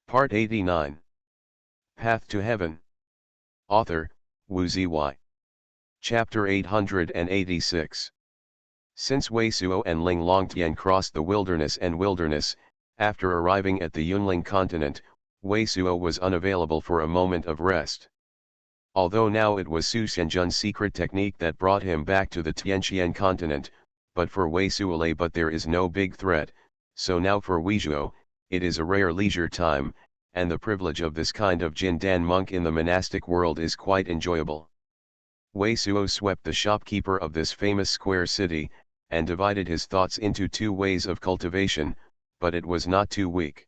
Part 89. Path to Heaven. Author, Wu Ziyi. Chapter 886. Since Wei Suo and Ling Longtian crossed the wilderness, after arriving at the Yunling continent, Wei Suo was unavailable for a moment of rest. Although now it was Su Xianjun's secret technique that brought him back to the Tianqian continent, but for Wei Suo but there is no big threat, so now for Wei Suo, it is a rare leisure time, and the privilege of this kind of Jindan monk in the monastic world is quite enjoyable. Wei Suo swept the shopkeeper of this famous square city, and divided his thoughts into two ways of cultivation, but it was not too weak.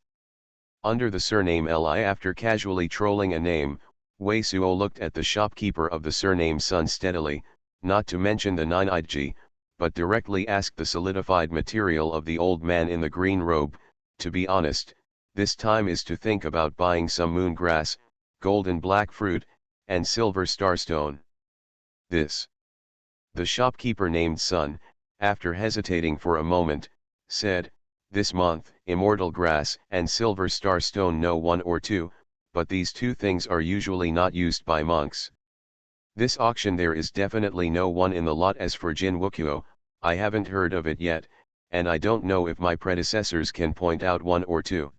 Under the surname Li, after casually trolling a name, Wei Suo looked at the shopkeeper of the surname Sun steadily, not to mention the nine-eyed Ji, but directly asked the solidified material of the old man in the green robe, to be honest, this time is to think about buying some moon grass, golden black fruit, and silver starstone. This. The shopkeeper named Sun, after hesitating for a moment, said, "This month, immortal grass and silver starstone no one or two, but these two things are usually not used by monks. This auction there is definitely no one in the lot. As for Jin Wukuo, I haven't heard of it yet, and I don't know if my predecessors can point out one or two.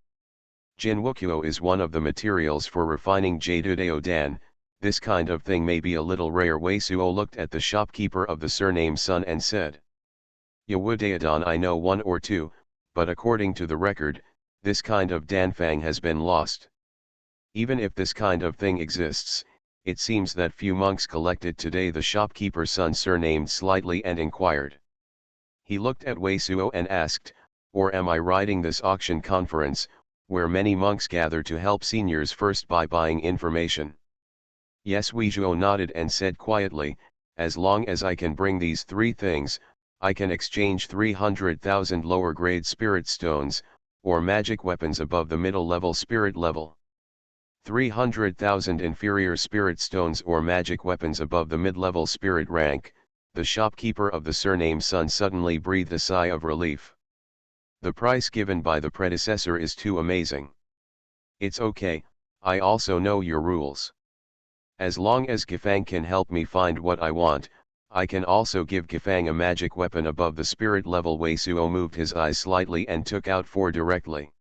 Jin Wukuo is one of the materials for refining Jadudeo Dan, this kind of thing may be a little rare." Wei Suo looked at the shopkeeper of the surname Sun and said, "Yawudeodon I know one or two, but according to the record, this kind of danfang has been lost. Even if this kind of thing exists, it seems that few monks collect it today." The shopkeeper Sun surnamed slightly and inquired. He looked at Wei Suo and asked, "Or am I riding this auction conference, where many monks gather to help seniors first by buying information?" Yes, Wei Suo nodded and said quietly, "As long as I can bring these three things, I can exchange 300,000 lower grade spirit stones, or magic weapons above the middle level spirit level. 300,000 inferior spirit stones or magic weapons above the mid-level spirit rank." The shopkeeper of the surname Sun suddenly breathed a sigh of relief. "The price given by the predecessor is too amazing. It's okay, I also know your rules. As long as Gifang can help me find what I want, I can also give Gifang a magic weapon above the spirit level." Wei Suo moved his eyes slightly and took out four directly.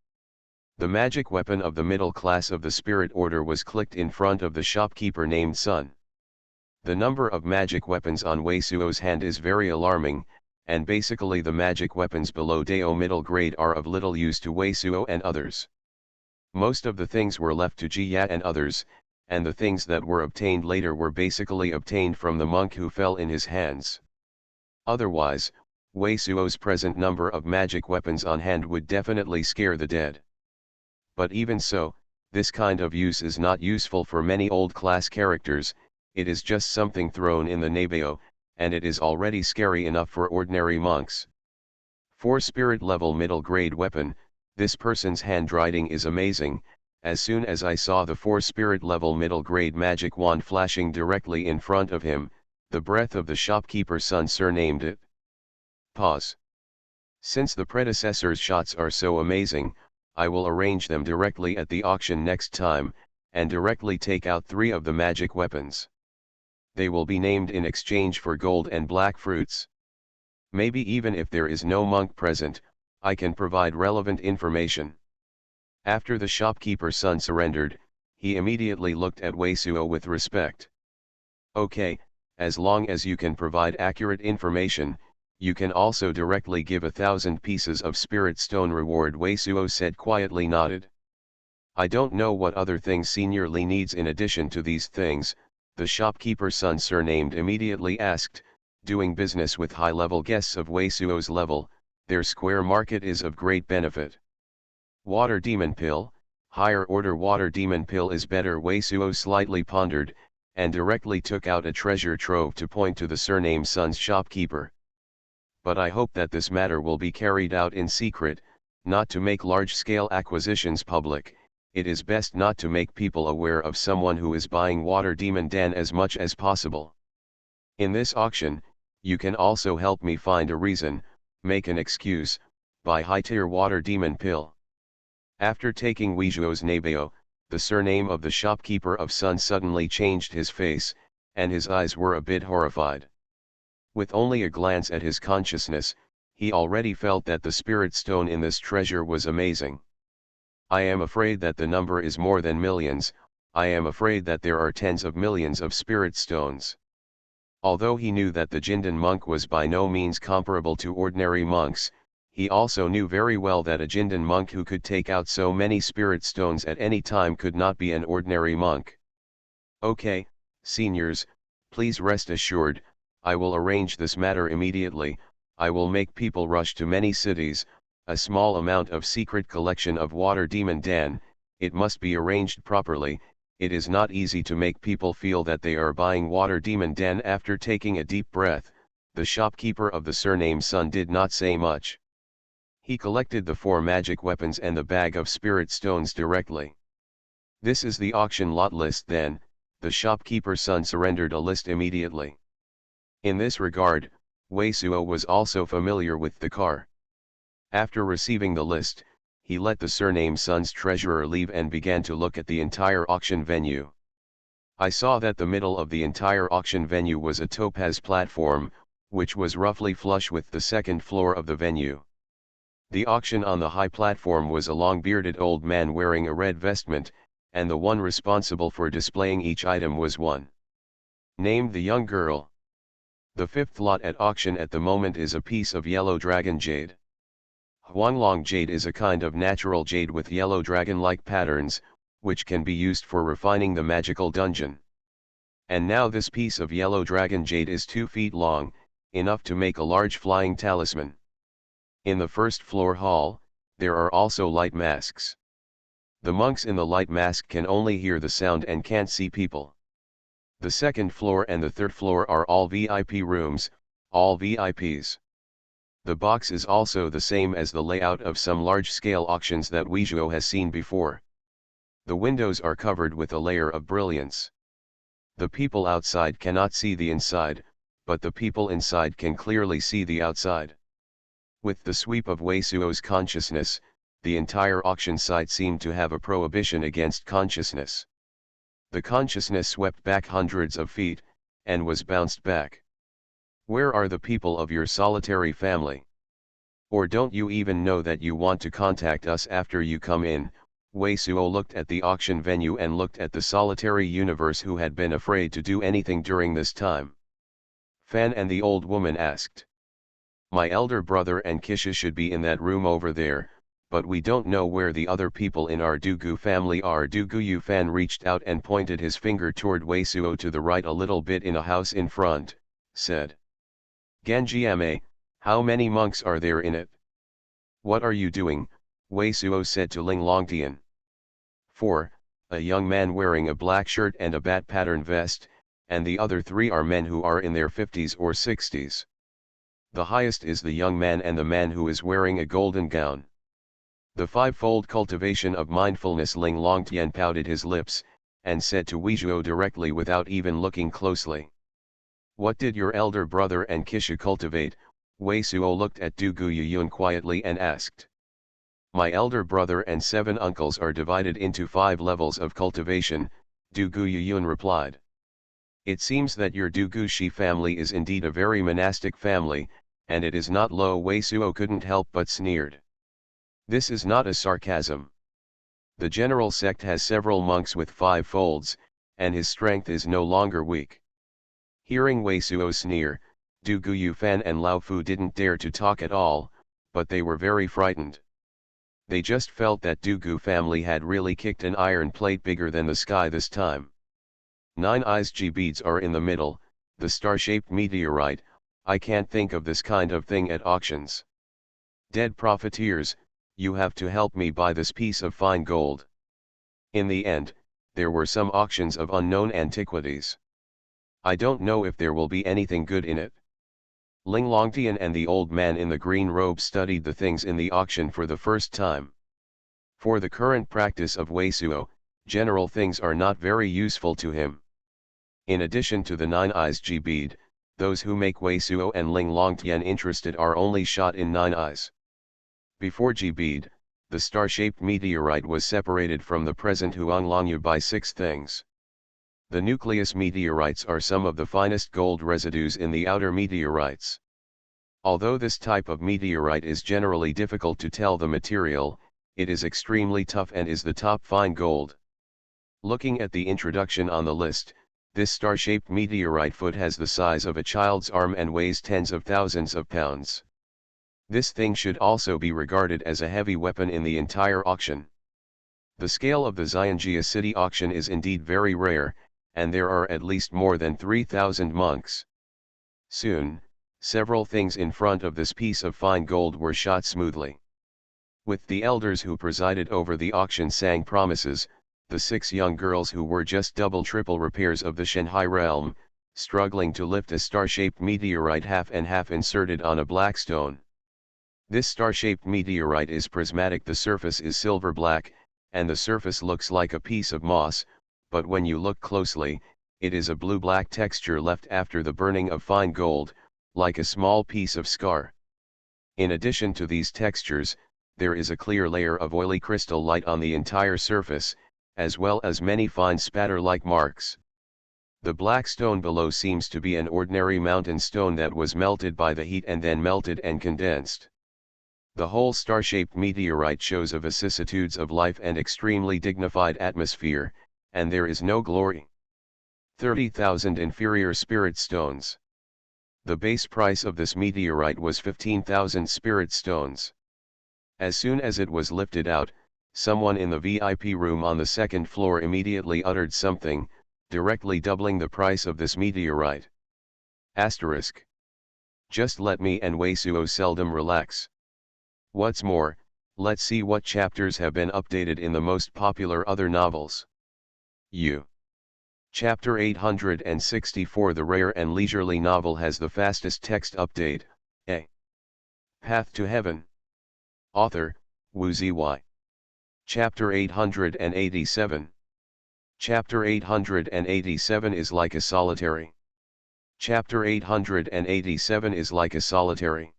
The magic weapon of the middle class of the spirit order was clicked in front of the shopkeeper named Sun. The number of magic weapons on Wei Suo's hand is very alarming, and basically the magic weapons below Dao middle grade are of little use to Wei Suo and others. Most of the things were left to Ji Ya and others, and the things that were obtained later were basically obtained from the monk who fell in his hands. Otherwise, Wei Suo's present number of magic weapons on hand would definitely scare the dead. But even so, this kind of use is not useful for many old class characters, it is just something thrown in the Nabeo, and it is already scary enough for ordinary monks. 4 spirit level middle grade weapon, this person's handwriting is amazing. As soon as I saw the 4 spirit level middle grade magic wand flashing directly in front of him, the breath of the shopkeeper Sun surnamed it. Pause. Since the predecessor's shots are so amazing, I will arrange them directly at the auction next time, and directly take out 3 of the magic weapons. They will be named in exchange for gold and black fruits. Maybe even if there is no monk present, I can provide relevant information." After the shopkeeper Sun surrendered, he immediately looked at Wei Suo with respect. "Okay, as long as you can provide accurate information, you can also directly give 1,000 pieces of spirit stone reward." Wei Suo said quietly, nodded. "I don't know what other things Senior Li needs in addition to these things," the shopkeeper Sun surnamed immediately asked. Doing business with high-level guests of Wei Suo's level, their square market is of great benefit. "Water demon pill, higher order water demon pill is better." Wei Suo slightly pondered, and directly took out a treasure trove to point to the surname Sun's shopkeeper. "But I hope that this matter will be carried out in secret, not to make large-scale acquisitions public. It is best not to make people aware of someone who is buying water demon Dan as much as possible. In this auction, you can also help me find a reason, make an excuse, buy high-tier water demon pill." After taking Weizhuo's Nabeo, the surname of the shopkeeper of Sun suddenly changed his face, and his eyes were a bit horrified. With only a glance at his consciousness, he already felt that the spirit stone in this treasure was amazing. I am afraid that the number is more than millions, I am afraid that there are tens of millions of spirit stones. Although he knew that the Jindan monk was by no means comparable to ordinary monks, he also knew very well that a Jindan monk who could take out so many spirit stones at any time could not be an ordinary monk. Okay, seniors, please rest assured, I will arrange this matter immediately. I will make people rush to many cities, a small amount of secret collection of water demon Dan, it must be arranged properly. It is not easy to make people feel that they are buying water demon Dan. After taking a deep breath, the shopkeeper of the surname Sun did not say much. He collected the 4 magic weapons and the bag of spirit stones directly. This is the auction lot list then, the shopkeeper Sun surrendered a list immediately. In this regard, Wei Suo was also familiar with the car. After receiving the list, he let the surname Sun's treasurer leave and began to look at the entire auction venue. I saw that the middle of the entire auction venue was a topaz platform, which was roughly flush with the second floor of the venue. The auction on the high platform was a long-bearded old man wearing a red vestment, and the one responsible for displaying each item was one named the young girl. The 5th lot at auction at the moment is a piece of yellow dragon jade. Huanglong jade is a kind of natural jade with yellow dragon-like patterns, which can be used for refining the magical dungeon. And now this piece of yellow dragon jade is 2 feet long, enough to make a large flying talisman. In the first floor hall, there are also light masks. The monks in the light mask can only hear the sound and can't see people. The second floor and the third floor are all VIP rooms, all VIPs. The box is also the same as the layout of some large-scale auctions that Weizhuo has seen before. The windows are covered with a layer of brilliance. The people outside cannot see the inside, but the people inside can clearly see the outside. With the sweep of Wei Suo's consciousness, the entire auction site seemed to have a prohibition against consciousness. The consciousness swept back hundreds of feet, and was bounced back. Where are the people of your solitary family? Or don't you even know that you want to contact us after you come in? Wei Suo looked at the auction venue and looked at the solitary universe who had been afraid to do anything during this time. Fan and the old woman asked. My elder brother and Kisha should be in that room over there, but we don't know where the other people in our Dugu family are. Dugu Yu Fan reached out and pointed his finger toward Wei Suo to the right a little bit in a house in front, said. Ganjiame, how many monks are there in it? What are you doing? Wei Suo said to Ling Longtian. 4. A young man wearing a black shirt and a bat pattern vest, and the other 3 are men who are in their 50s or 60s. The highest is the young man and the man who is wearing a golden gown. The 5-fold cultivation of mindfulness. Ling Longtian pouted his lips, and said to Weizhuo directly without even looking closely. What did your elder brother and Kisha cultivate? Wei Suo looked at Du Guyun quietly and asked. My elder brother and 7 uncles are divided into 5 levels of cultivation, Du Guyun replied. It seems that your Du Gushi family is indeed a very monastic family, and it is not low. Wei Suo couldn't help but sneered. This is not a sarcasm. The general sect has several monks with 5 folds, and his strength is no longer weak. Hearing Wei Suo sneer, Du Guyu Fan and Lao Fu didn't dare to talk at all, but they were very frightened. They just felt that Du Gu family had really kicked an iron plate bigger than the sky this time. 9 eyes G beads are in the middle, the star-shaped meteorite. I can't think of this kind of thing at auctions. Dead profiteers, you have to help me buy this piece of fine gold. In the end, there were some auctions of unknown antiquities. I don't know if there will be anything good in it. Ling Longtian and the old man in the green robe studied the things in the auction for the first time. For the current practice of Wei Suo, general things are not very useful to him. In addition to the 9 eyes G bead, those who make Wei Suo and Ling Longtian interested are only shot in 9 eyes. Before G bead, the star-shaped meteorite was separated from the present Xuanhuan by 6 things. The nucleus meteorites are some of the finest gold residues in the outer meteorites. Although this type of meteorite is generally difficult to tell the material, it is extremely tough and is the top fine gold. Looking at the introduction on the list, this star-shaped meteorite foot has the size of a child's arm and weighs tens of thousands of pounds. This thing should also be regarded as a heavy weapon in the entire auction. The scale of the Xianjia city auction is indeed very rare, and there are at least more than 3,000 monks. Soon, several things in front of this piece of fine gold were shot smoothly. With the elders who presided over the auction sang promises, the 6 young girls who were just double-triple repairs of the Shanghai realm, struggling to lift a star-shaped meteorite half and half inserted on a black stone. This star-shaped meteorite is prismatic. The surface is silver-black, and the surface looks like a piece of moss, but when you look closely, it is a blue-black texture left after the burning of fine gold, like a small piece of scar. In addition to these textures, there is a clear layer of oily crystal light on the entire surface, as well as many fine spatter-like marks. The black stone below seems to be an ordinary mountain stone that was melted by the heat and then melted and condensed. The whole star-shaped meteorite shows of vicissitudes of life and extremely dignified atmosphere, and there is no glory. 30,000 inferior spirit stones. The base price of this meteorite was 15,000 spirit stones. As soon as it was lifted out, someone in the VIP room on the 2nd floor immediately uttered something, directly doubling the price of this meteorite. Asterisk. Just let me and Wei Suo seldom relax. What's more, let's see what chapters have been updated in the most popular other novels. Chapter 864. The rare and leisurely novel has the fastest text update. A. Path to Heaven. Author, Wu Zy. Chapter 887. Chapter 887 is like a solitary. Chapter 887 is like a solitary.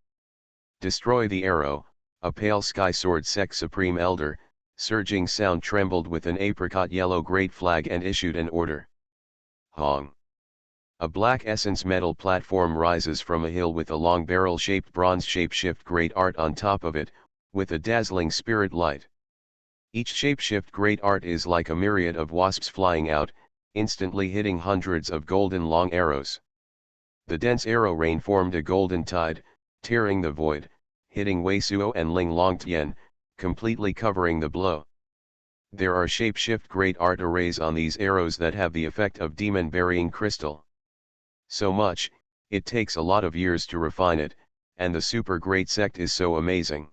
Destroy the arrow, a pale sky sword sect supreme elder, surging sound trembled with an apricot yellow great flag and issued an order. Hong. A black essence metal platform rises from a hill with a long barrel-shaped bronze shapeshift great art on top of it, with a dazzling spirit light. Each shapeshift great art is like a myriad of wasps flying out, instantly hitting hundreds of golden long arrows. The dense arrow rain formed a golden tide, tearing the void, hitting Wei Suo and Ling Longtian, completely covering the blow. There are shapeshift great art arrays on these arrows that have the effect of demon-burying crystal. So much, it takes a lot of years to refine it, and the super great sect is so amazing.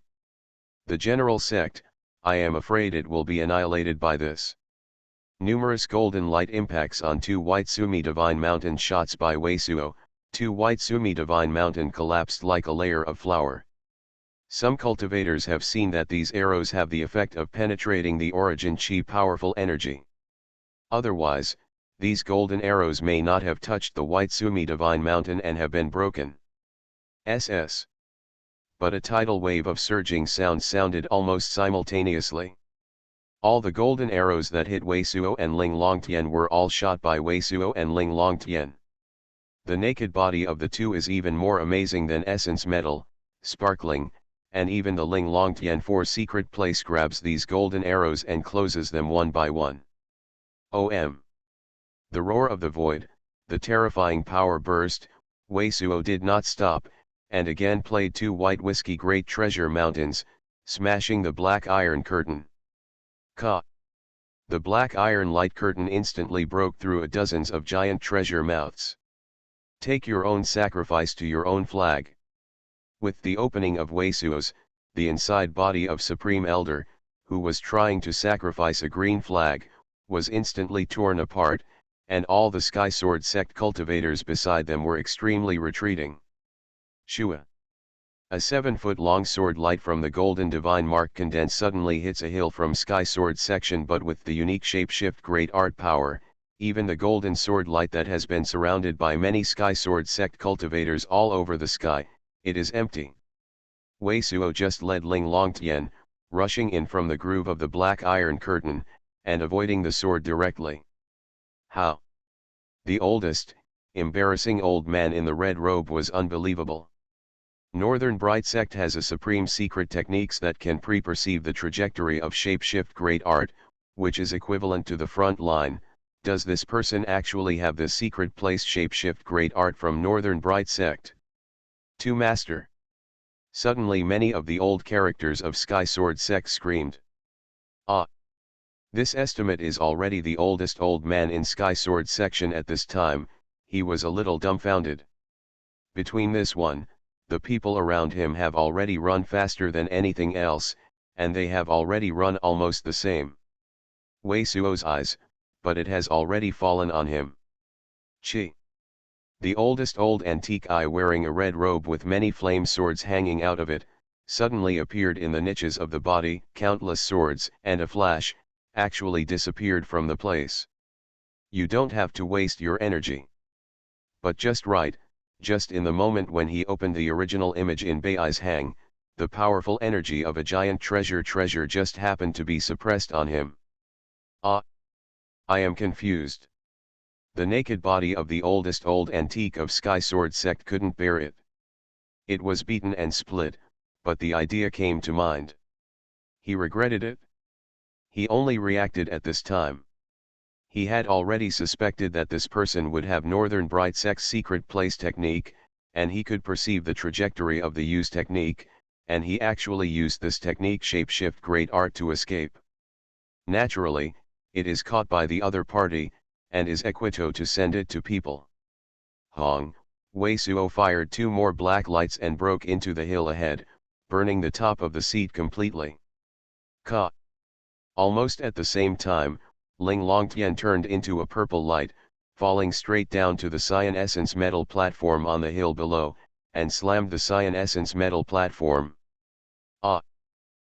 The general sect, I am afraid it will be annihilated by this. Numerous golden light impacts on 2 white Sumi Divine Mountain shots by Wei Suo, 2 white Sumi Divine Mountain collapsed like a layer of flour. Some cultivators have seen that these arrows have the effect of penetrating the origin chi powerful energy. Otherwise, these golden arrows may not have touched the white Sumi Divine Mountain and have been broken. SS. But a tidal wave of surging sound sounded almost simultaneously. All the golden arrows that hit Wei Suo and Ling Longtian were all shot by Wei Suo and Ling Longtian. The naked body of the two is even more amazing than essence metal, sparkling, and even the Ling Longtian 4 secret place grabs these golden arrows and closes them one by one. OM. The roar of the void, the terrifying power burst, Wei Suo did not stop, and again played 2 white whiskey great treasure mountains, smashing the black iron curtain. Ka. The black iron light curtain instantly broke through a dozens of giant treasure mouths. Take your own sacrifice to your own flag. With the opening of Wei Suo's, the inside body of Supreme Elder, who was trying to sacrifice a green flag, was instantly torn apart, and all the Sky Sword sect cultivators beside them were extremely retreating. Shua. A 7-foot-long sword light from the golden divine mark condense suddenly hits a hill from Sky Sword section, but with the unique shapeshift great art power, even the golden sword light that has been surrounded by many Sky Sword sect cultivators all over the sky, it is empty. Wei Suo just led Ling Longtian, rushing in from the groove of the black iron curtain, and avoiding the sword directly. How? The oldest, embarrassing old man in the red robe was unbelievable. Northern Bright Sect has a supreme secret techniques that can pre-perceive the trajectory of shapeshift great art, which is equivalent to the front line. Does this person actually have this secret place shapeshift great art from Northern Bright Sect? To master. Suddenly many of the old characters of Sky Sword Sect screamed. Ah! This estimate is already the oldest old man in Sky Sword section at this time. He was a little dumbfounded. Between this one, the people around him have already run faster than anything else, and they have already run almost the same. Wei Suo's eyes, but it has already fallen on him. Chi. The oldest old antique eye wearing a red robe with many flame swords hanging out of it, suddenly appeared in the niches of the body, countless swords, and a flash, actually disappeared from the place. You don't have to waste your energy. But just right, just in the moment when he opened the original image in Bei's hang, the powerful energy of a giant treasure just happened to be suppressed on him. Ah! I am confused. The naked body of the oldest old antique of Sky Sword Sect couldn't bear it. It was beaten and split, but the idea came to mind. He regretted it. He only reacted at this time. He had already suspected that this person would have Northern Bright Sect's secret place technique, and he could perceive the trajectory of the use technique, and he actually used this technique shapeshift great art to escape. Naturally, it is caught by the other party, and is equito to send it to people. Hong, Wei Suo fired 2 more black lights and broke into the hill ahead, burning the top of the seat completely. Ka. Almost at the same time, Ling Longtian turned into a purple light, falling straight down to the cyan essence metal platform on the hill below, and slammed the cyan essence metal platform. Ah!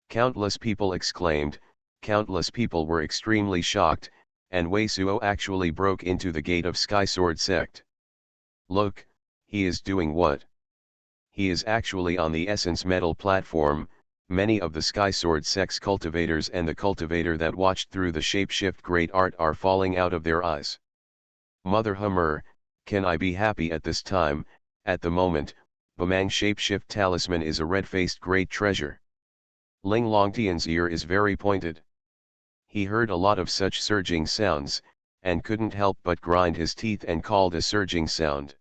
Countless people exclaimed, countless people were extremely shocked, and Wei Suo actually broke into the gate of Sky Sword Sect. Look, he is doing what? He is actually on the essence metal platform. Many of the Sky Sword Sect's cultivators and the cultivator that watched through the shapeshift great art are falling out of their eyes. Mother Hummer, can I be happy at this time? At the moment, Bamang shapeshift talisman is a red-faced great treasure. Ling Longtian's ear is very pointed. He heard a lot of such surging sounds, and couldn't help but grind his teeth and called a surging sound.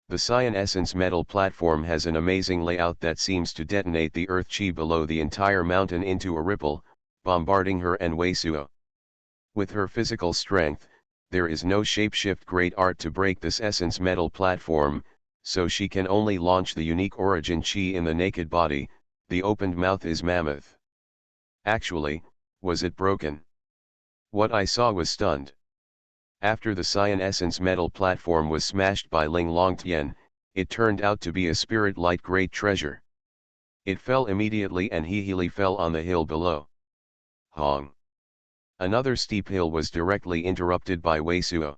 The cyan essence metal platform has an amazing layout that seems to detonate the earth chi below the entire mountain into a ripple, bombarding her and Wei Suo. With her physical strength, there is no shapeshift great art to break this essence metal platform, so she can only launch the unique origin chi in the naked body. The opened mouth is mammoth. Actually, was it broken? What I saw was stunned. After the cyan essence metal platform was smashed by Ling Longtian, it turned out to be a spirit light great treasure. It fell immediately and he fell on the hill below. Hong. Another steep hill was directly interrupted by Wei Suo.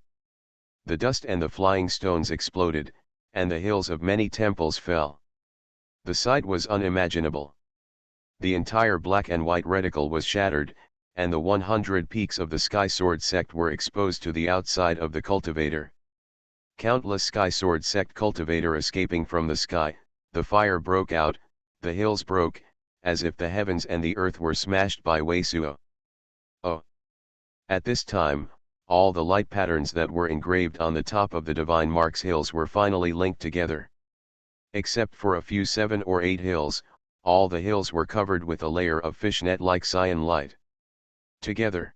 The dust and the flying stones exploded, and the hills of many temples fell. The sight was unimaginable. The entire black and white reticle was shattered, and the 100 peaks of the Sky Sword Sect were exposed to the outside of the cultivator. Countless Sky Sword Sect cultivator escaping from the sky, the fire broke out, the hills broke, as if the heavens and the earth were smashed by Wei Suo. Oh! At this time, all the light patterns that were engraved on the top of the Divine Marks hills were finally linked together. Except for a few 7 or 8 hills, all the hills were covered with a layer of fishnet-like cyan light. Together.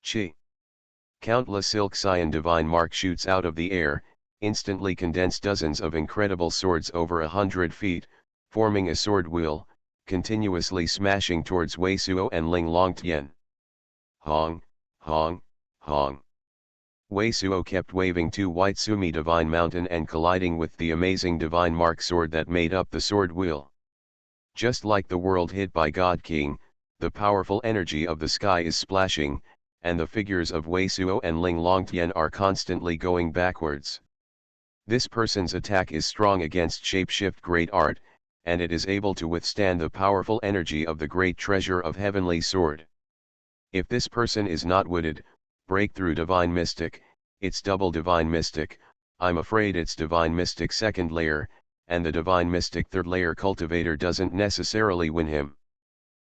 Chi. Countless silk cyan divine mark shoots out of the air, instantly condense dozens of incredible swords over 100 feet, forming a sword wheel, continuously smashing towards Wei Suo and Ling Longtian. Hong, Hong, Hong. Wei Suo kept waving 2 white Sumi divine mountain and colliding with the amazing divine mark sword that made up the sword wheel. Just like the world hit by God King, the powerful energy of the sky is splashing, and the figures of Wei Suo and Ling Longtian are constantly going backwards. This person's attack is strong against shapeshift great art, and it is able to withstand the powerful energy of the great treasure of heavenly sword. If this person is not wooded, breakthrough divine mystic, it's double divine mystic, I'm afraid it's divine mystic second layer, and the divine mystic third layer cultivator doesn't necessarily win him.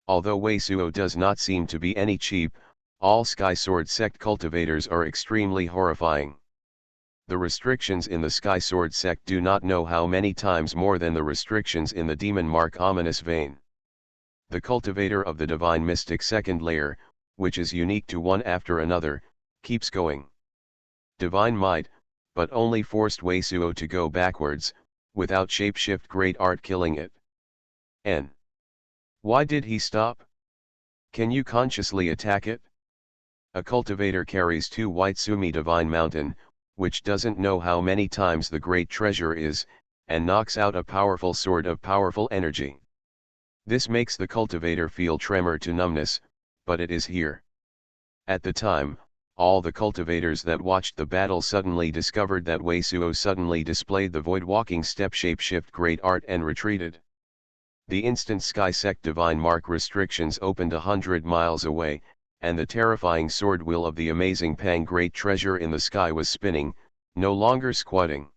Although Wei Suo does not seem to be any cheap, all Sky Sword sect cultivators are extremely horrifying. The restrictions in the Sky Sword sect do not know how many times more than the restrictions in the Demon Mark Ominous Vein. The cultivator of the divine mystic second layer, which is unique to one after another, keeps going. Divine might, but only forced Wei Suo to go backwards, without shapeshift great art killing it. N. Why did he stop? Can you consciously attack it? A cultivator carries 2 white Sumi divine mountain, which doesn't know how many times the great treasure is, and knocks out a powerful sword of powerful energy. This makes the cultivator feel tremor to numbness, but it is here. At the time, all the cultivators that watched the battle suddenly discovered that Wei Suo suddenly displayed the void walking step shapeshift great art and retreated. The instant Sky Sect divine mark restrictions opened 100 miles away, and the terrifying sword wheel of the amazing Pang great treasure in the sky was spinning, no longer squatting.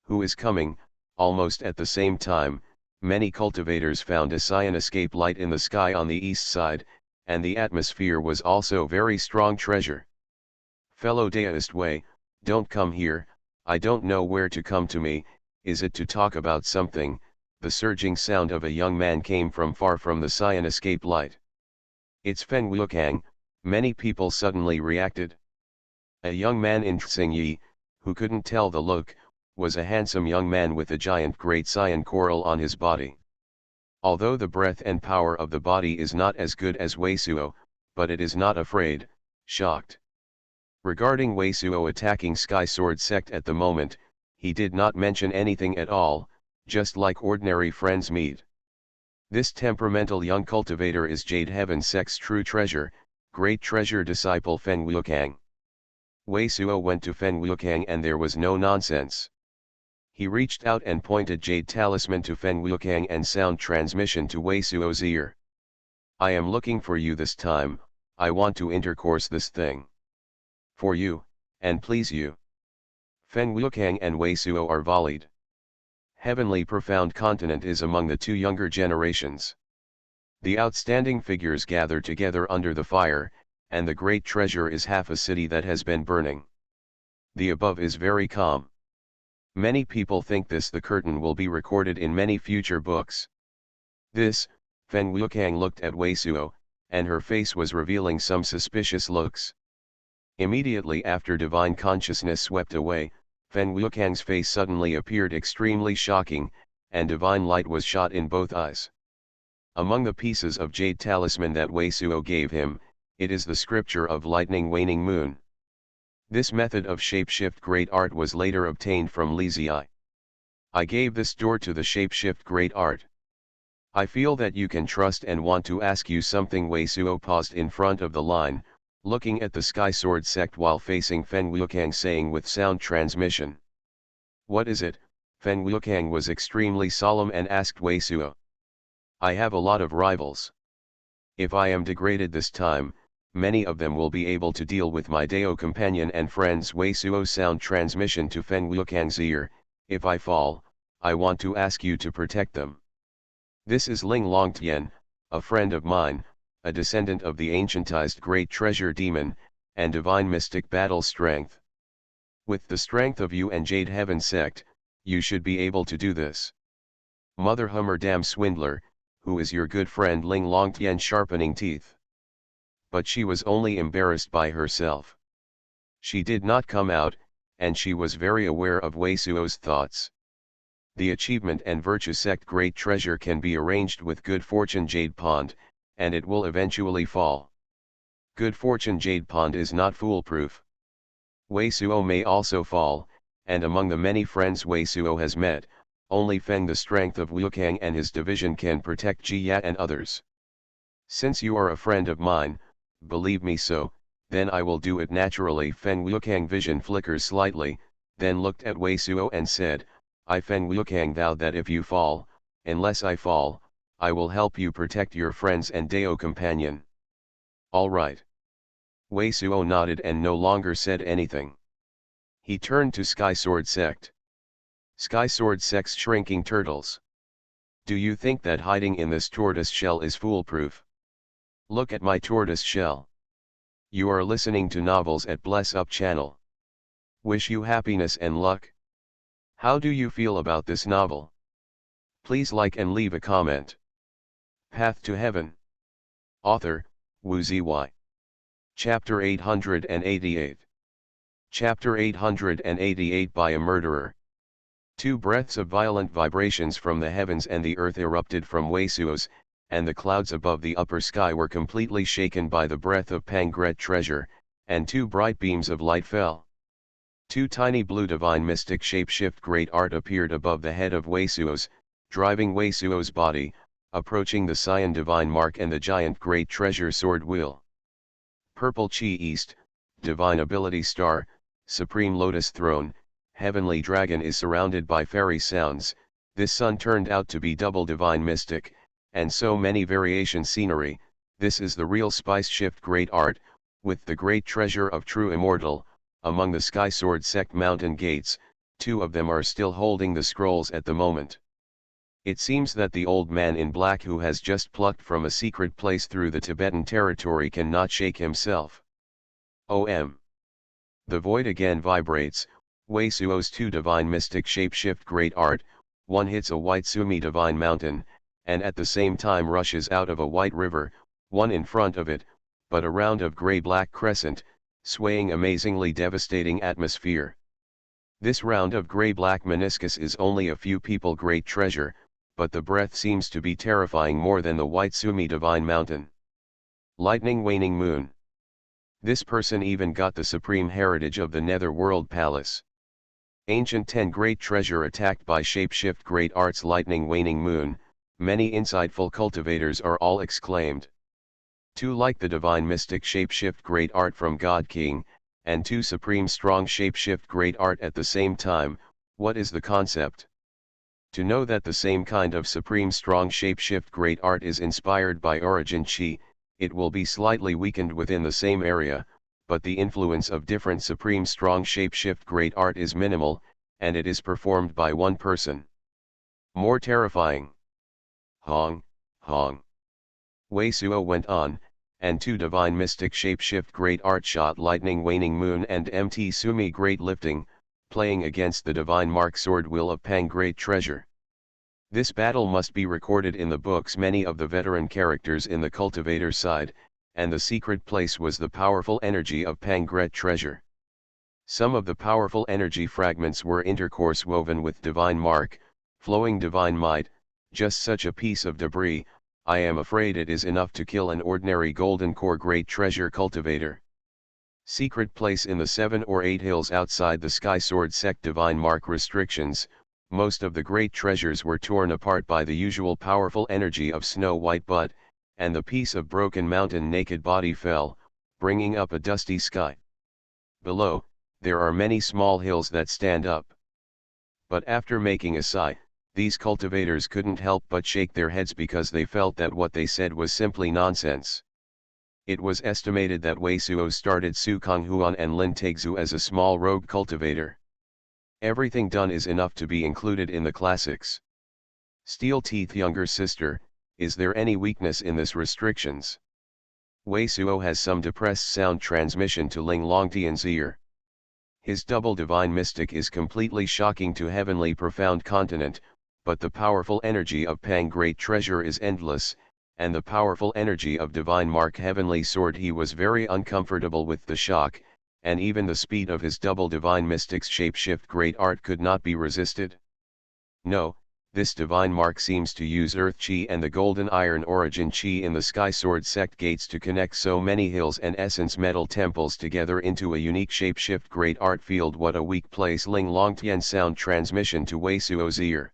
Who is coming? Almost at the same time, many cultivators found a cyan escape light in the sky on the east side, and the atmosphere was also very strong treasure. Fellow Daoist Wei, don't come here, I don't know where to come to me, is it to talk about something? The surging sound of a young man came from far from the cyan escape light. It's Feng Wuokang, many people suddenly reacted. A young man in Tsingyi, who couldn't tell the look, was a handsome young man with a giant great cyan coral on his body. Although the breath and power of the body is not as good as Wei Suo, but it is not afraid, shocked. Regarding Wei Suo attacking Sky Sword sect at the moment, he did not mention anything at all, just like ordinary friends meet. This temperamental young cultivator is Jade Heaven sect's true treasure, great treasure disciple Feng Wuokang. Wei Suo went to Feng Wuokang and there was no nonsense. He reached out and pointed Jade Talisman to Feng Wuokang and sound transmission to Wei Suo's ear. I am looking for you this time, I want to intercourse this thing. For you, and please you. Feng Wuokang and Wei Suo are volleyed. Heavenly Profound Continent is among the 2 younger generations. The outstanding figures gather together under the fire, and the great treasure is half a city that has been burning. The above is very calm. Many people think the curtain will be recorded in many future books. This, Feng Wuokang looked at Wei Suo, and her face was revealing some suspicious looks. Immediately after divine consciousness swept away, Feng Wuokang's face suddenly appeared extremely shocking, and divine light was shot in both eyes. Among the pieces of jade talisman that Wei Suo gave him, it is the scripture of lightning waning moon. This method of shapeshift great art was later obtained from Li Ziyi. I gave this door to the shapeshift great art. I feel that you can trust and want to ask you something. Wei Suo paused in front of the line, looking at the Sky Sword sect while facing Feng Wuokang, saying with sound transmission. What is it? Feng Wuokang was extremely solemn and asked Wei Suo. I have a lot of rivals. If I am degraded this time, many of them will be able to deal with my Dao companion and friends. Wei Suo sound transmission to Feng Wuokang's ear. If I fall, I want to ask you to protect them. This is Ling Longtian, a friend of mine, a descendant of the ancientized great treasure demon, and divine mystic battle strength. With the strength of you and Jade Heaven sect, you should be able to do this. Mother Hummer damn swindler, who is your good friend? Ling Longtian sharpening teeth. But she was only embarrassed by herself. She did not come out, and she was very aware of Wei Suo's thoughts. The achievement and virtue sect great treasure can be arranged with good fortune jade pond, and it will eventually fall. Good fortune jade pond is not foolproof. Wei Suo may also fall, and among the many friends Wei Suo has met, only Feng the strength of Wuokang and his division can protect Ji Ya and others. Since you are a friend of mine, believe me so, then I will do it naturally. Feng Wuokang vision flickers slightly, then looked at Wei Suo and said, I Feng Wuokang vow that if you fall, Unless I fall, I will help you protect your friends and Deo companion. All right. Wei Suo nodded and no longer said anything. He turned to Sky Sword Sect. Sky Sword Sect's shrinking turtles. Do you think that hiding in this tortoise shell is foolproof? Look at my tortoise shell. You are listening to novels at Bless Up channel. Wish you happiness and luck. How do you feel about this novel? Please like and leave a comment. Path to Heaven. Author, Wu Ziyi. Chapter 888. Chapter 888 by a murderer. Two breaths of violent vibrations from the heavens and the earth erupted from Wei Suo's, and the clouds above the upper sky were completely shaken by the breath of Pangret treasure, and two bright beams of light fell. Two tiny blue divine mystic shape-shift great art appeared above the head of Wei Suo's, driving Wei Suo's body, approaching the cyan divine mark and the giant great treasure sword wheel. Purple Chi East, divine ability star, supreme lotus throne, heavenly dragon is surrounded by fairy sounds. This sun turned out to be double divine mystic, and so many variation scenery. This is the real spice shift great art, with the great treasure of true immortal. Among the Sky Sword Sect mountain gates, two of them are still holding the scrolls at the moment. It seems that the old man in black who has just plucked from a secret place through the Tibetan territory cannot shake himself. OM. The void again vibrates. Wei Suo's two divine mystic shapeshift great art, one hits a white Sumi divine mountain, and at the same time rushes out of a white river, one in front of it, but a round of gray-black crescent, swaying amazingly devastating atmosphere. This round of gray-black meniscus is only a few people great treasure, but the breath seems to be terrifying more than the white Sumi divine mountain. Lightning waning moon. This person even got the supreme heritage of the Netherworld Palace. Ancient 10 great treasure attacked by shapeshift great arts lightning waning moon, many insightful cultivators are all exclaimed. Two like the divine mystic shapeshift great art from God King, and two supreme strong shapeshift great art at the same time. What is the concept? To know that the same kind of supreme strong shapeshift great art is inspired by origin chi, it will be slightly weakened within the same area, but the influence of different supreme strong shapeshift great art is minimal, and it is performed by one person. More terrifying. Hong, Hong. Wei Suo went on, and two divine mystic shapeshift great art shot lightning waning moon and MT Sumi great lifting, playing against the divine mark sword wheel of Pang great treasure. This battle must be recorded in the books. Many of the veteran characters in the cultivator side, and the secret place was the powerful energy of Pang great treasure. Some of the powerful energy fragments were intercourse woven with divine mark, flowing divine might, just such a piece of debris. I am afraid it is enough to kill an ordinary golden core great treasure cultivator. Secret place in the 7 or 8 hills outside the Sky Sword Sect divine mark restrictions. Most of the great treasures were torn apart by the usual powerful energy of Snow White butt, and the piece of broken mountain naked body fell, bringing up a dusty sky. Below, there are many small hills that stand up. But after making a sigh, these cultivators couldn't help but shake their heads because they felt that what they said was simply nonsense. It was estimated that Wei Suo started Xuanhuan and Lin Taixu as a small rogue cultivator. Everything done is enough to be included in the classics. Steel Teeth younger sister, is there any weakness in this restrictions? Wei Suo has some depressed sound transmission to Ling Longtian's ear. His double divine mystic is completely shocking to heavenly profound continent, but the powerful energy of Pang great treasure is endless, and the powerful energy of divine mark heavenly sword. He was very uncomfortable with the shock, and even the speed of his double divine mystic's shapeshift great art could not be resisted. No, this divine mark seems to use earth chi and the golden iron origin chi in the Sky Sword Sect gates to connect so many hills and essence metal temples together into a unique shapeshift great art field. What a weak place. Ling Longtian sound transmission to Wei Suo's ear.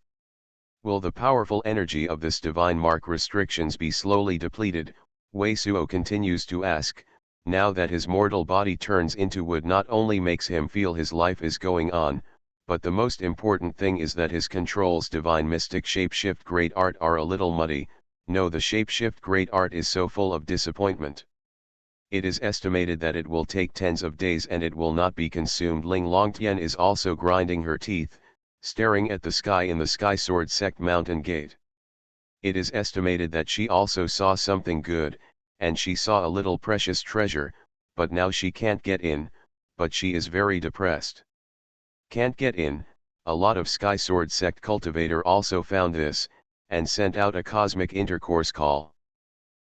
Will the powerful energy of this divine mark restrictions be slowly depleted? Wei Suo continues to ask, now that his mortal body turns into wood not only makes him feel his life is going on, but the most important thing is that his controls divine mystic shapeshift great art are a little muddy. No, the shapeshift great art is so full of disappointment. It is estimated that it will take tens of days and it will not be consumed. Ling Longtian is also grinding her teeth, staring at the sky in the Sky Sword Sect mountain gate. It is estimated that she also saw something good, and she saw a little precious treasure, but now she can't get in, but she is very depressed. Can't get in. A lot of Sky Sword Sect cultivator also found this, and sent out a cosmic intercourse call.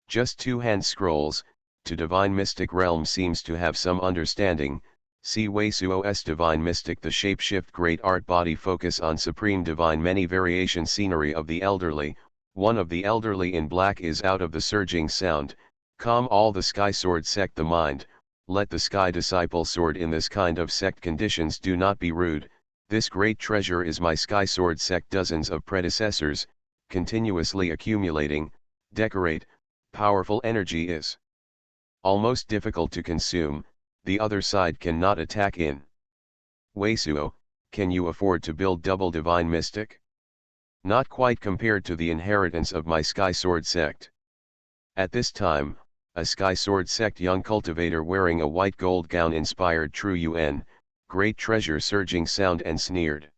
Just 2 hand scrolls, to Divine Mystic Realm seems to have some understanding. See Wei Suo's Divine Mystic the Shapeshift Great Art Body focus on Supreme Divine many variation scenery of the elderly. One of the elderly in black is out of the surging sound, calm all the Sky Sword Sect the mind, let the Sky Disciple Sword in this kind of sect conditions do not be rude, this great treasure is my Sky Sword Sect dozens of predecessors, continuously accumulating, decorate, powerful energy is almost difficult to consume, the other side cannot attack in. Wei Suo, can you afford to build double Divine Mystic? Not quite compared to the inheritance of my Sky Sword Sect. At this time, a Sky Sword Sect young cultivator wearing a white gold gown inspired True Yuan, great treasure surging sound and sneered.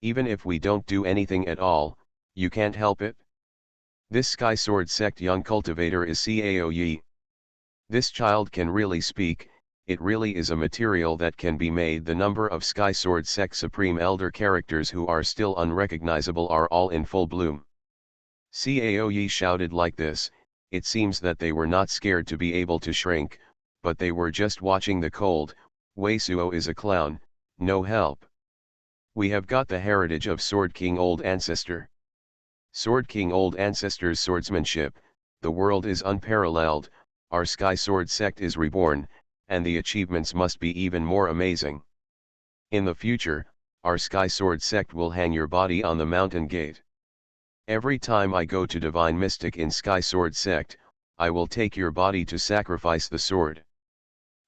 Even if we don't do anything at all, you can't help it? This Sky Sword Sect young cultivator is Cao Yi. This child can really speak, it really is a material that can be made. The number of Sky Sword Sect Supreme Elder characters who are still unrecognizable are all in full bloom. Cao Yi shouted like this, it seems that they were not scared to be able to shrink, but they were just watching the cold. Wei Suo is a clown, no help. We have got the heritage of Sword King Old Ancestor. Sword King Old Ancestor's swordsmanship, the world is unparalleled, our Sky Sword Sect is reborn, and the achievements must be even more amazing. In the future, our Sky Sword Sect will hang your body on the mountain gate. Every time I go to Divine Mystic in Sky Sword Sect, I will take your body to sacrifice the sword.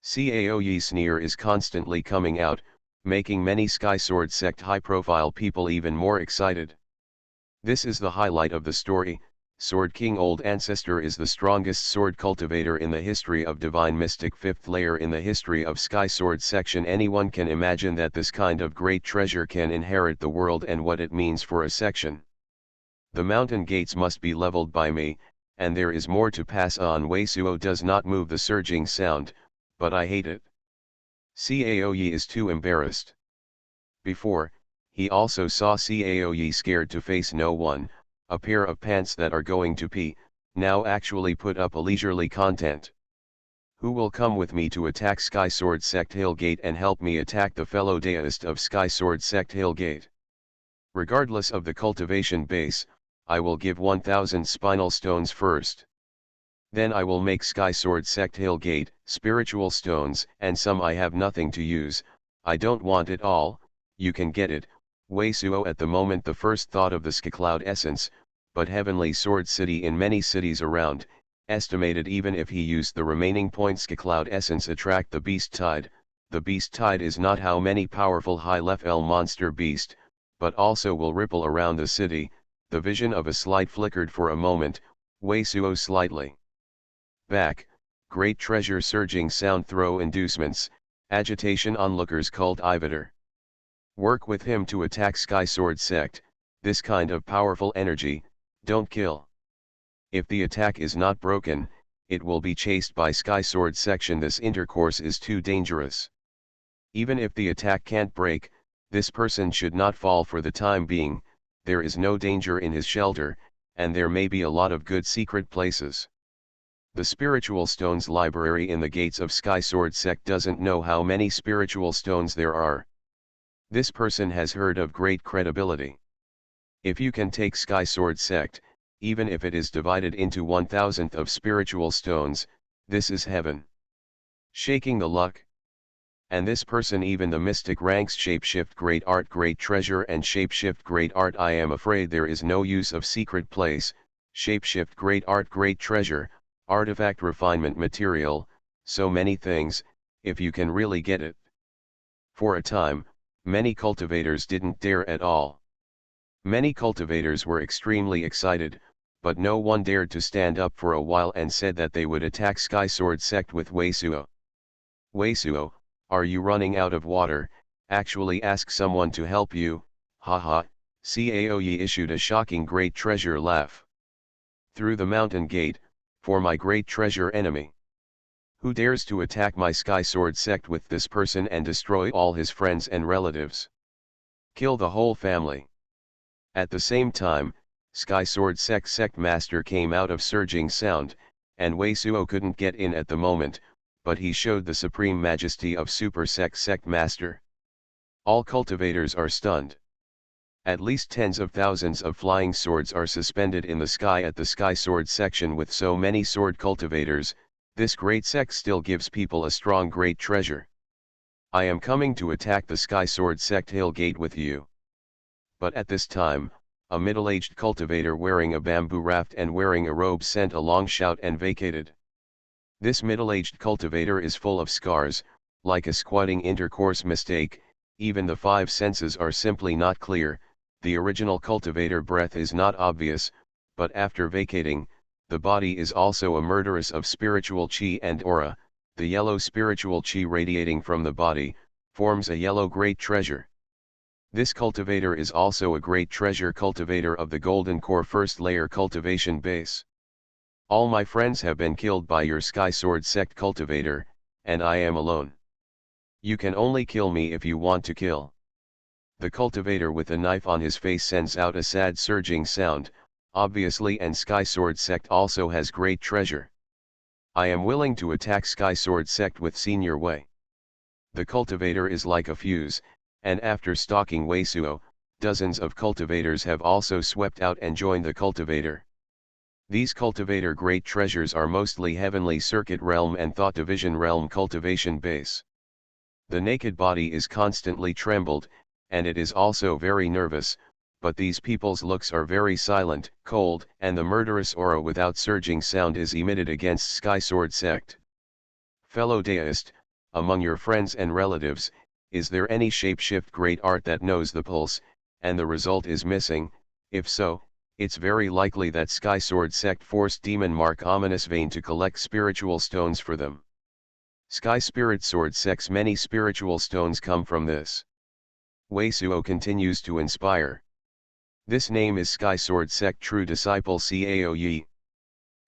Cao Yi's sneer is constantly coming out, making many Sky Sword Sect high-profile people even more excited. This is the highlight of the story. Sword King Old Ancestor is the strongest sword cultivator in the history of Divine Mystic, 5th layer in the history of Sky Sword Section. Anyone can imagine that this kind of great treasure can inherit the world and what it means for a section. The mountain gates must be leveled by me, and there is more to pass on. Wei Suo does not move the surging sound, but I hate it. Cao Yi is too embarrassed. Before, he also saw Cao Yi scared to face no one, a pair of pants that are going to pee, now actually put up a leisurely content. Who will come with me to attack Sky Sword Sect Hill Gate and help me attack the fellow deist of Sky Sword Sect Hill Gate? Regardless of the cultivation base, I will give 1000 spinal stones first. Then I will make Sky Sword Sect Hill Gate, spiritual stones, and some I have nothing to use. I don't want it all, you can get it. Wei Suo at the moment the first thought of the Sky Cloud essence, but Heavenly Sword City in many cities around, estimated even if he used the remaining points Sky Cloud essence attract the beast tide. The beast tide is not how many powerful high level monster beast, but also will ripple around the city. The vision of a slide flickered for a moment, Wei Suo slightly back, great treasure surging sound throw inducements, agitation onlookers cult Ivator. Work with him to attack Sky Sword Sect, this kind of powerful energy, don't kill. If the attack is not broken, it will be chased by Sky Sword Section. This intercourse is too dangerous. Even if the attack can't break, this person should not fall for the time being, there is no danger in his shelter, and there may be a lot of good secret places. The spiritual stones library in the gates of Sky Sword Sect doesn't know how many spiritual stones there are. This person has heard of great credibility. If you can take Sky Sword Sect, even if it is divided into 1000th of spiritual stones, this is heaven. Shaking the luck. And this person even the mystic ranks shapeshift great art great treasure and shapeshift great art. I am afraid there is no use of secret place, shapeshift great art great treasure, artifact refinement material, so many things, if you can really get it. For a time, Many cultivators didn't dare at all. Many cultivators were extremely excited, but no one dared to stand up for a while and said that they would attack Sky Sword sect with Weisuo. Weisuo, are you running out of water? Actually ask someone to help you, haha. Caoyi issued a shocking great treasure laugh. Through the mountain gate, for my great treasure enemy. Who dares to attack my Sky Sword sect with this person and destroy all his friends and relatives? Kill the whole family. At the same time, Sky Sword sect master came out of surging sound, and Weisuo couldn't get in at the moment, but he showed the supreme majesty of super sect master. All cultivators are stunned. At least tens of thousands of flying swords are suspended in the sky at the Sky Sword section. With so many sword cultivators, this great sect still gives people a strong great treasure. I am coming to attack the Sky Sword sect hill gate with you. But at this time, a middle-aged cultivator wearing a bamboo raft and wearing a robe sent a long shout and vacated. This middle-aged cultivator is full of scars, like a squatting intercourse mistake. Even the five senses are simply not clear. The original cultivator breath is not obvious, but after vacating, the body is also a murderess of spiritual chi and aura. The yellow spiritual chi radiating from the body, forms a yellow great treasure. This cultivator is also a great treasure cultivator of the golden core first layer cultivation base. All my friends have been killed by your Sky Sword sect cultivator, and I am alone. You can only kill me if you want to kill. The cultivator with a knife on his face sends out a sad surging sound, obviously, and Sky Sword sect also has great treasure. I am willing to attack Sky Sword sect with Senior Wei. The cultivator is like a fuse, and after stalking Weisuo, dozens of cultivators have also swept out and joined the cultivator. These cultivator great treasures are mostly heavenly circuit realm and thought division realm cultivation base. The naked body is constantly trembled, and it is also very nervous, but these people's looks are very silent, cold, and the murderous aura without surging sound is emitted against Sky Sword sect. Fellow deist, among your friends and relatives, is there any shapeshift great art that knows the pulse, and the result is missing? If so, it's very likely that Sky Sword sect forced Demon Mark Ominous Vein to collect spiritual stones for them. Sky Spirit Sword sect's many spiritual stones come from this. Weisuo continues to inspire. This name is Sky Sword sect true disciple Caoyi.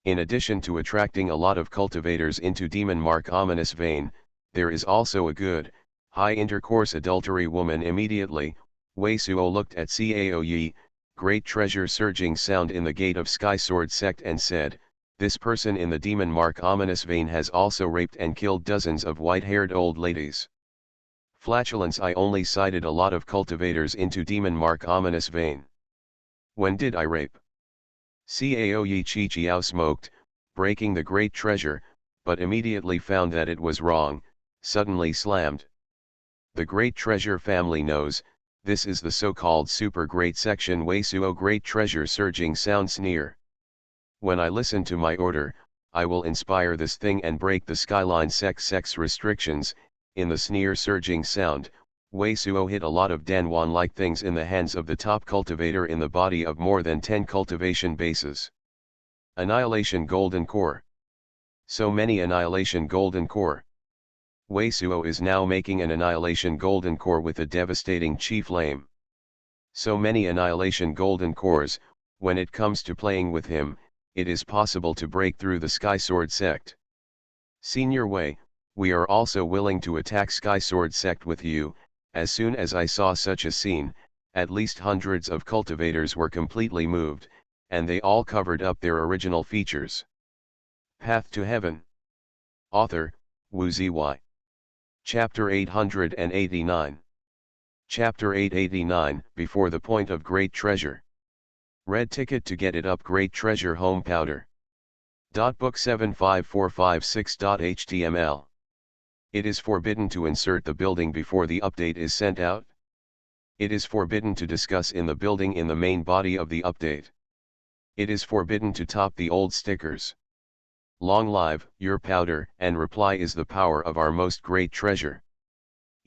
In addition to attracting a lot of cultivators into Demon Mark Ominous Vein, there is also a good, high intercourse adultery woman. Immediately, Weisuo looked at Caoyi, great treasure surging sound in the gate of Sky Sword sect, and said, this person in the Demon Mark Ominous Vein has also raped and killed dozens of white-haired old ladies. Flatulence. I only cited a lot of cultivators into Demon Mark Ominous Vein. When did I rape? Caoyi Chi Chiao smoked, breaking the great treasure, but immediately found that it was wrong, suddenly slammed. The great treasure family knows, this is the so-called super great section Weisuo great treasure surging sound sneer. When I listen to my order, I will inspire this thing and break the skyline sex restrictions. In the sneer surging sound, Weisuo hit a lot of Danwan-like things in the hands of the top cultivator in the body of more than 10 cultivation bases. Annihilation Golden Core. So many Annihilation Golden Core. Weisuo is now making an Annihilation Golden Core with a devastating chi flame. So many Annihilation Golden Cores. When it comes to playing with him, it is possible to break through the Sky Sword sect. Senior Wei, we are also willing to attack Sky Sword sect with you. As soon as I saw such a scene, at least hundreds of cultivators were completely moved, and they all covered up their original features. Path to Heaven. Author, Wu Zy. Chapter 889. Chapter 889, Before the Point of Great Treasure. Red ticket to get it up. Great Treasure Home Powder. Book 75456.html. It is forbidden to insert the building before the update is sent out. It is forbidden to discuss in the building in the main body of the update. It is forbidden to top the old stickers. Long live your powder, and reply is the power of our most great treasure.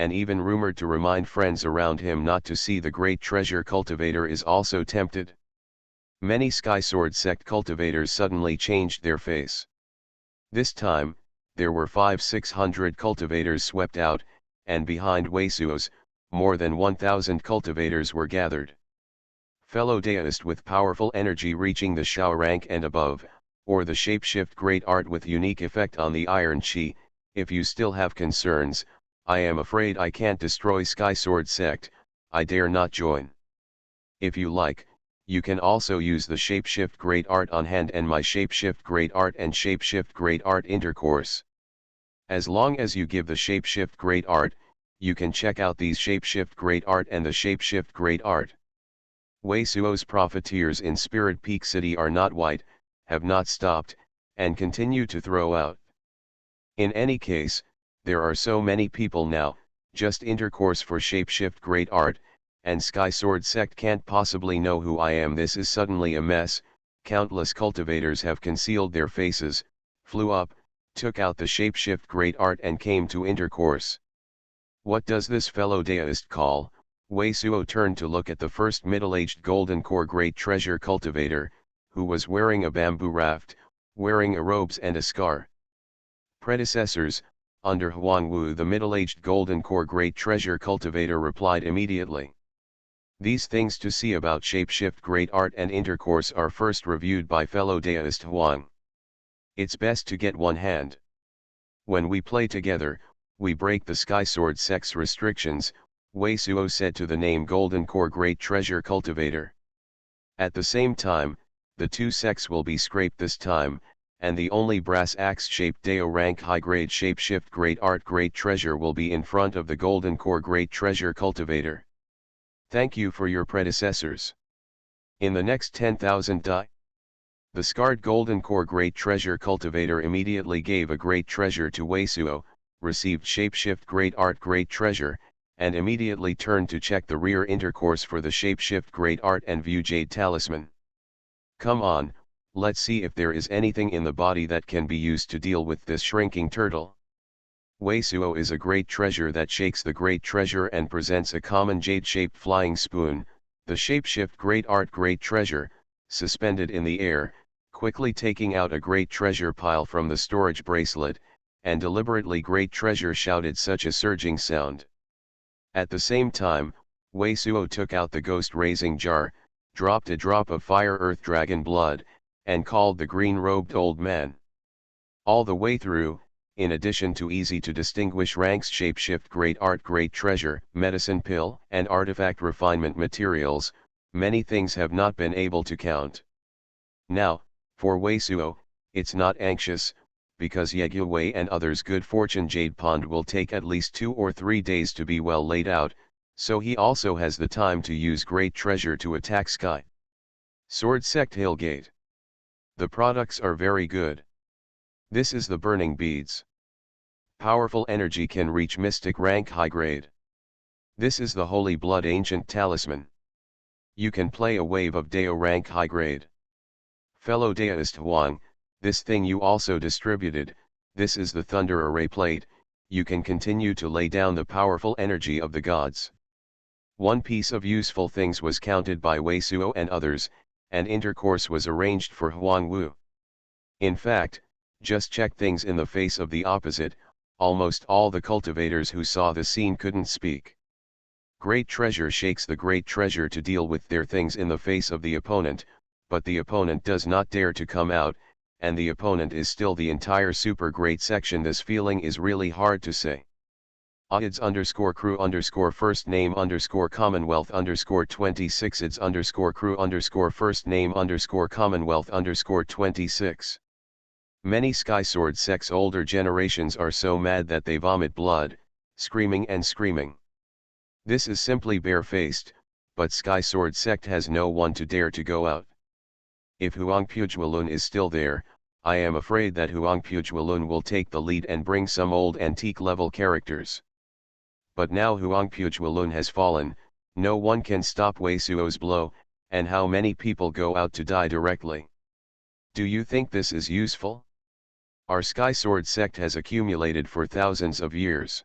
and even rumored to remind friends around him not to see the great treasure cultivator is also tempted. Many Sky Sword sect cultivators suddenly changed their face. This time, there were 500-600 cultivators swept out, and behind Weisuos, more than 1,000 cultivators were gathered. Fellow Daoist with powerful energy reaching the Shao rank and above, or the Shapeshift Great Art with unique effect on the Iron Chi, if you still have concerns, I am afraid I can't destroy Sky Sword sect, I dare not join. If you like, you can also use the Shapeshift Great Art on hand and my Shapeshift Great Art and Shapeshift Great Art intercourse. As long as you give the Shapeshift Great Art, you can check out these Shapeshift Great Art and the Shapeshift Great Art. Weisuo's profiteers in Spirit Peak City are not white, have not stopped, and continue to throw out. In any case, there are so many people now, just intercourse for Shapeshift Great Art, and Sky Sword sect can't possibly know who I am. This is suddenly a mess. Countless cultivators have concealed their faces, flew up, took out the Shapeshift Great Art and came to intercourse. What does this fellow Daoist call? Weisuo turned to look at the first middle-aged golden core great treasure cultivator, who was wearing a bamboo raft, wearing a robes and a scar. Predecessors, under Xuanhuan, the middle-aged golden core great treasure cultivator replied immediately. These things to see about Shapeshift Great Art and intercourse are first reviewed by fellow Daoist Huang. It's best to get one hand. When we play together, we break the Sky Sword sect's restrictions, Weisuo said to the name Golden Core Great Treasure Cultivator. At the same time, the two sects will be scraped this time, and the only brass axe-shaped Dao rank high-grade Shapeshift Great Art Great Treasure will be in front of the Golden Core Great Treasure Cultivator. Thank you for your predecessors. In the next 10,000 die. The scarred Golden Core Great Treasure Cultivator immediately gave a great treasure to Weisuo, received Shapeshift Great Art Great Treasure, and immediately turned to check the rear intercourse for the Shapeshift Great Art and view Jade Talisman. Come on, let's see if there is anything in the body that can be used to deal with this shrinking turtle. Weisuo is a great treasure that shakes the great treasure and presents a common jade-shaped flying spoon, the Shapeshift Great Art Great Treasure, suspended in the air, quickly taking out a great treasure pile from the storage bracelet, and deliberately great treasure shouted such a surging sound. At the same time, Weisuo took out the ghost-raising jar, dropped a drop of fire earth dragon blood, and called the green-robed old man. All the way through, in addition to easy-to-distinguish ranks Shapeshift Great Art Great Treasure, Medicine Pill, and Artifact Refinement Materials, many things have not been able to count. Now, for Weisuo, it's not anxious, because Yeguwei and others' good fortune Jade Pond will take at least 2 or 3 days to be well laid out, so he also has the time to use Great Treasure to attack Sky Sword Sect Hailgate. The products are very good. This is the Burning Beads. Powerful energy can reach Mystic rank high grade. This is the Holy Blood Ancient Talisman. You can play a wave of Dao rank high grade. Fellow Daoist Huang, this thing you also distributed, this is the Thunder Array Plate, you can continue to lay down the powerful energy of the gods. One piece of useful things was counted by Weisuo and others, and intercourse was arranged for Xuanhuan. In fact, just check things in the face of the opposite, almost all the cultivators who saw the scene couldn't speak. Great treasure shakes the great treasure to deal with their things in the face of the opponent, but the opponent does not dare to come out, and the opponent is still the entire super great section. This feeling is really hard to say. _crew first name Commonwealth 26 crew first name Commonwealth 26. Many Sky Sword sect's older generations are so mad that they vomit blood, screaming and screaming. This is simply barefaced, but Sky Sword sect has no one to dare to go out. If Huangpujualun is still there, I am afraid that Huangpujualun will take the lead and bring some old antique level characters. But now Huangpujualun has fallen, no one can stop Weisuo's blow, and how many people go out to die directly? Do you think this is useful? Our Sky Sword sect has accumulated for thousands of years.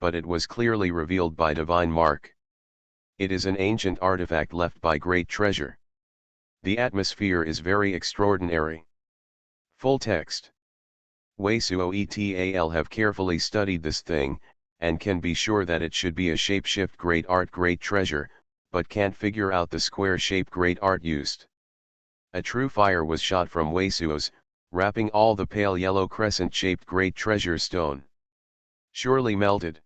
but it was clearly revealed by divine mark. It is an ancient artifact left by great treasure. The atmosphere is very extraordinary. Full text. Weisuo et al. Have carefully studied this thing, and can be sure that it should be a shapeshift great art great treasure, but can't figure out the square shape great art used. A true fire was shot from Weisuo's, wrapping all the pale yellow crescent-shaped great treasure stone. Surely melted.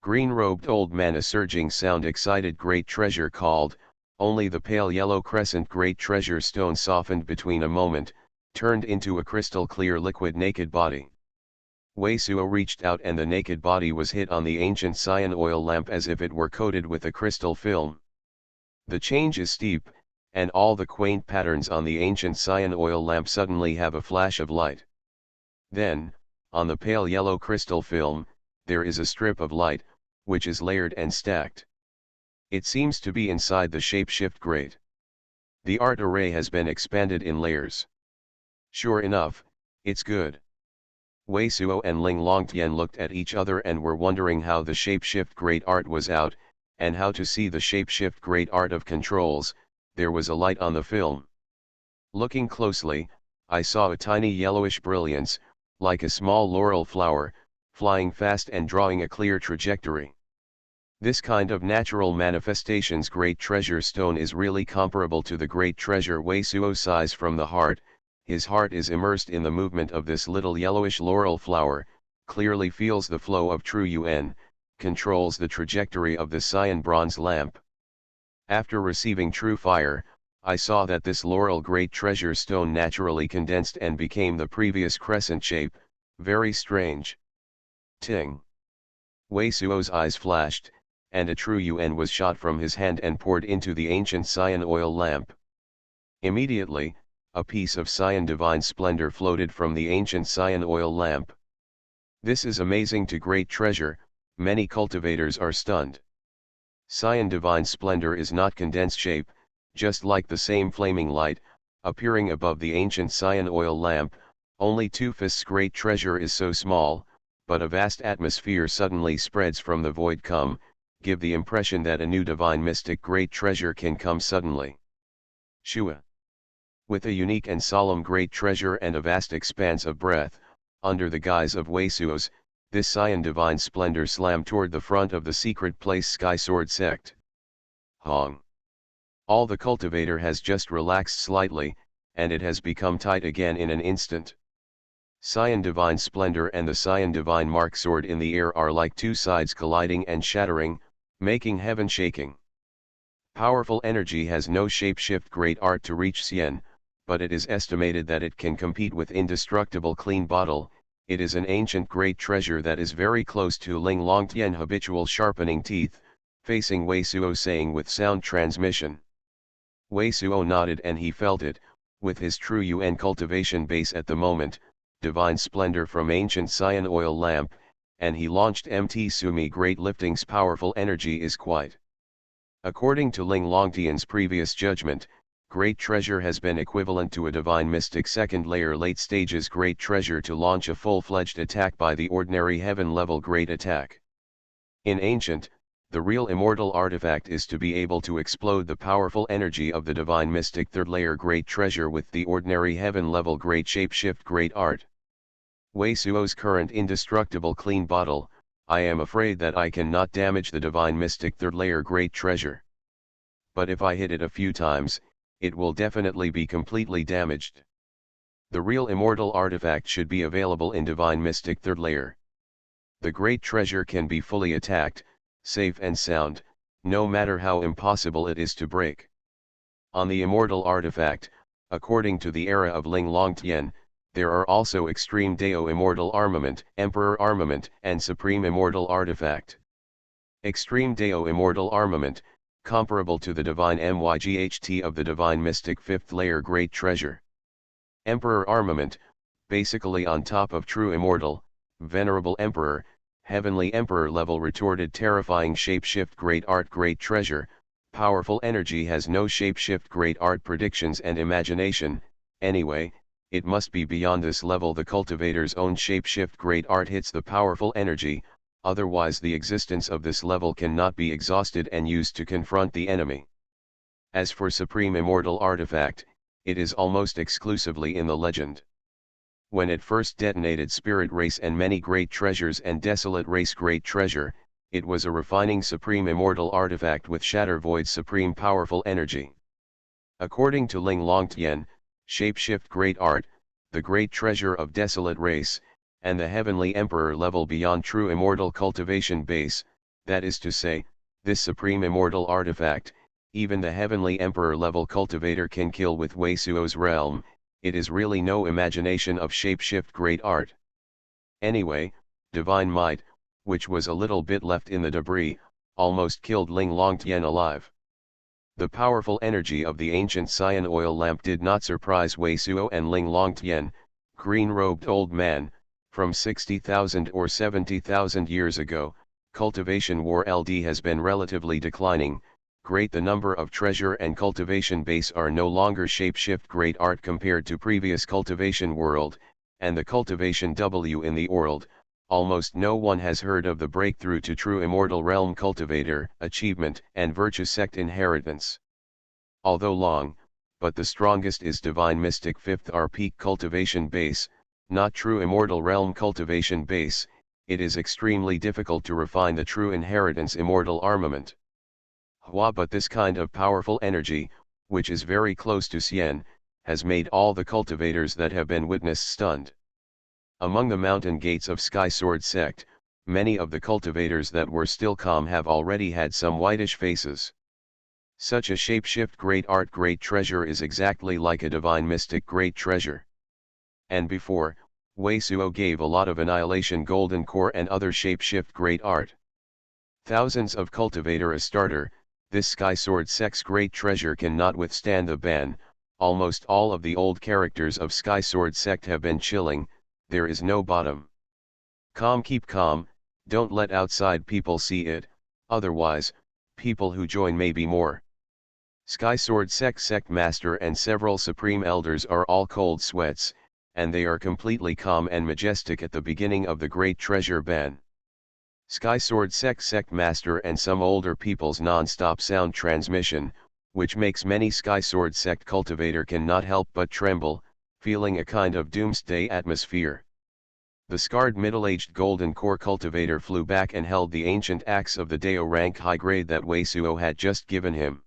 Green-robed old man, a surging sound excited great treasure called, only the pale yellow crescent great treasure stone softened between a moment, turned into a crystal clear liquid naked body. Weisuo reached out and the naked body was hit on the ancient cyan oil lamp as if it were coated with a crystal film. The change is steep, and all the quaint patterns on the ancient cyan oil lamp suddenly have a flash of light. Then, on the pale yellow crystal film, there is a strip of light, which is layered and stacked. It seems to be inside the shapeshift grate. The art array has been expanded in layers. Sure enough, it's good. Weisuo and Ling Longtian looked at each other and were wondering how the shapeshift great art was out, and how to see the shapeshift great art of controls. There was a light on the film. Looking closely, I saw a tiny yellowish brilliance, like a small laurel flower, flying fast and drawing a clear trajectory. This kind of natural manifestations great treasure stone is really comparable to the great treasure Weisuo size from the heart. His heart is immersed in the movement of this little yellowish laurel flower, clearly feels the flow of true Yuan, controls the trajectory of the cyan bronze lamp. After receiving true fire, I saw that this laurel great treasure stone naturally condensed and became the previous crescent shape. Very strange. Ting. Weisuo's eyes flashed, and a true Yuan was shot from his hand and poured into the ancient cyan oil lamp. Immediately, a piece of cyan divine splendor floated from the ancient cyan oil lamp. This is amazing to great treasure, many cultivators are stunned. Cyan divine splendor is not condensed shape, just like the same flaming light, appearing above the ancient cyan oil lamp. Only 2 fists great treasure is so small, but a vast atmosphere suddenly spreads from the void give the impression that a new divine mystic great treasure can come suddenly. Shua. With a unique and solemn great treasure and a vast expanse of breath, under the guise of Weisuo's, this cyan divine splendor slammed toward the front of the secret place Sky Sword sect. Hong. All the cultivator has just relaxed slightly, and it has become tight again in an instant. Cyan divine splendor and the cyan divine mark sword in the air are like 2 sides colliding and shattering, making heaven shaking. Powerful energy has no shapeshift great art to reach Xian, but it is estimated that it can compete with indestructible clean bottle. It is an ancient great treasure that is very close to Ling Longtian habitual sharpening teeth, facing Weisuo saying with sound transmission. Weisuo nodded and he felt it, with his true Yuan cultivation base at the moment, divine splendor from ancient cyan oil lamp, and he launched MT Sumi great liftings powerful energy is quite. According to Ling Longtian's previous judgment, great treasure has been equivalent to a divine mystic second layer late stages great treasure to launch a full-fledged attack by the ordinary heaven level great attack. In ancient, the real immortal artifact is to be able to explode the powerful energy of the divine mystic third layer great treasure with the ordinary heaven level great shapeshift great art. Weisuo's current indestructible clean bottle, I am afraid that I cannot damage the divine mystic third layer great treasure. But if I hit it a few times, it will definitely be completely damaged. The real immortal artifact should be available in divine mystic third layer. The great treasure can be fully attacked, safe and sound, no matter how impossible it is to break. On the immortal artifact, according to the era of Ling Longtian, there are also Extreme Dao Immortal Armament, Emperor Armament, and Supreme Immortal Artifact. Extreme Dao Immortal Armament, comparable to the Divine MYGHT of the Divine Mystic 5th Layer Great Treasure. Emperor Armament, basically on top of True Immortal, Venerable Emperor, Heavenly Emperor level retorted terrifying shapeshift great art great treasure, powerful energy has no shapeshift great art predictions and imagination, anyway, it must be beyond this level the cultivator's own shapeshift great art hits the powerful energy, otherwise the existence of this level cannot be exhausted and used to confront the enemy. As for Supreme Immortal Artifact, it is almost exclusively in the legend. When it first detonated Spirit Race and many Great Treasures and Desolate Race Great Treasure, it was a refining Supreme Immortal Artifact with Shatter Void's supreme powerful energy. According to Ling Longtian, Shapeshift Great Art, the Great Treasure of Desolate Race, and the Heavenly Emperor level beyond true immortal cultivation base, that is to say, this Supreme Immortal Artifact, even the Heavenly Emperor level cultivator can kill with Wei Suo's realm. It is really no imagination of Shapeshift Great Art. Anyway, Divine Might, which was a little bit left in the debris, almost killed Ling Longtian alive. The powerful energy of the ancient cyan oil lamp did not surprise Wei Suo and Ling Longtian, green-robed old man. From 60,000 or 70,000 years ago, cultivation war LD has been relatively declining. Great the number of treasure and cultivation base are no longer Shapeshift Great Art compared to previous cultivation world, and the cultivation W in the world, almost no one has heard of the breakthrough to true immortal realm cultivator, achievement and virtue sect inheritance. Although long, but the strongest is Divine Mystic 5th R peak cultivation base, not true immortal realm cultivation base. It is extremely difficult to refine the true inheritance immortal armament. But this kind of powerful energy, which is very close to Xian, has made all the cultivators that have been witnessed stunned. Among the mountain gates of Sky Sword sect, many of the cultivators that were still calm have already had some whitish faces. Such a Shapeshift Great Art Great Treasure is exactly like a Divine Mystic Great Treasure. And before, Wei Suo gave a lot of Annihilation Golden Core and other Shapeshift Great Art. Thousands of cultivator a starter. This Sky Sword sect's Great Treasure cannot withstand the ban. Almost all of the old characters of Sky Sword sect have been chilling. There is no bottom. Keep calm, don't let outside people see it, otherwise, people who join may be more. Sky Sword sect master and several supreme elders are all cold sweats, and they are completely calm and majestic at the beginning of the Great Treasure ban. Sky Sword sect master and some older people's non-stop sound transmission, which makes many Sky Sword sect cultivator cannot help but tremble, feeling a kind of doomsday atmosphere. The scarred middle-aged golden core cultivator flew back and held the ancient axe of the Dao rank high grade that Wei Suo had just given him.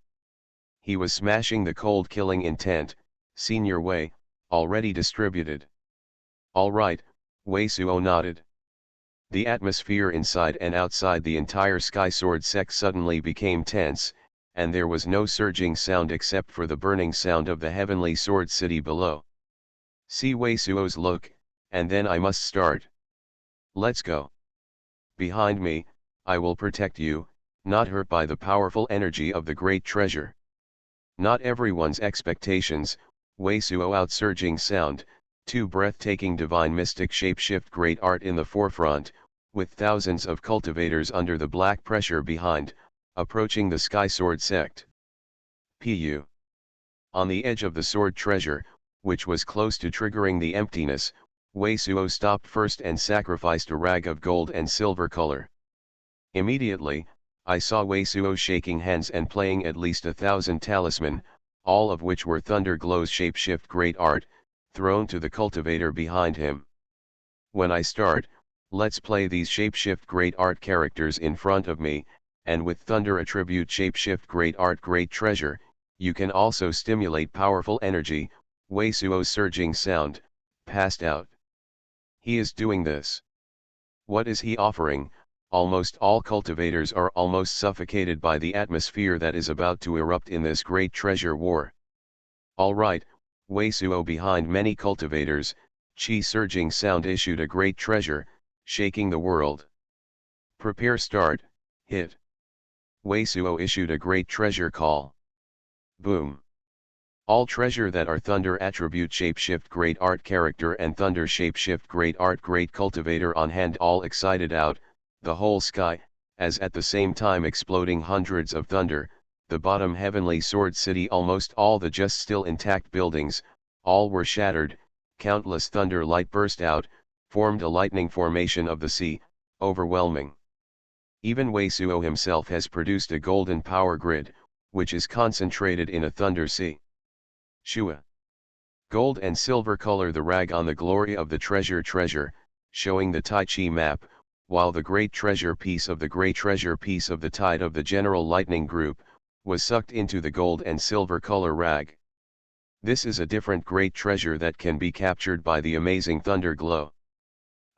He was smashing the cold killing intent, Senior Wei, already distributed. All right, Wei Suo nodded. The atmosphere inside and outside the entire Sky Sword sect suddenly became tense, and there was no surging sound except for the burning sound of the heavenly sword city below. See Wei Suo's look, and then I must start. Let's go. Behind me, I will protect you, not hurt by the powerful energy of the Great Treasure. Not everyone's expectations, Wei Suo outsurging sound, two breathtaking divine mystic shapeshift great art in the forefront, with thousands of cultivators under the black pressure behind, approaching the Sky Sword sect. Pu. On the edge of the sword treasure, which was close to triggering the emptiness, Wei Suo stopped first and sacrificed a rag of gold and silver color. Immediately, I saw Wei Suo shaking hands and playing at least 1,000 talisman, all of which were Thunder Glow's shapeshift great art, thrown to the cultivator behind him. When I start, let's play these shapeshift great art characters in front of me, and with Thunder attribute shapeshift great art great treasure, you can also stimulate powerful energy. Wei Suo's surging sound, passed out. He is doing this. What is he offering? Almost all cultivators are almost suffocated by the atmosphere that is about to erupt in this great treasure war. Alright, Wei Suo behind many cultivators, Chi surging sound issued a great treasure, shaking the world. Prepare start, hit. Wei Suo issued a great treasure call. Boom. All treasure that are Thunder attribute shapeshift great art character and Thunder shapeshift great art great cultivator on hand all excited out, the whole sky, as at the same time exploding hundreds of Thunder, the bottom heavenly sword city almost all the just still intact buildings, all were shattered, countless Thunder light burst out, formed a lightning formation of the sea, overwhelming. Even Wei Suo himself has produced a golden power grid, which is concentrated in a thunder sea. Shua. Gold and silver color the rag on the glory of the treasure, showing the Tai Chi map, while the great treasure piece of the tide of the general lightning group, was sucked into the gold and silver color rag. This is a different great treasure that can be captured by the amazing thunder glow.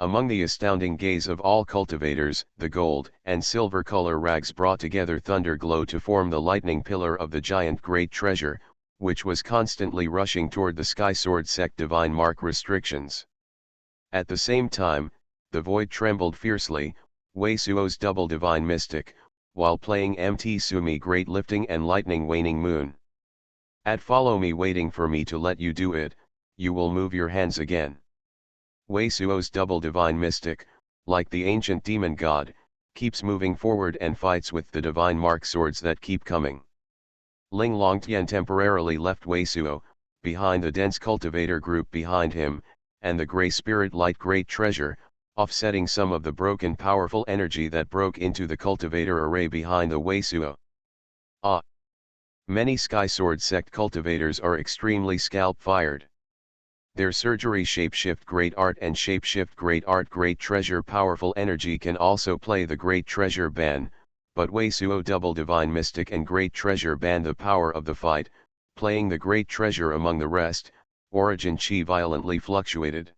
Among the astounding gaze of all cultivators, the gold and silver color rags brought together thunder glow to form the lightning pillar of the giant great treasure, which was constantly rushing toward the Sky Sword sect divine mark restrictions. At the same time, the void trembled fiercely, Wei Suo's double divine mystic, while playing MT Sumi great lifting and lightning waning moon. At follow me waiting for me to let you do it, you will move your hands again. Wei Suo's double divine mystic, like the ancient demon god, keeps moving forward and fights with the divine mark swords that keep coming. Ling Longtian temporarily left Wei Suo, behind the dense cultivator group behind him, and the grey spirit light great treasure, offsetting some of the broken powerful energy that broke into the cultivator array behind the Wei Suo. Many Sky Sword sect cultivators are extremely scalp-fired. Their surgery shapeshift great art and shapeshift great art great treasure powerful energy can also play the great treasure ban, but Wei Suo double divine mystic and great treasure ban the power of the fight, playing the great treasure among the rest, origin chi violently fluctuated.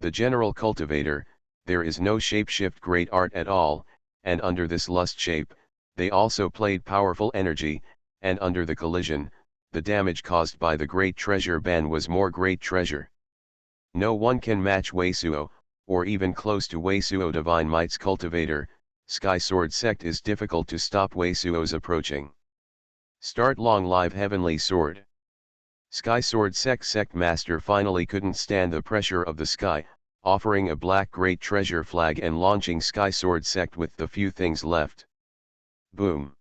The general cultivator, there is no shapeshift great art at all, and under this lust shape, they also played powerful energy, and under the collision, the damage caused by the great treasure ban was more great treasure. No one can match Wei Suo, or even close to Wei Suo divine might's cultivator. Sky Sword sect is difficult to stop Wei Suo's approaching. Start long live heavenly sword. Sky Sword sect master finally couldn't stand the pressure of the sky, offering a black great treasure flag and launching Sky Sword sect with the few things left. Boom.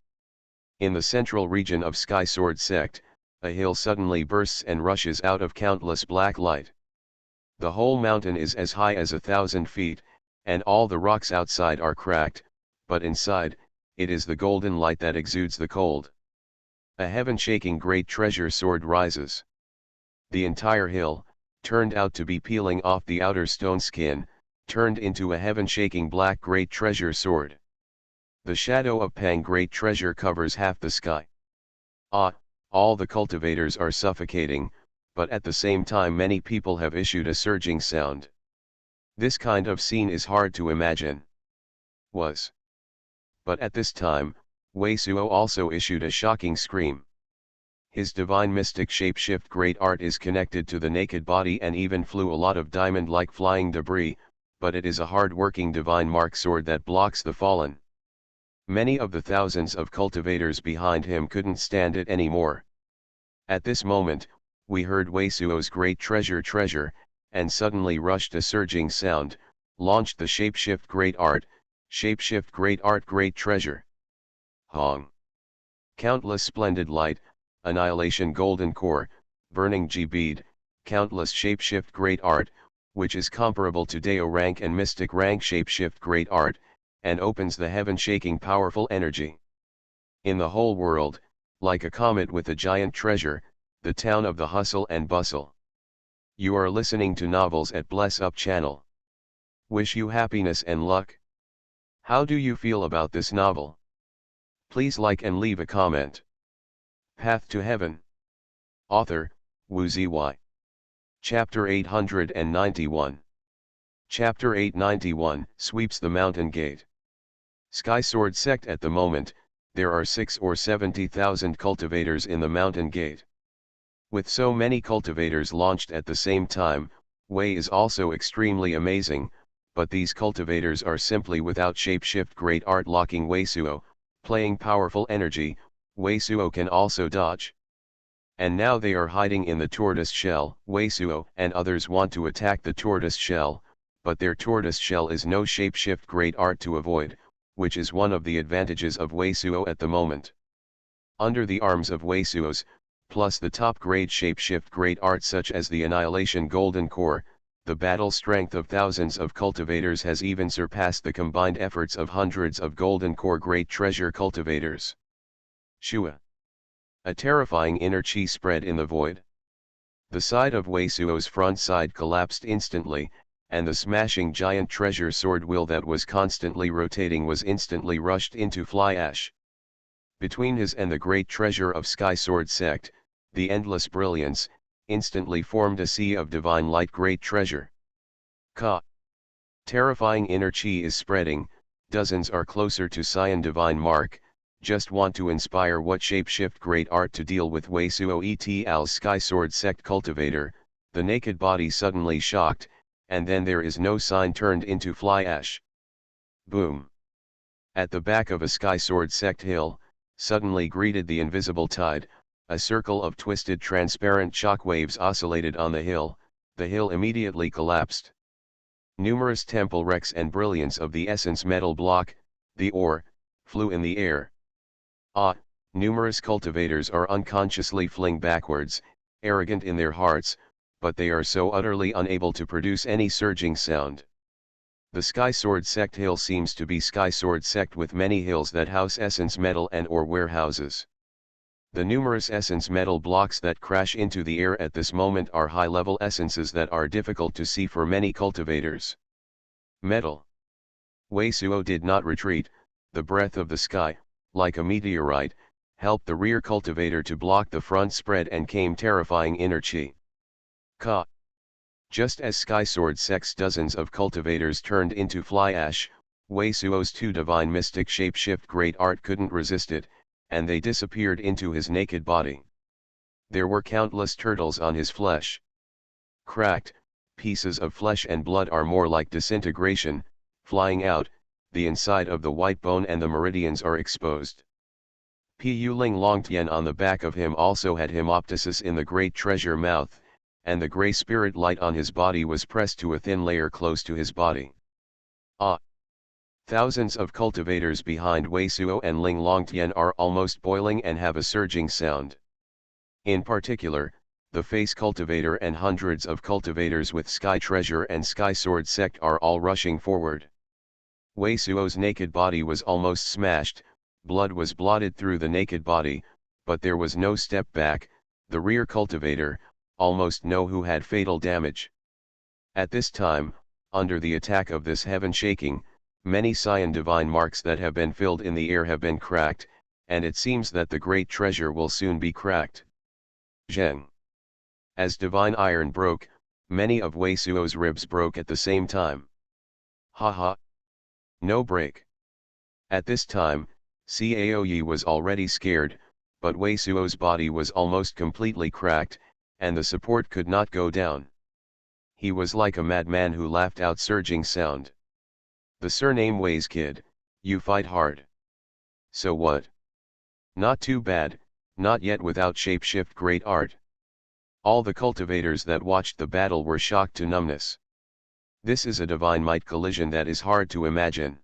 In the central region of Sky Sword sect, a hill suddenly bursts and rushes out of countless black light. The whole mountain is as high as 1,000 feet, and all the rocks outside are cracked, but inside, it is the golden light that exudes the cold. A heaven-shaking great treasure sword rises. The entire hill, turned out to be peeling off the outer stone skin, turned into a heaven-shaking black great treasure sword. The shadow of Pang great treasure covers half the sky. All the cultivators are suffocating, but at the same time many people have issued a surging sound. This kind of scene is hard to imagine. But at this time, Wei Suo also issued a shocking scream. His divine mystic shapeshift great art is connected to the naked body and even flew a lot of diamond-like flying debris, but it is a hard-working divine mark sword that blocks the fallen. Many of the thousands of cultivators behind him couldn't stand it anymore. At this moment, we heard Wei Suo's great treasure, and suddenly rushed a surging sound, launched the shapeshift great art great treasure. Hong. Countless splendid light, annihilation golden core, burning G bead, countless shapeshift great art, which is comparable to Deo rank and mystic rank shapeshift great art, and opens the heaven-shaking powerful energy. In the whole world, like a comet with a giant treasure, the town of the hustle and bustle. You are listening to Novels at Bless Up channel. Wish you happiness and luck. How do you feel about this novel? Please like and leave a comment. Path to Heaven. Author, Wu Ziyi. Chapter 891. Chapter 891, Sweeps the Mountain Gate. Sky Sword sect at the moment, there are 6 or 70,000 cultivators in the mountain gate. With so many cultivators launched at the same time, Wei is also extremely amazing, but these cultivators are simply without shapeshift great art locking Wei Suo, playing powerful energy. Wei Suo can also dodge. And now they are hiding in the tortoise shell. Wei Suo and others want to attack the tortoise shell, but their tortoise shell is no shapeshift great art to avoid, which is one of the advantages of Wei Suo at the moment. Under the arms of Wei Suo's, plus the top grade shapeshift great art such as the Annihilation Golden Core, the battle strength of thousands of cultivators has even surpassed the combined efforts of hundreds of golden core great treasure cultivators. Shua. A terrifying inner chi spread in the void. The side of Wei Suo's front side collapsed instantly, and the smashing giant treasure sword wheel that was constantly rotating was instantly rushed into fly ash. Between his and the great treasure of Sky Sword Sect, the endless brilliance, instantly formed a sea of divine light great treasure. Ka. Terrifying inner chi is spreading, dozens are closer to Cyan divine mark, just want to inspire what shapeshift great art to deal with Wei Suo et al. Sky Sword Sect cultivator, the naked body suddenly shocked, and then there is no sign turned into fly ash. Boom. At the back of a Sky Sword Sect hill, suddenly greeted the invisible tide, a circle of twisted transparent shockwaves oscillated on the hill immediately collapsed. Numerous temple wrecks and brilliance of the essence metal block, the ore, flew in the air. Numerous cultivators are unconsciously fling backwards, arrogant in their hearts, but they are so utterly unable to produce any surging sound. The Sky Sword Sect hill seems to be Sky Sword Sect with many hills that house essence metal and ore warehouses. The numerous essence metal blocks that crash into the air at this moment are high-level essences that are difficult to see for many cultivators. Metal. Wei Suo did not retreat, the breath of the sky, like a meteorite, helped the rear cultivator to block the front spread and came terrifying inner chi. Ka. Just as Sky Sword Sect's dozens of cultivators turned into fly ash, Wei Suo's two divine mystic shapeshift great art couldn't resist it, and they disappeared into his naked body. There were countless turtles on his flesh. Cracked, pieces of flesh and blood are more like disintegration, flying out, the inside of the white bone and the meridians are exposed. Pu Ling Longtian on the back of him also had hemoptysis in the great treasure mouth, and the grey spirit light on his body was pressed to a thin layer close to his body. Thousands of cultivators behind Wei Suo and Ling Longtian are almost boiling and have a surging sound. In particular, the face cultivator and hundreds of cultivators with Sky Treasure and Sky Sword Sect are all rushing forward. Wei Suo's naked body was almost smashed, blood was blotted through the naked body, but there was no step back, the rear cultivator, almost no who had fatal damage. At this time, under the attack of this heaven shaking, many Cyan divine marks that have been filled in the air have been cracked, and it seems that the great treasure will soon be cracked. Zheng. As divine iron broke, many of Wei Suo's ribs broke at the same time. Haha. No break. At this time, Cao Yi was already scared, but Wei Suo's body was almost completely cracked, and the support could not go down. He was like a madman who laughed out surging sound. The surname Wei's kid, you fight hard. So what? Not too bad, not yet without shapeshift great art. All the cultivators that watched the battle were shocked to numbness. This is a divine might collision that is hard to imagine.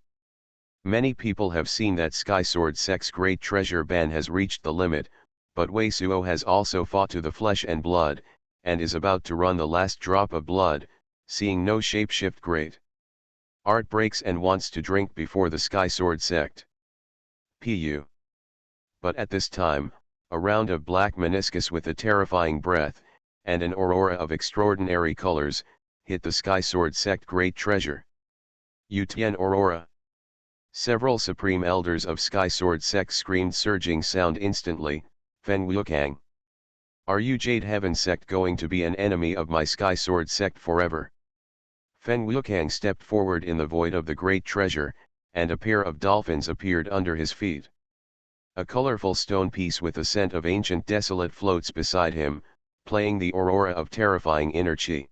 Many people have seen that Sky Sword Sect's great treasure ban has reached the limit, but Wei Suo has also fought to the flesh and blood, and is about to run the last drop of blood, seeing no shapeshift great art breaks and wants to drink before the Sky Sword Sect. Pu. But at this time, a round of black meniscus with a terrifying breath, and an aurora of extraordinary colors, hit the Sky Sword Sect great treasure. Yutian Aurora. Several supreme elders of Sky Sword Sect screamed surging sound instantly, Fen Wukang. Are you Jade Heaven Sect going to be an enemy of my Sky Sword Sect forever? Fen Wukang stepped forward in the void of the great treasure, and a pair of dolphins appeared under his feet. A colorful stone piece with a scent of ancient desolate floats beside him, playing the aurora of terrifying inner chi.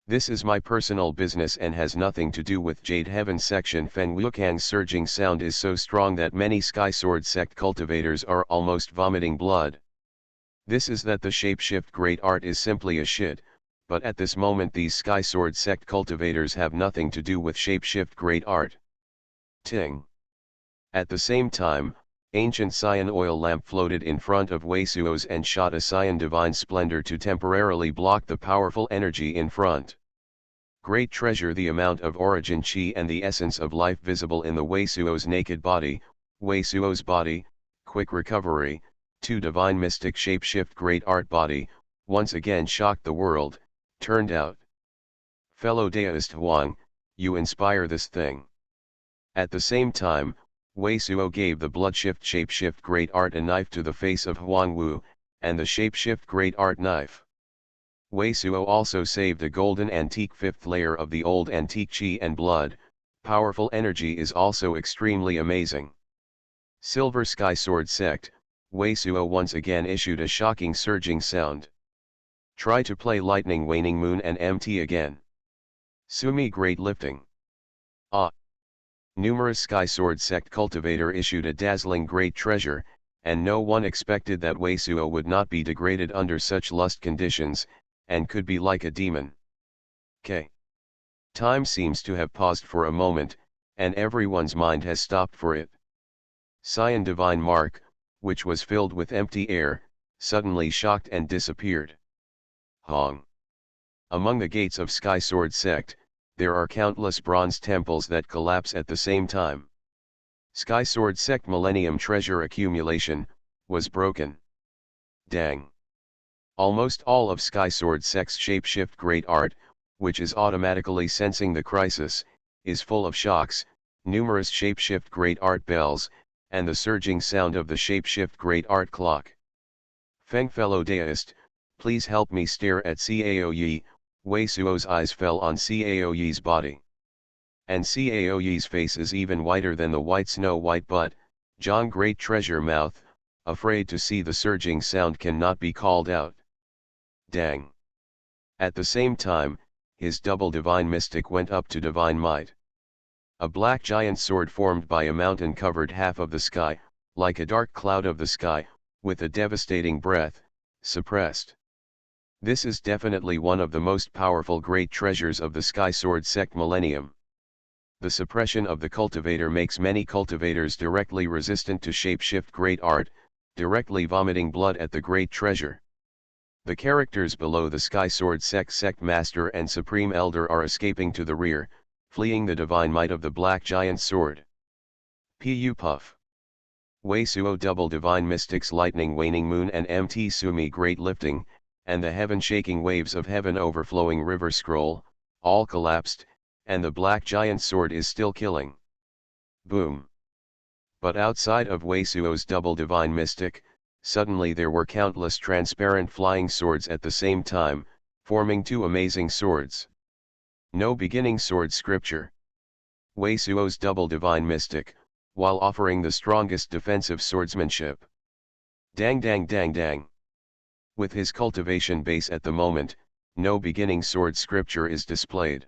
This is my personal business and has nothing to do with Jade Heaven section. Fen Wukang's surging sound is so strong that many Sky Sword Sect cultivators are almost vomiting blood. This is that the shapeshift great art is simply a shit, but at this moment these Sky Sword Sect cultivators have nothing to do with shapeshift great art. Ting. At the same time, ancient cyan oil lamp floated in front of Wei Suo's and shot a cyan divine splendor to temporarily block the powerful energy in front. Great treasure, the amount of origin chi and the essence of life visible in the Weisuo's naked body, Weisuo's body, quick recovery, 2 divine mystic shape-shift great art body, once again shocked the world, turned out. Fellow Daoist Huang, you inspire this thing. At the same time, Weisuo gave the bloodshift shape-shift great art a knife to the face of Huang Wu, and the shape-shift great art knife. Weisuo also saved a golden antique 5th layer of the old antique chi and blood. Powerful energy is also extremely amazing. Silver Sky Sword Sect, Weisuo once again issued a shocking surging sound. Try to play Lightning Waning Moon and MT again. Sumi Great Lifting. Ah! Numerous Sky Sword Sect cultivator issued a dazzling great treasure, and no one expected that Weisuo would not be degraded under such lust conditions, and could be like a demon. K. Time seems to have paused for a moment, and everyone's mind has stopped for it. Cyan Divine Mark, which was filled with empty air, suddenly shocked and disappeared. Hong. Among the gates of Sky Sword Sect, there are countless bronze temples that collapse at the same time. Sky Sword Sect Millennium Treasure Accumulation was broken. Dang. Almost all of Sky Sword Sect's shapeshift great art, which is automatically sensing the crisis, is full of shocks, numerous shapeshift great art bells, and the surging sound of the shapeshift great art clock. Feng fellow Daoist, please help me stare at Cao Yi. Weisuo's eyes fell on Cao Yi's body. And Cao Yi's face is even whiter than the white snow white butt, Zhang great treasure mouth, afraid to see the surging sound cannot be called out. Dang. At the same time, his double divine mystic went up to divine might. A black giant sword formed by a mountain covered half of the sky, like a dark cloud of the sky, with a devastating breath, suppressed. This is definitely one of the most powerful great treasures of the Sky Sword Sect Millennium. The suppression of the cultivator makes many cultivators directly resistant to shapeshift great art, directly vomiting blood at the great treasure. The characters below the Sky Sword Sect Master and Supreme Elder are escaping to the rear, fleeing the divine might of the black giant sword. Pu Puff. Weisuo double divine mystics lightning waning moon and MT Sumi great lifting, and the heaven-shaking waves of heaven overflowing river scroll, all collapsed, and the black giant sword is still killing. Boom. But outside of Weisuo's double divine mystic, suddenly there were countless transparent flying swords at the same time, forming 2 amazing swords. No beginning sword scripture. Weisuo's double divine mystic, while offering the strongest defensive swordsmanship. Dang dang dang dang. With his cultivation base at the moment, no beginning sword scripture is displayed.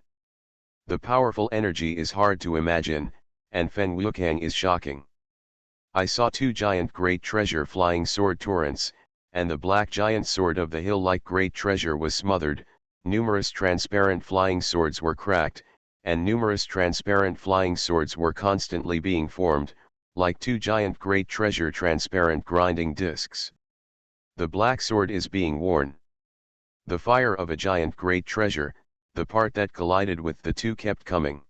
The powerful energy is hard to imagine, and Feng Wukang is shocking. I saw 2 giant great treasure flying sword torrents, and the black giant sword of the hill like great treasure was smothered, numerous transparent flying swords were cracked, and numerous transparent flying swords were constantly being formed, like 2 giant great treasure transparent grinding discs. The black sword is being worn. The fire of a giant great treasure, the part that collided with the 2 kept coming.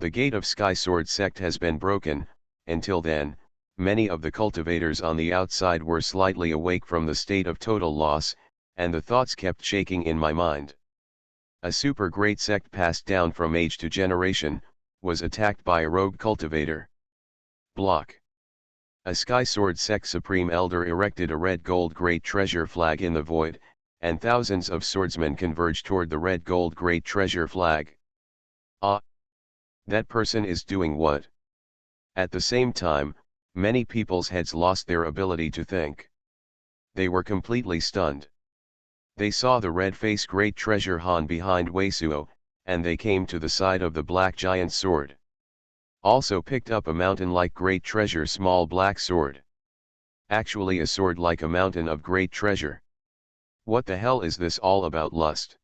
The gate of Sky Sword Sect has been broken. Until then, many of the cultivators on the outside were slightly awake from the state of total loss, and the thoughts kept shaking in my mind. A super great sect passed down from age to generation, was attacked by a rogue cultivator. Block. A Sky Sword Sect Supreme Elder erected a red gold great treasure flag in the void, and thousands of swordsmen converged toward the red gold great treasure flag. Ah! That person is doing what? At the same time, many people's heads lost their ability to think. They were completely stunned. They saw the red face great treasure Han behind Weisuo, and they came to the side of the black giant sword. Also picked up a mountain-like great treasure small black sword. Actually a sword like a mountain of great treasure. What the hell is this all about lust?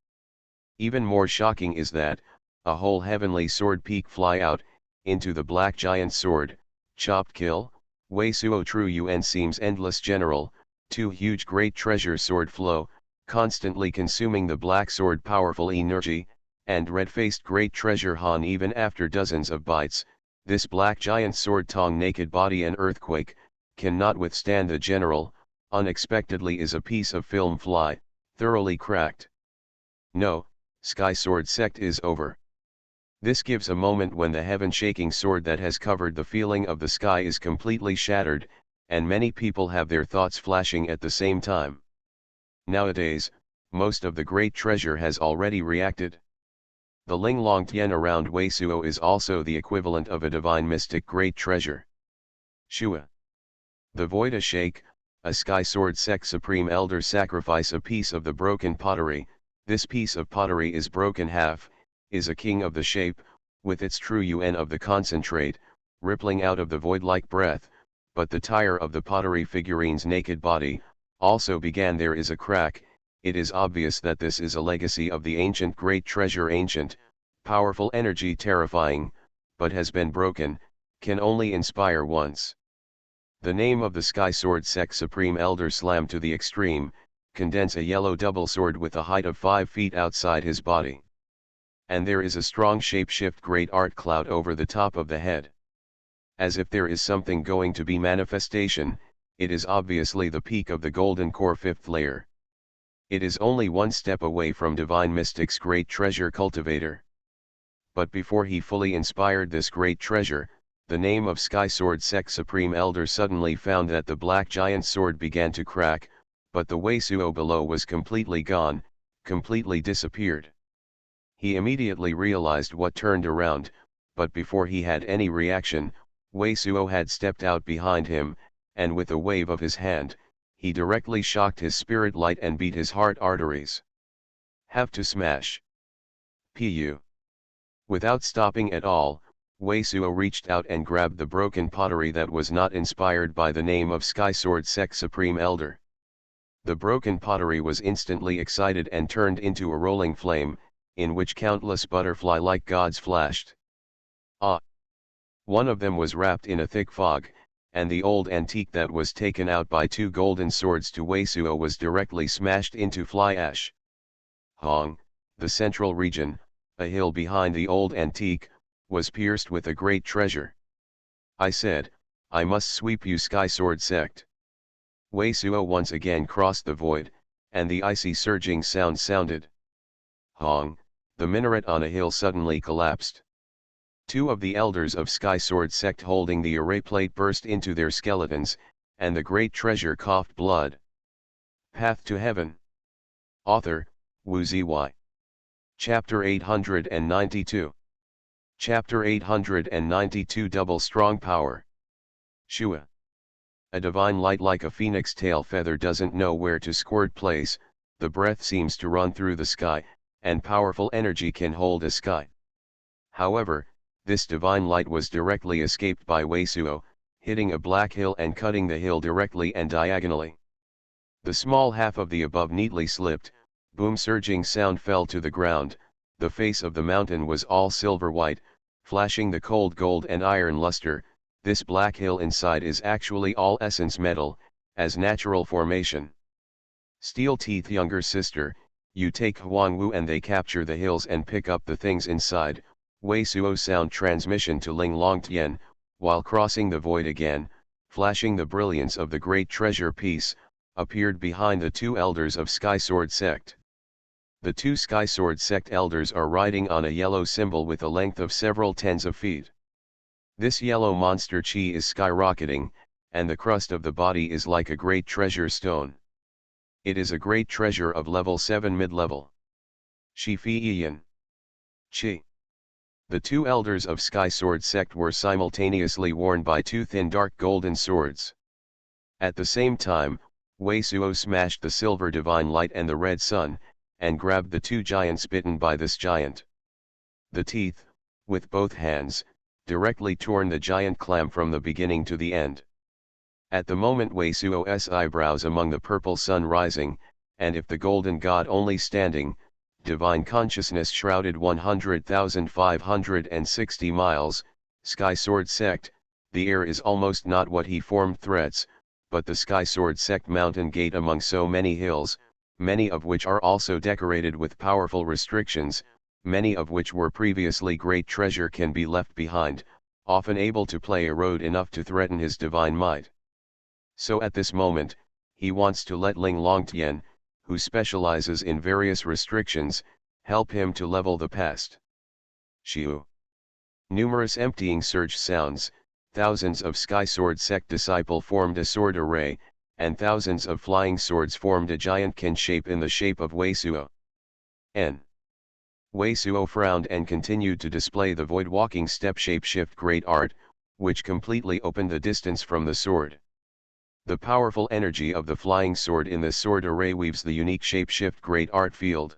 Even more shocking is that, a whole heavenly sword peak fly out, into the black giant sword, chopped kill, Weisuo True Yuan seems endless general, 2 huge great treasure sword flow, constantly consuming the black sword powerful energy, and red-faced great treasure Han. Even after dozens of bites, this black giant sword tongue naked body an earthquake, cannot withstand the general, unexpectedly is a piece of film fly, thoroughly cracked. No, Sky Sword sect is over. This gives a moment when the heaven-shaking sword that has covered the feeling of the sky is completely shattered, and many people have their thoughts flashing at the same time. Nowadays, most of the great treasure has already reacted. The Ling Long Tian around Wei Suo is also the equivalent of a divine mystic great treasure. Shua. The Voida Sheikh, a Sky Sword sect supreme elder sacrifice a piece of the broken pottery. This piece of pottery is broken half, is a king of the shape, with its true UN of the concentrate, rippling out of the void like breath, but the tire of the pottery figurine's naked body, also began. There is a crack. It is obvious that this is a legacy of the ancient great treasure, ancient, powerful energy, terrifying, but has been broken, can only inspire once. The name of the Sky Sword sect supreme elder slam to the extreme, condense a yellow double sword with a height of 5 feet outside his body. And there is a strong shape-shift great art cloud over the top of the head. As if there is something going to be manifestation, it is obviously the peak of the golden core 5th layer. It is only one step away from divine mystic's great treasure cultivator. But before he fully inspired this great treasure, the name of Sky Sword sect supreme elder suddenly found that the black giant sword began to crack, but the Wei Suo below was completely gone, completely disappeared. He immediately realized what turned around, but before he had any reaction, Wei Suo had stepped out behind him, and with a wave of his hand, he directly shocked his spirit light and beat his heart arteries. Have to smash. Pu. Without stopping at all, Wei Suo reached out and grabbed the broken pottery that was not inspired by the name of Sky Sword sect supreme elder. The broken pottery was instantly excited and turned into a rolling flame, in which countless butterfly-like gods flashed. Ah! One of them was wrapped in a thick fog, and the old antique that was taken out by 2 golden swords to Wei Suo was directly smashed into fly ash. Hong, the central region, a hill behind the old antique, was pierced with a great treasure. I said, I must sweep you Sky Sword sect. Wei Suo once again crossed the void, and the icy surging sound sounded. Hong, the minaret on a hill suddenly collapsed. 2 of the elders of Sky Sword sect holding the array plate burst into their skeletons, and the great treasure coughed blood. Path to Heaven. Author, Wu Zy. Chapter 892. Chapter 892 Double Strong Power. Shua. A divine light like a phoenix tail feather doesn't know where to squirt place, the breath seems to run through the sky, and powerful energy can hold a sky. However, this divine light was directly escaped by Wei Suo, hitting a black hill and cutting the hill directly and diagonally. The small half of the above neatly slipped, boom surging sound fell to the ground, the face of the mountain was all silver white, flashing the cold gold and iron luster. This black hill inside is actually all essence metal, as natural formation. Steel Teeth younger sister, you take Xuanhuan and they capture the hills and pick up the things inside. Wei Suo sound transmission to Ling Long Tian, while crossing the void again, flashing the brilliance of the great treasure piece, appeared behind the 2 elders of Sky Sword sect. The 2 Sky Sword sect elders are riding on a yellow symbol with a length of several tens of feet. This yellow monster chi is skyrocketing, and the crust of the body is like a great treasure stone. It is a great treasure of level 7 mid-level. Shi Fi Iyan. Chi. The 2 elders of Sky Sword sect were simultaneously worn by 2 thin dark golden swords. At the same time, Wei Suo smashed the silver divine light and the red sun, and grabbed the 2 giants bitten by this giant. The teeth, with both hands, directly torn the giant clam from the beginning to the end. At the moment Wei Suo's eyebrows among the purple sun rising, and if the golden god only standing, divine consciousness shrouded 100,560 miles, Sky Sword sect, the air is almost not what he formed threats, but the Sky Sword sect mountain gate among so many hills, many of which are also decorated with powerful restrictions, many of which were previously great treasure can be left behind, often able to play a road enough to threaten his divine might. So at this moment, he wants to let Ling Longtian, who specializes in various restrictions, help him to level the past. Xiu. Numerous emptying surge sounds, thousands of Sky Sword sect disciple formed a sword array, and thousands of flying swords formed a giant Ken shape in the shape of Wei Suo. N. Wei Suo frowned and continued to display the void walking step shapeshift great art, which completely opened the distance from the sword. The powerful energy of the flying sword in this sword array weaves the unique shapeshift great art field.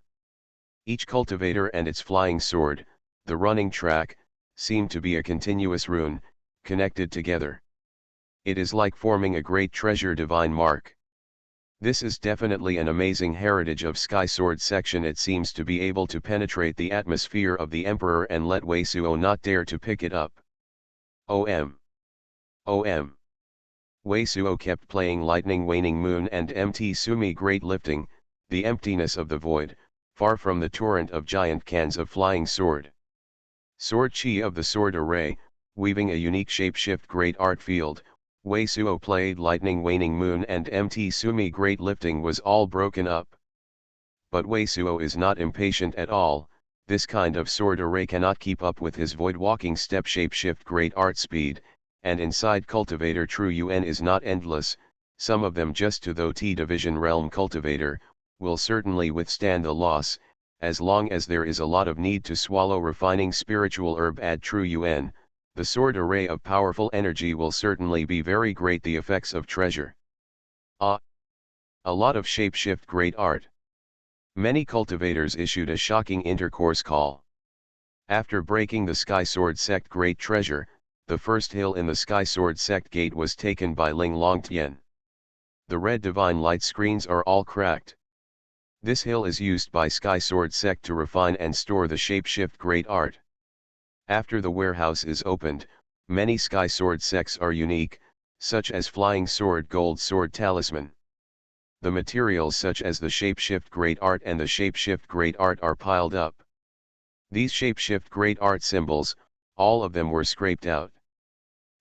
Each cultivator and its flying sword, the running track, seem to be a continuous rune, connected together. It is like forming a great treasure divine mark. This is definitely an amazing heritage of Sky Sword section. It seems to be able to penetrate the atmosphere of the Emperor and let Wei Suo not dare to pick it up. OM. OM. Wei Suo kept playing Lightning Waning Moon and MT Sumi Great Lifting, the emptiness of the void, far from the torrent of giant cans of flying sword. Sword Chi of the sword array, weaving a unique shapeshift great art field, Wei Suo played Lightning Waning Moon and MT Sumi Great Lifting was all broken up. But Wei Suo is not impatient at all. This kind of sword array cannot keep up with his void walking step shapeshift great art speed, and inside cultivator true UN is not endless, some of them just to the T division realm cultivator, will certainly withstand the loss, as long as there is a lot of need to swallow refining spiritual herb add true UN, the sword array of powerful energy will certainly be very great the effects of treasure. A lot of shapeshift great art. Many cultivators issued a shocking intercourse call. After breaking the Sky Sword sect great treasure, the first hill in the Sky Sword sect gate was taken by Ling Longtian. The red divine light screens are all cracked. This hill is used by Sky Sword sect to refine and store the shapeshift great art. After the warehouse is opened, many Sky Sword sects are unique, such as Flying Sword Gold Sword Talisman. The materials such as the shapeshift great art and the shapeshift great art are piled up. These shapeshift great art symbols, all of them were scraped out.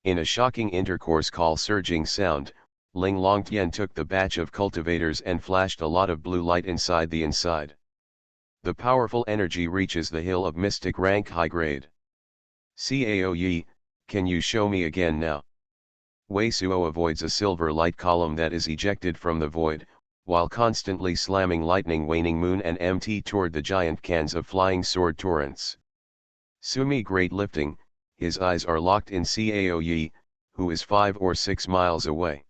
In a shocking intercourse call surging sound, Ling Longtian took the batch of cultivators and flashed a lot of blue light inside the inside. The powerful energy reaches the hill of mystic rank high grade. Cao Yi, can you show me again now? Wei Suo avoids a silver light column that is ejected from the void, while constantly slamming Lightning Waning Moon and MT toward the giant cans of flying sword torrents. Sumi Great Lifting, his eyes are locked in Cao Yi, who is 5 or 6 miles away.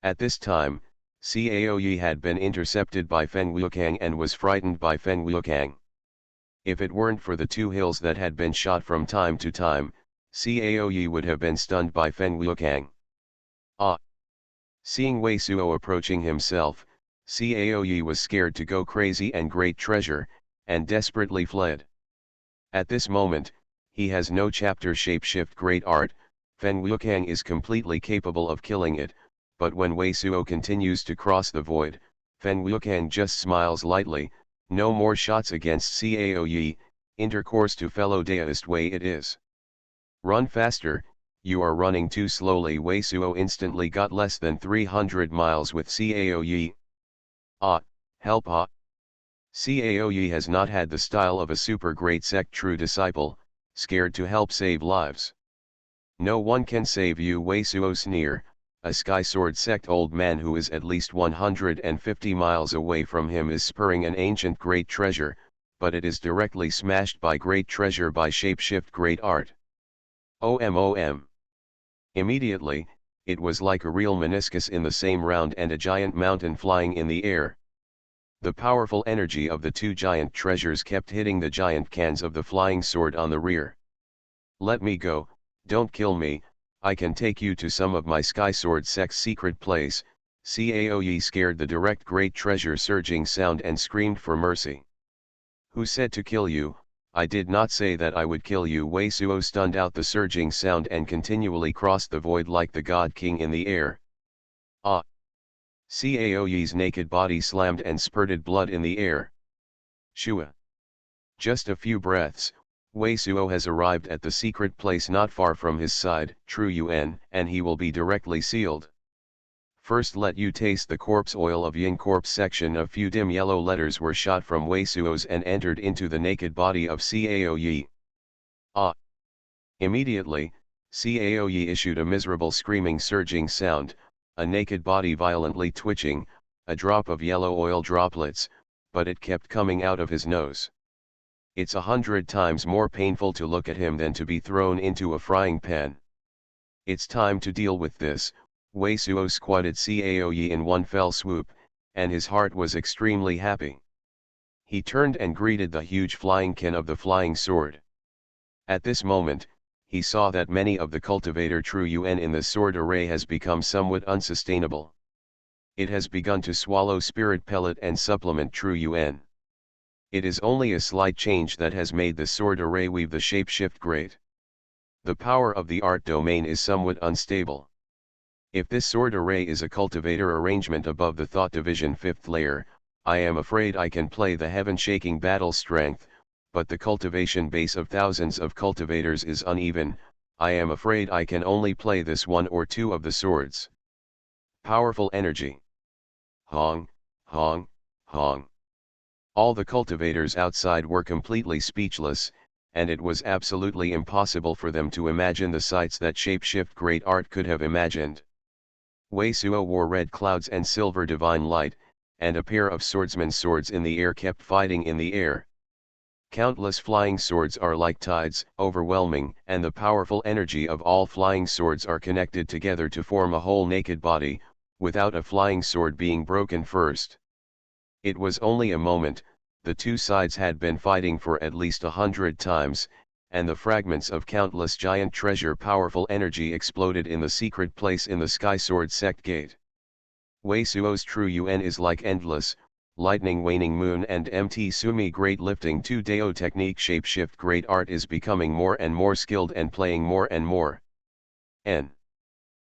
At this time, Cao Yi had been intercepted by Feng Wuokang and was frightened by Feng Wuokang. If it weren't for the 2 hills that had been shot from time to time, Cao Yi would have been stunned by Feng Wuokang. Seeing Wei Suo approaching himself, Cao Yi was scared to go crazy and great treasure, and desperately fled. At this moment, he has no chapter shapeshift great art, Feng Wuokang is completely capable of killing it, but when Wei Suo continues to cross the void, Feng Wuokang just smiles lightly, no more shots against Cao Yi, intercourse to fellow deist Wei it is. Run faster, you are running too slowly. Wei Suo instantly got less than 300 miles with Cao Yi. Help Cao Yi has not had the style of a super great sect true disciple, scared to help save lives. No one can save you. Wei Suo sneer, a Sky Sword sect old man who is at least 150 miles away from him is spurring an ancient great treasure, but it is directly smashed by great treasure by shapeshift great art. OM. Immediately, it was like a real meniscus in the same round and a giant mountain flying in the air. The powerful energy of the 2 giant treasures kept hitting the giant cans of the flying sword on the rear. Let me go, don't kill me, I can take you to some of my Sky Sword sect's secret place. Cao Yi scared the direct great treasure surging sound and screamed for mercy. Who said to kill you? I did not say that I would kill you. Wei Suo stunned out the surging sound and continually crossed the void like the God King in the air. Cao Yi's naked body slammed and spurted blood in the air. Shua. Just a few breaths, Wei Suo has arrived at the secret place not far from his side, True Yuan, and he will be directly sealed. First let you taste the corpse oil of Yin corpse section. A few dim yellow letters were shot from Wei Suo's and entered into the naked body of Cao Yi. Ah! Immediately, Cao Yi issued a miserable screaming surging sound, a naked body violently twitching, a drop of yellow oil droplets, but it kept coming out of his nose. It's 100 times more painful to look at him than to be thrown into a frying pan. It's time to deal with this. Wei Suo squatted Cao Yi in one fell swoop, and his heart was extremely happy. He turned and greeted the huge flying kin of the flying sword. At this moment, he saw that many of the cultivator True Yuan in the sword array has become somewhat unsustainable. It has begun to swallow spirit pellet and supplement True Yuan. It is only a slight change that has made the sword array weave the shapeshift great. The power of the art domain is somewhat unstable. If this sword array is a cultivator arrangement above the thought division 5th layer, I am afraid I can play the heaven-shaking battle strength, but the cultivation base of thousands of cultivators is uneven. I am afraid I can only play this one or two of the swords. Powerful energy. Hong, hong, hong. All the cultivators outside were completely speechless, and it was absolutely impossible for them to imagine the sights that shapeshift great art could have imagined. Wei Suo wore red clouds and silver divine light, and a pair of swordsman's swords in the air kept fighting in the air. Countless flying swords are like tides, overwhelming, and the powerful energy of all flying swords are connected together to form a whole naked body, without a flying sword being broken first. It was only a moment, the two sides had been fighting for at least 100 times, and the fragments of countless giant treasure powerful energy exploded in the secret place in the Sky Sword Sect Gate. Wei Suo's True Yuan is like endless, lightning waning moon and MT Sumi great lifting 2 Dao technique shapeshift great art is becoming more and more skilled and playing more and more.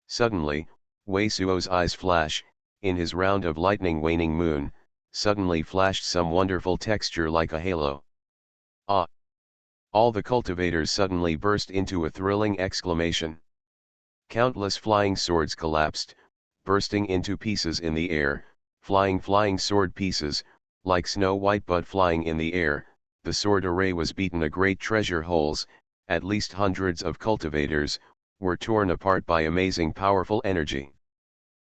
Suddenly, Wei Suo's eyes flash, in his round of lightning waning moon, suddenly flashed some wonderful texture like a halo. Ah! All the cultivators suddenly burst into a thrilling exclamation. Countless flying swords collapsed, bursting into pieces in the air, flying sword pieces, like snow white but flying in the air. The sword array was beaten a great treasure holes, at least hundreds of cultivators, were torn apart by amazing powerful energy.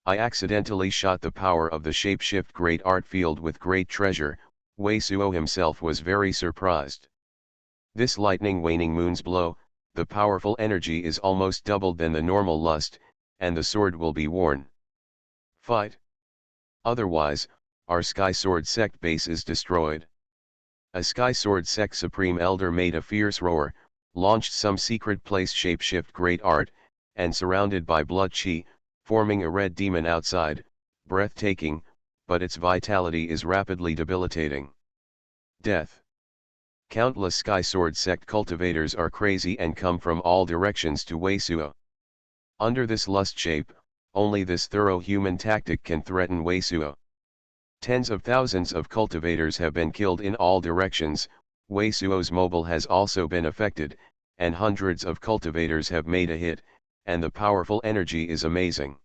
I accidentally shot the power of the shapeshift great art field with great treasure. Wei Suo himself was very surprised. This lightning waning moon's blow, the powerful energy is almost doubled than the normal lust, and the sword will be worn. Fight. Otherwise, our Sky Sword Sect base is destroyed. A Sky Sword Sect Supreme Elder made a fierce roar, launched some secret place shapeshift great art, and surrounded by blood chi, forming a red demon outside, breathtaking, but its vitality is rapidly debilitating. Death. Countless Sky Sword Sect cultivators are crazy and come from all directions to Wei Suo. Under this lust shape, only this thorough human tactic can threaten Wei Suo. Tens of thousands of cultivators have been killed in all directions. Wei Suo's mobile has also been affected, and hundreds of cultivators have made a hit, and the powerful energy is amazing.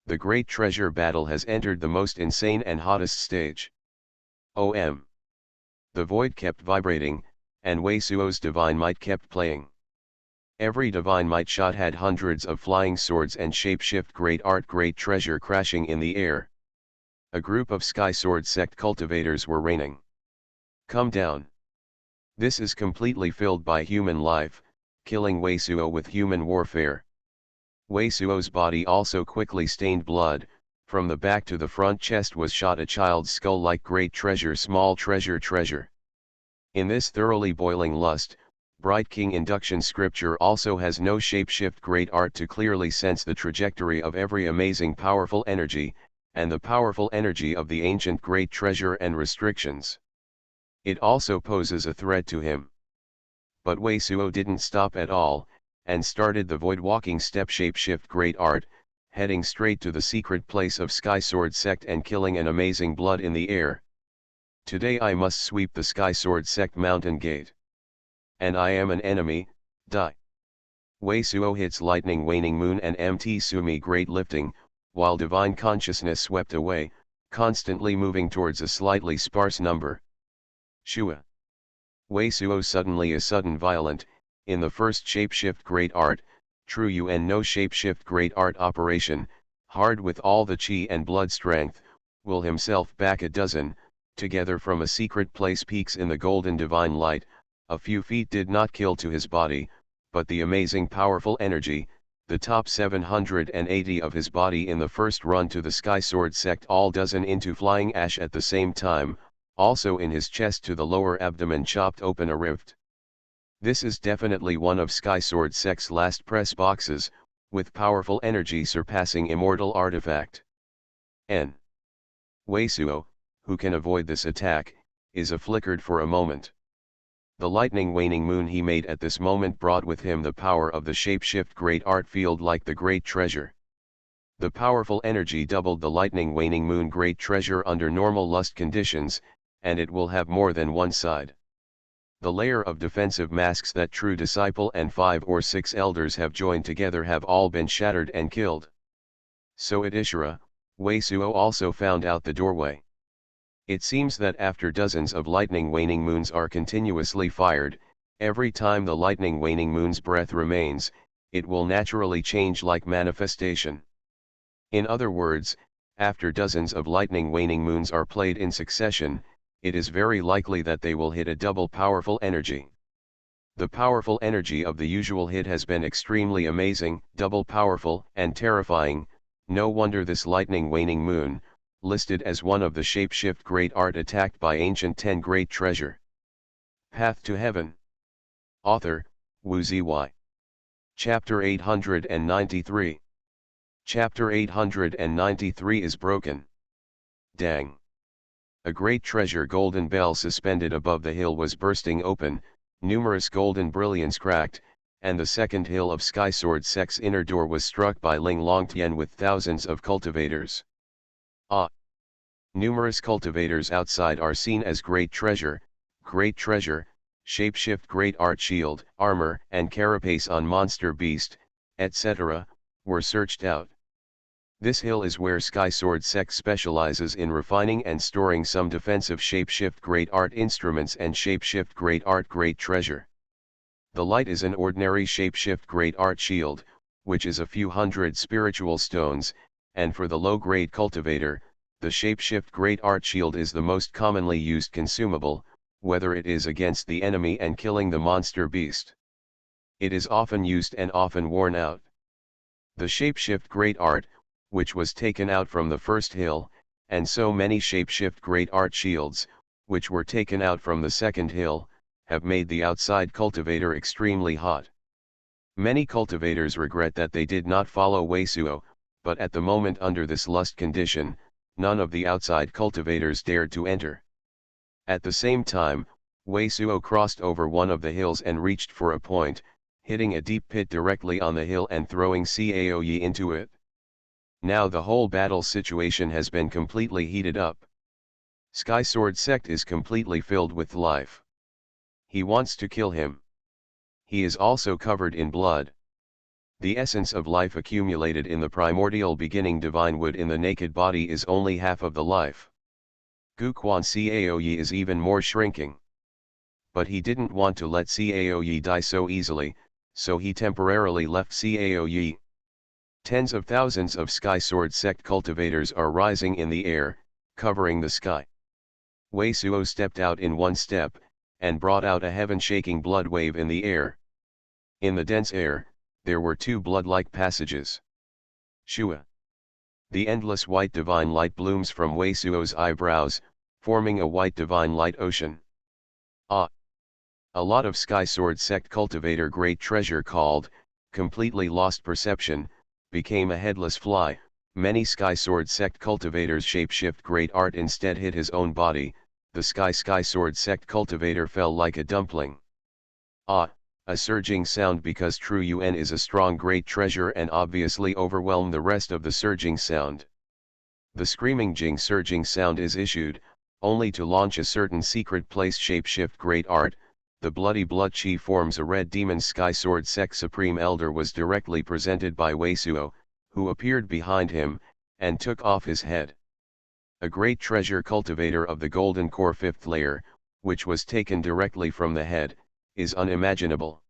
The great treasure battle has entered the most insane and hottest stage. OM. The void kept vibrating, and Wei Suo's divine might kept playing. Every divine might shot had hundreds of flying swords and shapeshift great art great treasure crashing in the air. A group of Sky Sword Sect cultivators were raining. Come down. This is completely filled by human life, killing Wei Suo with human warfare. Wei Suo's body also quickly stained blood. From the back to the front chest was shot a child's skull like great treasure small treasure. In this thoroughly boiling lust, Bright King induction scripture also has no shapeshift great art to clearly sense the trajectory of every amazing powerful energy, and the powerful energy of the ancient great treasure and restrictions. It also poses a threat to him. But Wei Suo didn't stop at all, and started the void walking step shapeshift great art, heading straight to the secret place of Sky Sword Sect and killing an amazing blood in the air. Today I must sweep the Sky Sword Sect mountain gate. And I am an enemy, die. Wei Suo hits lightning waning moon and Mt Sumi great lifting, while divine consciousness swept away, constantly moving towards a slightly sparse number. Shua. Wei Suo suddenly a sudden violent, in the first shapeshift great art, true Yuan no shapeshift great art operation, hard with all the chi and blood strength, will himself back a dozen, together from a secret place peaks in the golden divine light, a few feet did not kill to his body, but the amazing powerful energy, the top 780 of his body in the first run to the Sky Sword Sect all dozen into flying ash at the same time, also in his chest to the lower abdomen chopped open a rift. This is definitely one of Sky Sword Sect's last press boxes, with powerful energy surpassing immortal artifact. N. Wei Suo, who can avoid this attack, is afflicted for a moment. The lightning waning moon he made at this moment brought with him the power of the shapeshift great art field like the great treasure. The powerful energy doubled the lightning waning moon great treasure under normal lust conditions, and it will have more than one side. The layer of defensive masks that true disciple and 5 or 6 elders have joined together have all been shattered and killed. So at Ishura, Wei Suo also found out the doorway. It seems that after dozens of lightning waning moons are continuously fired, every time the lightning waning moon's breath remains, it will naturally change like manifestation. In other words, after dozens of lightning waning moons are played in succession, it is very likely that they will hit a double powerful energy. The powerful energy of the usual hit has been extremely amazing, double powerful, and terrifying. No wonder this lightning waning moon, listed as one of the shapeshift great art attacked by ancient 10 great treasure. Path to Heaven. Author, Wu Zy. Chapter 893. Chapter 893 is broken. Dang. A great treasure golden bell suspended above the hill was bursting open, numerous golden brilliance cracked, and the second hill of Sky Sword Sect's inner door was struck by Ling Longtian with thousands of cultivators. Ah! Numerous cultivators outside are seen as great treasure, shapeshift great art shield, armor and carapace on monster beast, etc., were searched out. This hill is where Sky Sword Sect specializes in refining and storing some defensive shapeshift great art instruments and shapeshift great art great treasure. The light is an ordinary shapeshift great art shield, which is a few hundred spiritual stones, and for the low-grade cultivator, the shapeshift great art shield is the most commonly used consumable, whether it is against the enemy and killing the monster beast. It is often used and often worn out. The shapeshift great art, which was taken out from the first hill, and so many shapeshift great art shields, which were taken out from the second hill, have made the outside cultivator extremely hot. Many cultivators regret that they did not follow Wei Suo, but at the moment under this lust condition, none of the outside cultivators dared to enter. At the same time, Wei Suo crossed over one of the hills and reached for a point, hitting a deep pit directly on the hill and throwing Caoyi into it. Now the whole battle situation has been completely heated up. Sky Sword Sect is completely filled with life. He wants to kill him. He is also covered in blood. The essence of life accumulated in the primordial beginning divine wood in the naked body is only half of the life. Guquan Caoyi is even more shrinking. But he didn't want to let Caoyi die so easily, so he temporarily left Caoyi. Tens of thousands of Sky Sword Sect cultivators are rising in the air, covering the sky. Wei Suo stepped out in one step, and brought out a heaven-shaking blood wave in the air. In the dense air, there were 2 blood-like passages. Shua. The endless white divine light blooms from Wei Suo's eyebrows, forming a white divine light ocean. Ah! A lot of Sky Sword Sect cultivator great treasure called, completely lost perception, became a headless fly. Many Sky Sword Sect cultivators shapeshift great art instead hit his own body, the Sky Sword Sect cultivator fell like a dumpling. Ah, a surging sound because true Yuan is a strong great treasure and obviously overwhelmed the rest of the surging sound. The screaming jing surging sound is issued, only to launch a certain secret place shapeshift great art. The bloody blood chi forms a red demon sky sword sect supreme elder was directly presented by Weisuo, who appeared behind him, and took off his head. A great treasure cultivator of the golden core fifth layer, which was taken directly from the head, is unimaginable.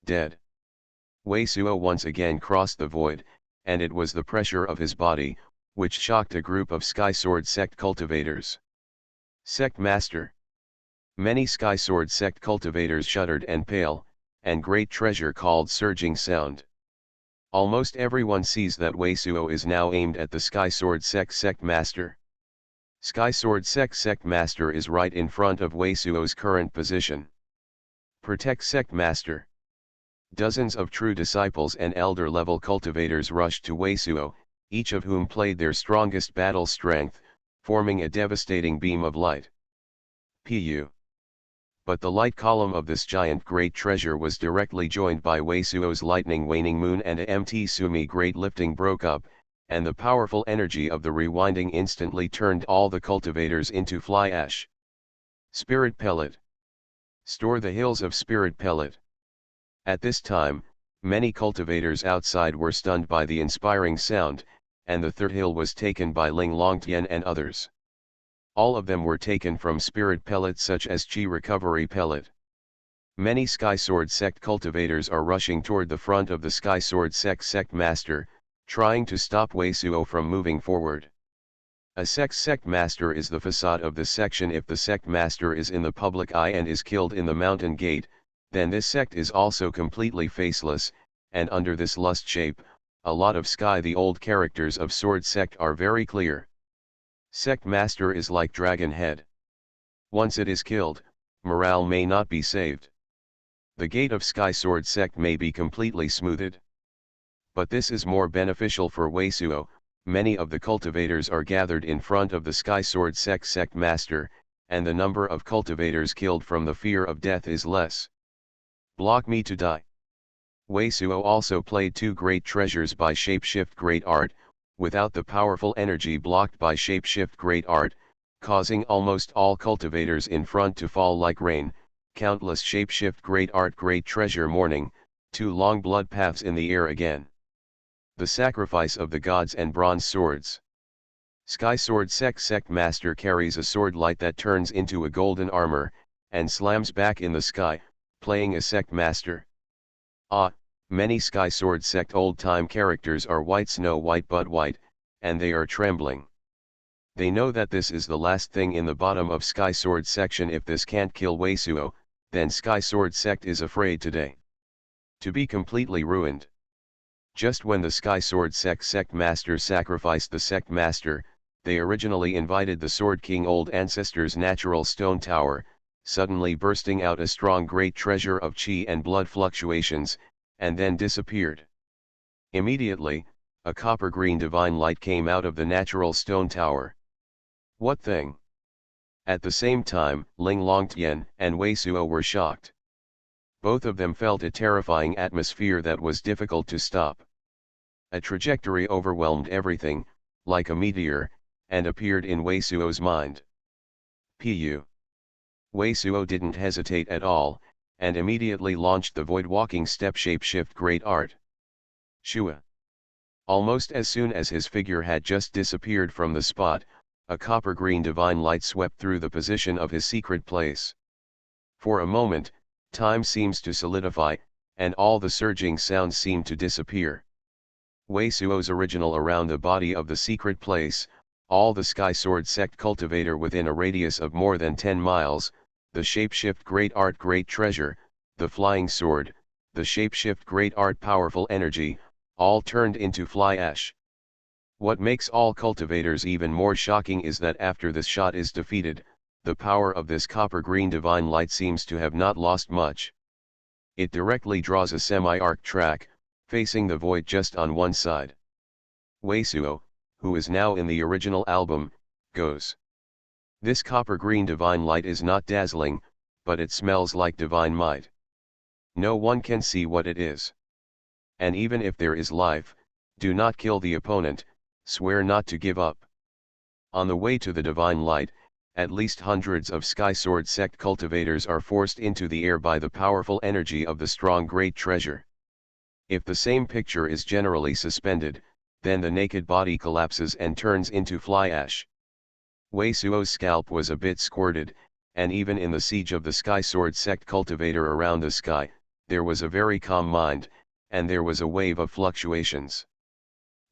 Dead. Weisuo once again crossed the void, and it was the pressure of his body, which shocked a group of Sky Sword sect cultivators. Sect Master. Many Sky Sword sect cultivators shuddered and pale, and great treasure called surging sound. Almost everyone sees that Weisuo is now aimed at the Sky Sword sect Master. Sky Sword sect Master is right in front of Weisuo's current position. Protect sect Master. Dozens of true disciples and elder-level cultivators rushed to Weisuo, each of whom played their strongest battle strength, forming a devastating beam of light. Pu. But the light column of this giant great treasure was directly joined by Weisuo's lightning waning moon, and a MT Sumi great lifting broke up, and the powerful energy of the rewinding instantly turned all the cultivators into fly ash. Spirit Pellet. Store the hills of Spirit Pellet. At this time, many cultivators outside were stunned by the inspiring sound, and the third hill was taken by Ling Longtian and others. All of them were taken from spirit pellets such as Chi Recovery Pellet. Many Sky Sword sect cultivators are rushing toward the front of the Sky Sword sect master, trying to stop Weisuo from moving forward. A sect master is the facade of the section. If the sect master is in the public eye and is killed in the mountain gate, then this sect is also completely faceless, and under this lust shape, a lot of Sky the old characters of Sword sect are very clear. Sect master is like dragon head. Once it is killed, morale may not be saved. The gate of Sky Sword sect may be completely smoothed. But this is more beneficial for Weisuo. Many of the cultivators are gathered in front of the Sky Sword sect master, and the number of cultivators killed from the fear of death is less. Block me to die. Weisuo also played two great treasures by Shapeshift Great Art, without the powerful energy blocked by Shapeshift Great Art, causing almost all cultivators in front to fall like rain. Countless Shapeshift Great Art Great Treasure Morning, two long blood paths in the air again. The sacrifice of the gods and bronze swords. Sky Sword sect master carries a sword light that turns into a golden armor, and slams back in the sky, playing a sect master. Many Sky Sword sect old-time characters are white Snow White but white, and they are trembling. They know that this is the last thing in the bottom of Sky Sword section. If this can't kill Weisuo, then Sky Sword sect is afraid today to be completely ruined. Just when the Sky Sword sect master sacrificed the sect master, they originally invited the Sword King old ancestors' natural stone tower, suddenly bursting out a strong great treasure of chi and blood fluctuations, and then disappeared. Immediately, a copper-green divine light came out of the natural stone tower. What thing? At the same time, Ling Longtian and Weisuo were shocked. Both of them felt a terrifying atmosphere that was difficult to stop. A trajectory overwhelmed everything, like a meteor, and appeared in Weisuo's mind. Pu. Weisuo didn't hesitate at all, and immediately launched the void-walking step shapeshift great art. Shua. Almost as soon as his figure had just disappeared from the spot, a copper-green divine light swept through the position of his secret place. For a moment, time seems to solidify, and all the surging sounds seem to disappear. Weisuo's original around the body of the secret place, all the Sky Sword sect cultivator within a radius of more than 10 miles, the shapeshift great art great treasure, the flying sword, the shapeshift great art powerful energy, all turned into fly ash. What makes all cultivators even more shocking is that after this shot is defeated, the power of this copper-green divine light seems to have not lost much. It directly draws a semi-arc track, facing the void just on one side. Weisuo, who is now in the original album, goes. This copper-green divine light is not dazzling, but it smells like divine might. No one can see what it is. And even if there is life, do not kill the opponent, swear not to give up. On the way to the divine light, at least hundreds of Sky Sword sect cultivators are forced into the air by the powerful energy of the strong great treasure. If the same picture is generally suspended, then the naked body collapses and turns into fly ash. Wei Suo's scalp was a bit squirted, and even in the siege of the Sky Sword sect cultivator around the sky, there was a very calm mind, and there was a wave of fluctuations.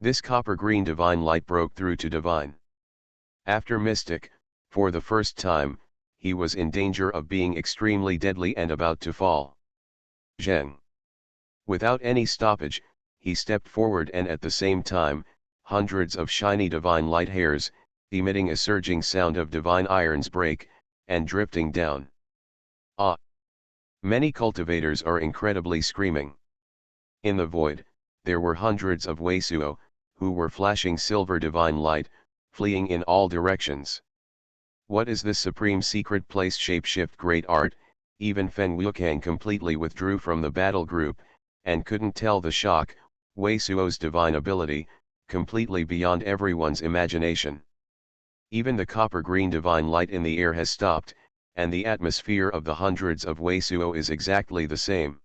This copper-green divine light broke through to divine. After mystic, for the first time, he was in danger of being extremely deadly and about to fall. Zheng. Without any stoppage, he stepped forward, and at the same time, hundreds of shiny divine light hairs, emitting a surging sound of divine irons break, and drifting down. Ah! Many cultivators are incredibly screaming. In the void, there were hundreds of Wei Suo, who were flashing silver divine light, fleeing in all directions. What is this supreme secret place shapeshift great art? Even Feng Wukang completely withdrew from the battle group, and couldn't tell the shock, Wei Suo's divine ability, completely beyond everyone's imagination. Even the copper-green divine light in the air has stopped, and the atmosphere of the hundreds of Wei Suo is exactly the same.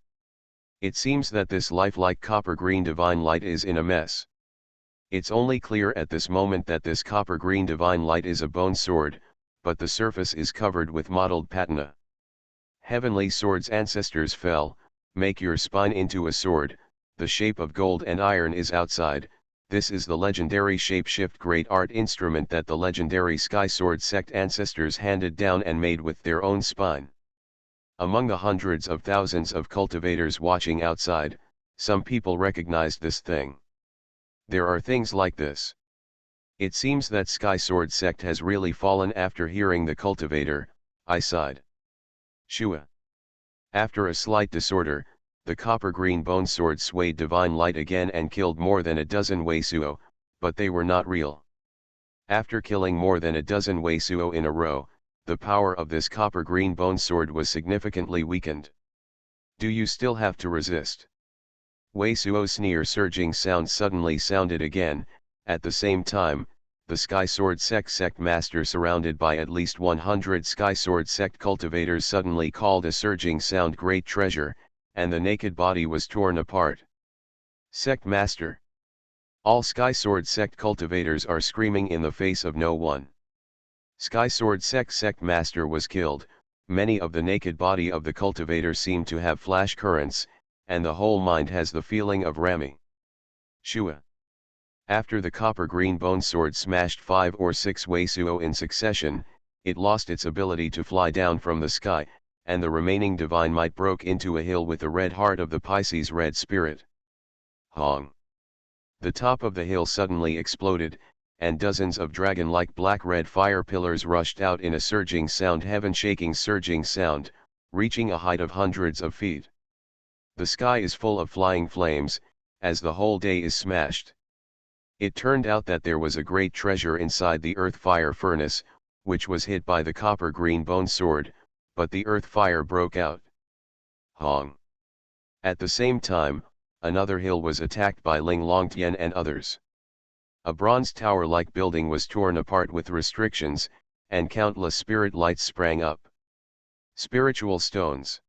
It seems that this lifelike copper-green divine light is in a mess. It's only clear at this moment that this copper-green divine light is a bone sword, but the surface is covered with mottled patina. Heavenly sword's ancestors fell, make your spine into a sword, the shape of gold and iron is outside. This is the legendary shapeshift great art instrument that the legendary Sky Sword sect ancestors handed down and made with their own spine. Among the hundreds of thousands of cultivators watching outside, some people recognized this thing. There are things like this. It seems that Sky Sword sect has really fallen after hearing the cultivator, I sighed. Shua. After a slight disorder, the copper-green bone sword swayed divine light again and killed more than a dozen Wei Suo, but they were not real. After killing more than a dozen Wei Suo in a row, the power of this copper-green bone sword was significantly weakened. Do you still have to resist? Wei Suo's sneer surging sound suddenly sounded again. At the same time, the Sky Sword sect master surrounded by at least 100 Sky Sword sect cultivators suddenly called a surging sound great treasure, and the naked body was torn apart. Sect master. All Sky Sword sect cultivators are screaming in the face of no one. Sky Sword sect master was killed. Many of the naked body of the cultivator seem to have flash currents, and the whole mind has the feeling of ramming. Shua. After the copper-green bone sword smashed 5 or 6 Wei Suo in succession, it lost its ability to fly down from the sky, and the remaining divine might broke into a hill with the red heart of the Pisces red spirit. Hong. The top of the hill suddenly exploded, and dozens of dragon-like black-red fire pillars rushed out in a surging sound, heaven-shaking surging sound, reaching a height of hundreds of feet. The sky is full of flying flames, as the whole day is smashed. It turned out that there was a great treasure inside the earth fire furnace, which was hit by the copper-green bone sword, but the earth fire broke out. Hong. At the same time, another hill was attacked by Ling Longtian and others. A bronze tower-like building was torn apart with restrictions, and countless spirit lights sprang up. Spiritual stones.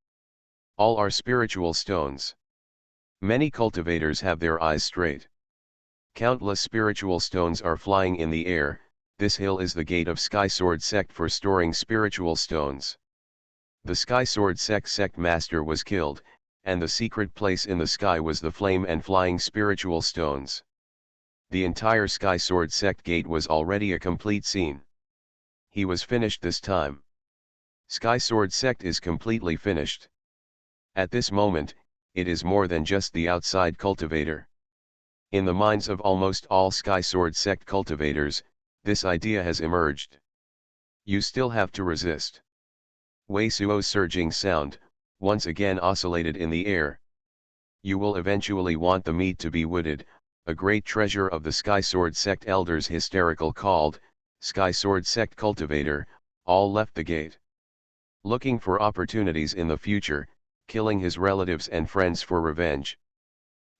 All are spiritual stones. Many cultivators have their eyes straight. Countless spiritual stones are flying in the air. This hill is the gate of Sky Sword sect for storing spiritual stones. The Sky Sword sect master was killed, and the secret place in the sky was the flame and flying spiritual stones. The entire Sky Sword sect gate was already a complete scene. He was finished this time. Sky Sword sect is completely finished. At this moment, it is more than just the outside cultivator. In the minds of almost all Sky Sword sect cultivators, this idea has emerged. You still have to resist. Wei Suo's surging sound, once again oscillated in the air. You will eventually want the meat to be wooded, a great treasure of the Sky Sword sect elders hysterical called, Sky Sword sect cultivator, all left the gate. Looking for opportunities in the future, killing his relatives and friends for revenge.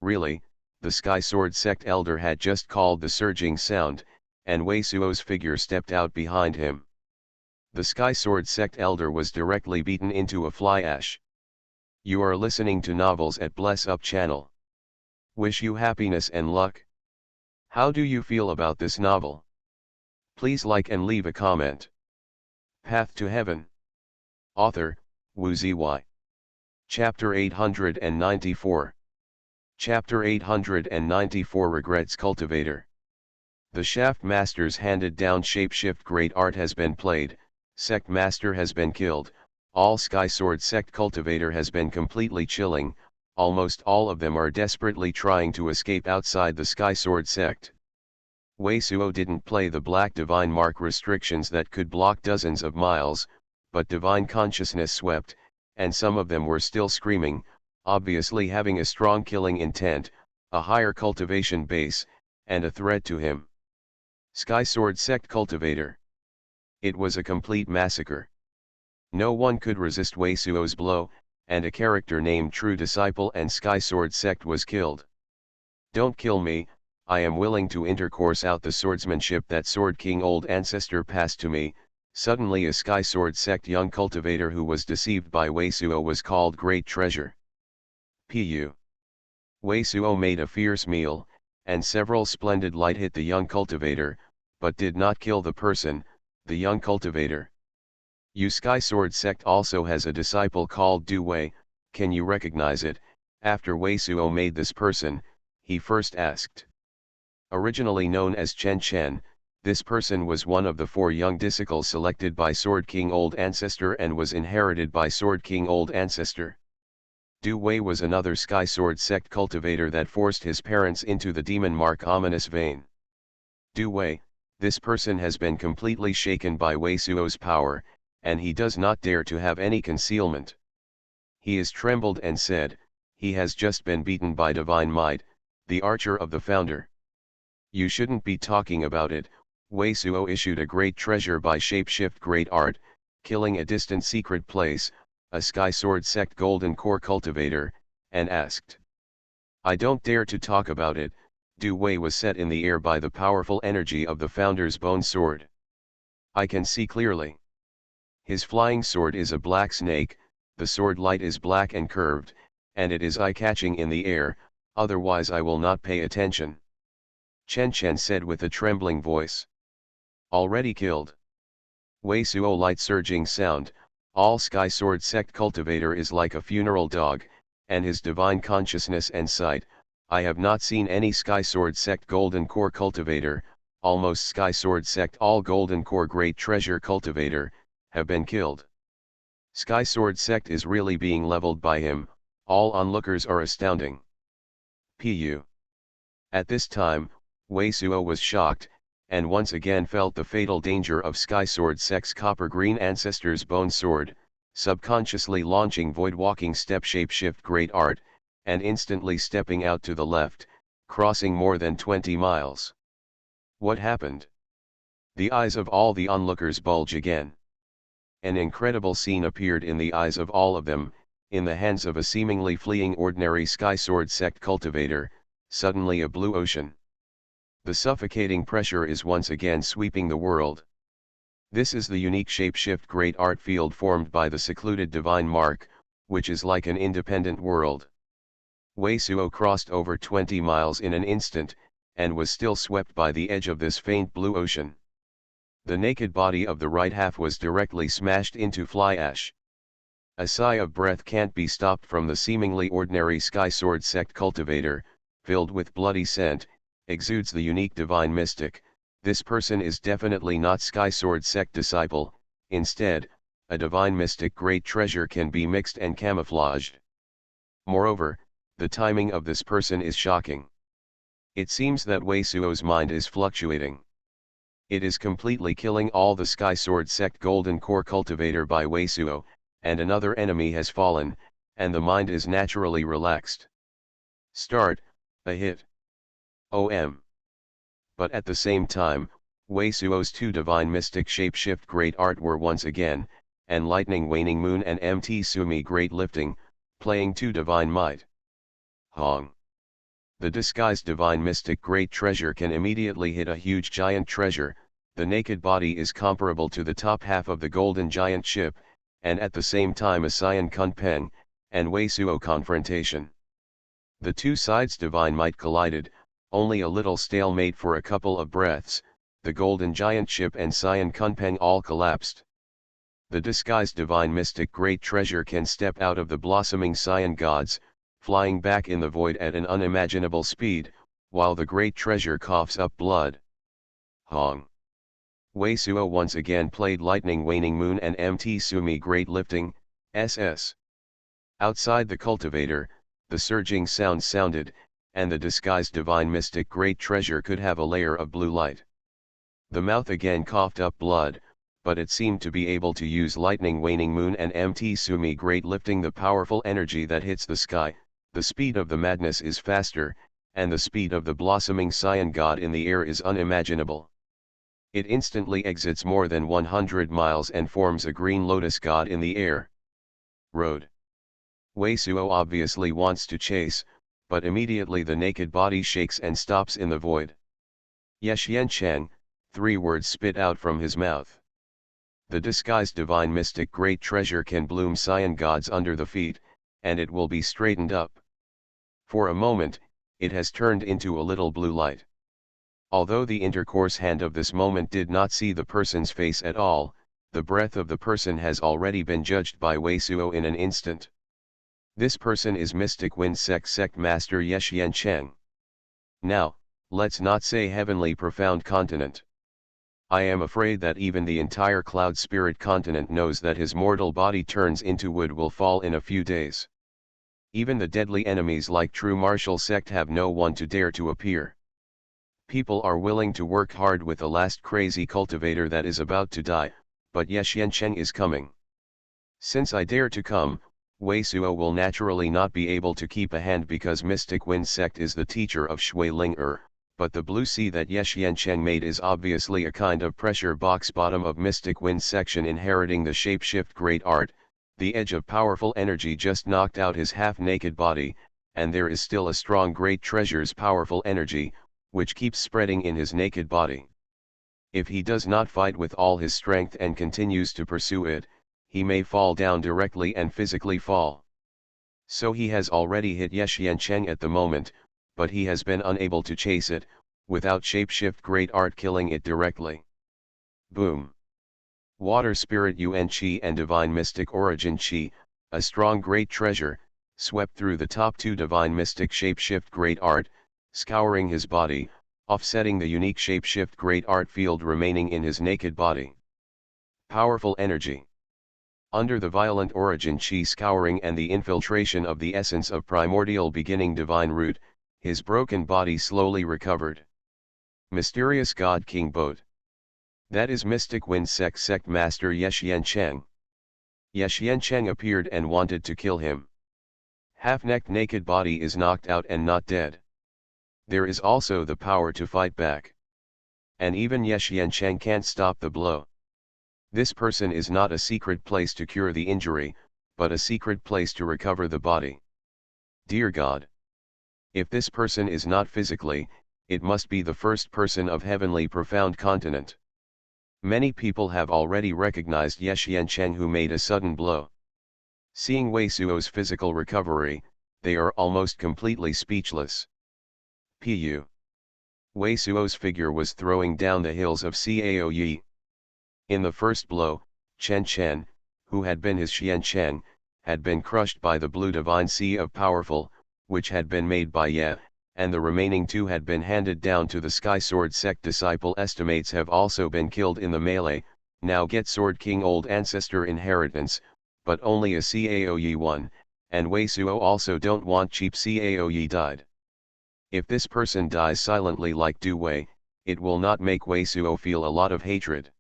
Really, the Sky Sword sect elder had just called the surging sound, and Wei Suo's figure stepped out behind him. The Sky Sword sect elder was directly beaten into a fly ash. You are listening to Novels at Bless Up channel. Wish you happiness and luck. How do you feel about this novel? Please like and leave a comment. Path to Heaven. Author, Wu Ziyi. Chapter 894. Chapter 894 Regrets Cultivator. The Shaft Master's handed down shapeshift great art has been played, Sect Master has been killed, all Sky Sword Sect Cultivator has been completely chilling, almost all of them are desperately trying to escape outside the Sky Sword Sect. Wei Suo didn't play the Black Divine Mark restrictions that could block dozens of miles, but Divine Consciousness swept, and some of them were still screaming, obviously having a strong killing intent, a higher cultivation base, and a threat to him. Sky Sword Sect Cultivator. It was a complete massacre. No one could resist Wei Suo's blow, and a character named True Disciple and Sky Sword Sect was killed. Don't kill me, I am willing to intercourse out the swordsmanship that Sword King Old Ancestor passed to me. Suddenly a Sky Sword Sect young cultivator who was deceived by Wei Suo was called Great Treasure. Pu. Wei Suo made a fierce meal, and several splendid light hit the young cultivator, but did not kill the person, the young cultivator. You Sky Sword Sect also has a disciple called Du Wei, can you recognize it? After Wei Suo made this person, he first asked. Originally known as Chen Chen, this person was one of the 4 young disciples selected by Sword King Old Ancestor and was inherited by Sword King Old Ancestor. Du Wei was another Sky Sword Sect cultivator that forced his parents into the Demon Mark ominous vein. Du Wei, this person has been completely shaken by Wei Suo's power, and he does not dare to have any concealment. He is trembled and said, he has just been beaten by Divine Might, the archer of the founder. You shouldn't be talking about it. Wei Suo issued a great treasure by shapeshift great art, killing a distant secret place, a Sky Sword Sect golden core cultivator, and asked. I don't dare to talk about it. Du Wei was set in the air by the powerful energy of the founder's bone sword. I can see clearly. His flying sword is a black snake, the sword light is black and curved, and it is eye-catching in the air, otherwise I will not pay attention. Chen Chen said with a trembling voice. Already killed. Wei Suo light surging sound, all Sky Sword Sect cultivator is like a funeral dog, and his divine consciousness and sight, I have not seen any Sky Sword Sect Golden Core cultivator, almost Sky Sword Sect all Golden Core Great Treasure cultivator, have been killed. Sky Sword Sect is really being leveled by him, all onlookers are astounding. Pu. At this time, Wei Suo was shocked, and once again felt the fatal danger of Sky Sword Sect's Copper Green Ancestor's Bone Sword, subconsciously launching Void Walking Step Shapeshift Great Art, and instantly stepping out to the left, crossing more than 20 miles. What happened? The eyes of all the onlookers bulge again. An incredible scene appeared in the eyes of all of them, in the hands of a seemingly fleeing ordinary Sky Sword Sect cultivator, suddenly a blue ocean. The suffocating pressure is once again sweeping the world. This is the unique shapeshift great art field formed by the secluded Divine Mark, which is like an independent world. Wei Suo crossed over 20 miles in an instant, and was still swept by the edge of this faint blue ocean. The naked body of the right half was directly smashed into fly ash. A sigh of breath can't be stopped from the seemingly ordinary Sky Sword Sect cultivator, filled with bloody scent, exudes the unique divine mystic. This person is definitely not Sky Sword Sect disciple, instead, a divine mystic great treasure can be mixed and camouflaged. Moreover, the timing of this person is shocking. It seems that Wei Suo's mind is fluctuating. It is completely killing all the Sky Sword Sect Golden Core cultivator by Wei Suo, and another enemy has fallen, and the mind is naturally relaxed. Start, a hit. OM. But at the same time, Wei Suo's 2 divine mystic shapeshift great art were once again, and lightning waning moon and MT Sumi great lifting, playing 2 divine might. Hong. The disguised divine mystic great treasure can immediately hit a huge giant treasure, the naked body is comparable to the top half of the golden giant ship, and at the same time a Xian Kunpeng, and Wei Suo confrontation. The two sides divine might collided, only a little stalemate for a couple of breaths, the golden giant ship and Xian Kunpeng all collapsed. The disguised divine mystic great treasure can step out of the blossoming Xian gods, flying back in the void at an unimaginable speed, while the great treasure coughs up blood. Hong. Wei Suo once again played Lightning Waning Moon and Mt Sumi Great Lifting, SS. Outside the cultivator, the surging sound sounded, and the disguised divine mystic great treasure could have a layer of blue light. The mouth again coughed up blood, but it seemed to be able to use Lightning Waning Moon and Mt Sumi Great Lifting the powerful energy that hits the sky. The speed of the madness is faster, and the speed of the blossoming Xian god in the air is unimaginable. It instantly exits more than 100 miles and forms a green lotus god in the air. Road. Wei Suo obviously wants to chase, but immediately the naked body shakes and stops in the void. Yexian Cheng, 3 words spit out from his mouth. The disguised divine mystic great treasure can bloom Xian gods under the feet, and it will be straightened up. For a moment, it has turned into a little blue light. Although the intercourse hand of this moment did not see the person's face at all, the breath of the person has already been judged by Wei Suo in an instant. This person is mystic wind sect master Yexian Cheng. Now, let's not say heavenly profound continent. I am afraid that even the entire cloud spirit continent knows that his mortal body turns into wood will fall in a few days. Even the deadly enemies like true martial sect have no one to dare to appear. People are willing to work hard with the last crazy cultivator that is about to die, but Yexian Cheng is coming. Since I dare to come, Wei Suo will naturally not be able to keep a hand because Mystic Wind Sect is the teacher of Shui Ling but the blue sea that Yexian Cheng made is obviously a kind of pressure box bottom of Mystic Wind section inheriting the shapeshift great art. The edge of powerful energy just knocked out his half-naked body, and there is still a strong great treasure's powerful energy, which keeps spreading in his naked body. If he does not fight with all his strength and continues to pursue it, he may fall down directly and physically fall. So he has already hit Yexian Cheng at the moment, but he has been unable to chase it, without shapeshift great art killing it directly. Boom. Water spirit Yuan Qi and divine mystic origin Qi, a strong great treasure, swept through the top 2 divine mystic shapeshift great art, scouring his body, offsetting the unique shapeshift great art field remaining in his naked body. Powerful energy. Under the violent origin Qi scouring and the infiltration of the essence of primordial beginning divine root, his broken body slowly recovered. Mysterious God King Boat. That is Mystic Wind Sect Master Yexian Cheng. Yexian Cheng appeared and wanted to kill him. Half-necked naked body is knocked out and not dead. There is also the power to fight back. And even Yexian Cheng can't stop the blow. This person is not a secret place to cure the injury, but a secret place to recover the body. Dear God. If this person is not physically, it must be the first person of heavenly profound continent. Many people have already recognized Yexian Cheng who made a sudden blow. Seeing Wei Suo's physical recovery, they are almost completely speechless. Pu. Wei Suo's figure was throwing down the hills of Cao Yi. In the first blow, Chen Chen, who had been his Xian Cheng, had been crushed by the blue divine sea of powerful, which had been made by Ye, and the remaining 2 had been handed down to the Sky Sword Sect disciple estimates have also been killed in the melee, now get Sword King Old Ancestor inheritance, but only a Cao Yi won, and Wei Suo also don't want cheap Cao Yi died. If this person dies silently like Du Wei, it will not make Wei Suo feel a lot of hatred.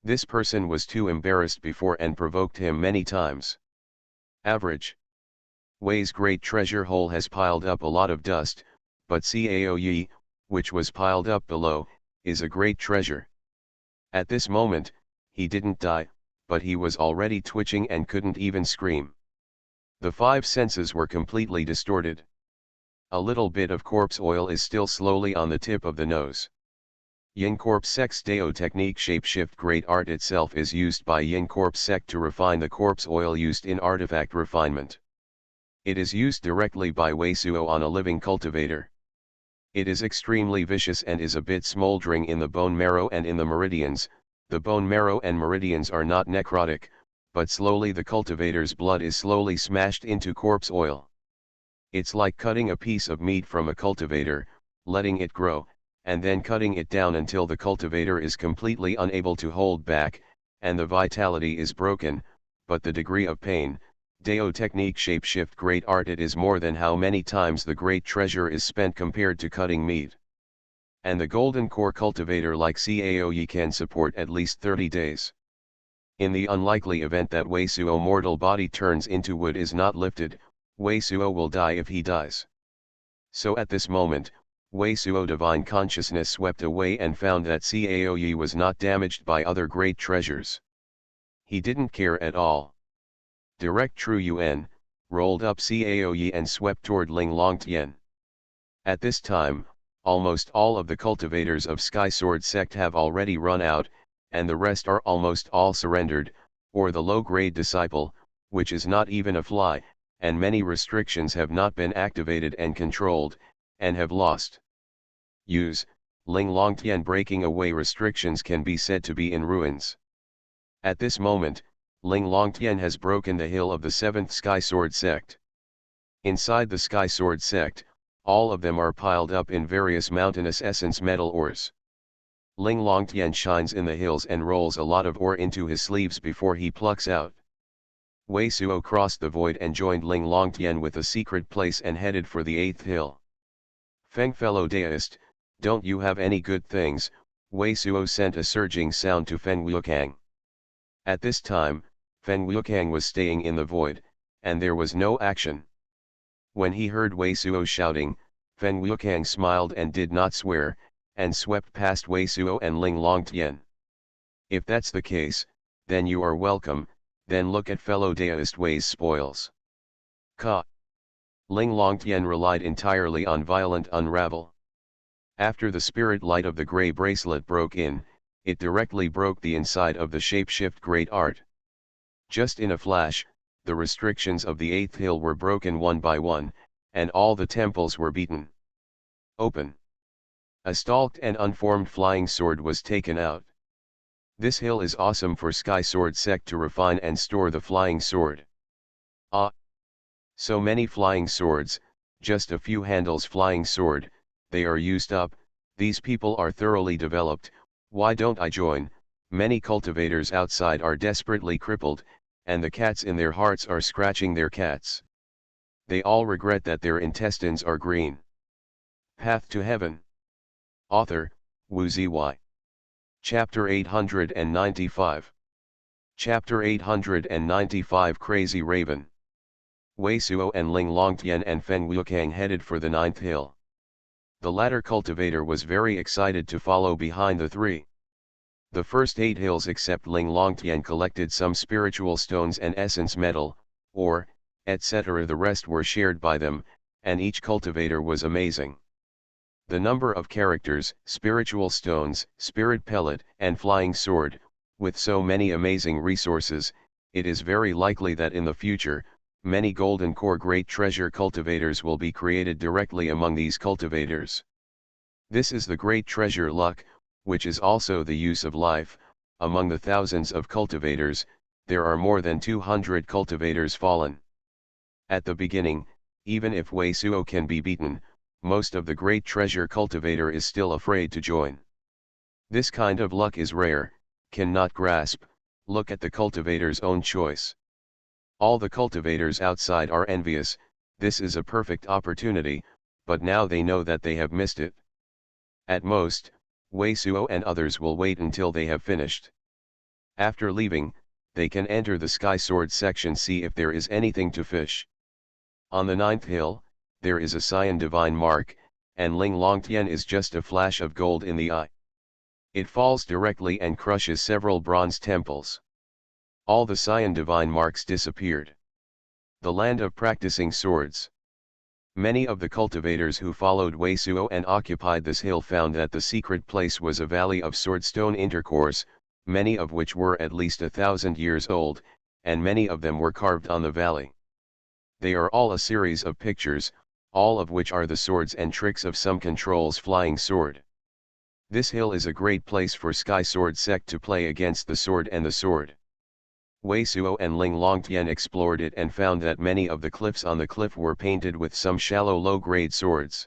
This person was too embarrassed before and provoked him many times. Average. Wei's great treasure hole has piled up a lot of dust, but Cao Yi, which was piled up below, is a great treasure. At this moment, he didn't die, but he was already twitching and couldn't even scream. The 5 senses were completely distorted. A little bit of corpse oil is still slowly on the tip of the nose. Yin Corp Sec's Dao technique shapeshift great art itself is used by Yin Corp Sec to refine the corpse oil used in artifact refinement. It is used directly by Wei Suo on a living cultivator. It is extremely vicious and is a bit smoldering in the bone marrow and in the meridians. The bone marrow and meridians are not necrotic, but slowly the cultivator's blood is slowly smashed into corpse oil. It's like cutting a piece of meat from a cultivator, letting it grow, and then cutting it down until the cultivator is completely unable to hold back, and the vitality is broken, but the degree of pain, Dao technique shapeshift great art it is more than how many times the great treasure is spent compared to cutting meat. And the golden core cultivator like Caoyi can support at least 30 days. In the unlikely event that Wei Suo mortal body turns into wood is not lifted, Wei Suo will die if he dies. So at this moment, Wei Suo divine consciousness swept away and found that Caoyi was not damaged by other great treasures. He didn't care at all. Direct True Yuan, rolled up Caoyi and swept toward Ling Longtian. At this time, almost all of the cultivators of Sky Sword sect have already run out, and the rest are almost all surrendered, or the low-grade disciple, which is not even a fly, and many restrictions have not been activated and controlled, and have lost. Use, Ling Longtian breaking away restrictions can be said to be in ruins. At this moment, Ling Longtian has broken the hill of the 7th Sky Sword sect. Inside the Sky Sword sect, all of them are piled up in various mountainous essence metal ores. Ling Longtian shines in the hills and rolls a lot of ore into his sleeves before he plucks out. Wei Suo crossed the void and joined Ling Longtian with a secret place and headed for the 8th hill. Feng fellow Daoist, don't you have any good things? Wei Suo sent a surging sound to Feng Wuokang. At this time, Feng Wuokang was staying in the void, and there was no action. When he heard Wei Suo shouting, Feng Wuokang smiled and did not swear, and swept past Wei Suo and Ling Longtian. If that's the case, then you are welcome, then look at fellow Daoist Wei's spoils. Ka. Ling Longtian relied entirely on violent unravel. After the spirit light of the grey bracelet broke in, it directly broke the inside of the shapeshift great art. Just in a flash, the restrictions of the 8th hill were broken one by one, and all the temples were beaten open. A stalked and unformed flying sword was taken out. This hill is awesome for Sky Sword sect to refine and store the flying sword. Ah! So many flying swords, just a few handles flying sword, they are used up, these people are thoroughly developed, why don't I join? Many cultivators outside are desperately crippled, and the cats in their hearts are scratching their cats. They all regret that their intestines are green. Path to Heaven. Author, Wu Zy. Chapter 895. Chapter 895 Crazy Raven. Wei Suo and Ling Longtian and Feng Wuokang headed for the 9th hill. The latter cultivator was very excited to follow behind the three. The first 8 hills except Ling Longtian collected some spiritual stones and essence metal, ore, etc. The rest were shared by them, and each cultivator was amazing. The number of characters, spiritual stones, spirit pellet, and flying sword, with so many amazing resources, it is very likely that in the future, many golden core great treasure cultivators will be created directly among these cultivators. This is the great treasure luck, which is also the use of life. Among the thousands of cultivators, there are more than 200 cultivators fallen. At the beginning, even if Wei Suo can be beaten, most of the great treasure cultivator is still afraid to join. This kind of luck is rare, cannot grasp, look at the cultivator's own choice. All the cultivators outside are envious, this is a perfect opportunity, but now they know that they have missed it. At most, Wei Suo and others will wait until they have finished. After leaving, they can enter the Sky Sword section see if there is anything to fish. On the 9th hill, there is a cyan divine mark, and Ling Longtian is just a flash of gold in the eye. It falls directly and crushes several bronze temples. All the cyan divine marks disappeared. The land of practicing swords. Many of the cultivators who followed Wei Suo and occupied this hill found that the secret place was a valley of swordstone intercourse, many of which were at least 1,000 years old, and many of them were carved on the valley. They are all a series of pictures, all of which are the swords and tricks of some control's flying sword. This hill is a great place for Sky Sword sect to play against the sword and the sword. Wei Suo and Ling Longtian explored it and found that many of the cliffs on the cliff were painted with some shallow low-grade swords.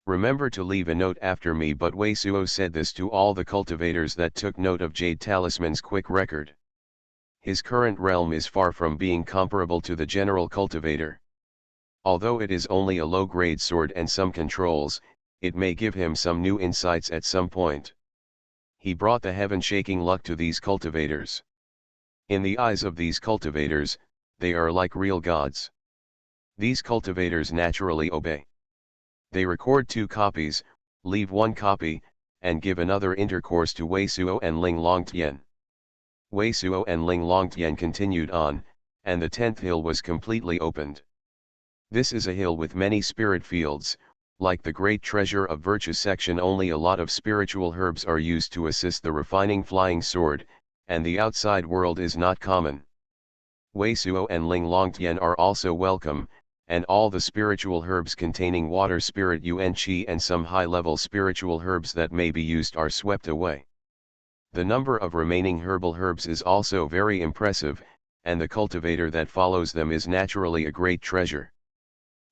Remember to leave a note after me, but Wei Suo said this to all the cultivators that took note of Jade Talisman's quick record. His current realm is far from being comparable to the general cultivator. Although it is only a low-grade sword and some controls, it may give him some new insights at some point. He brought the heaven-shaking luck to these cultivators. In the eyes of these cultivators, they are like real gods. These cultivators naturally obey. They record 2 copies, leave 1 copy, and give another intercourse to Wei Suo and Ling Longtian. Wei Suo and Ling Longtian continued on, and the 10th hill was completely opened. This is a hill with many spirit fields. Like the great treasure of virtue section, only a lot of spiritual herbs are used to assist the refining flying sword, and the outside world is not common. Wei Suo and Ling Longtian are also welcome, and all the spiritual herbs containing water spirit yuan qi and some high-level spiritual herbs that may be used are swept away. The number of remaining herbal herbs is also very impressive, and the cultivator that follows them is naturally a great treasure.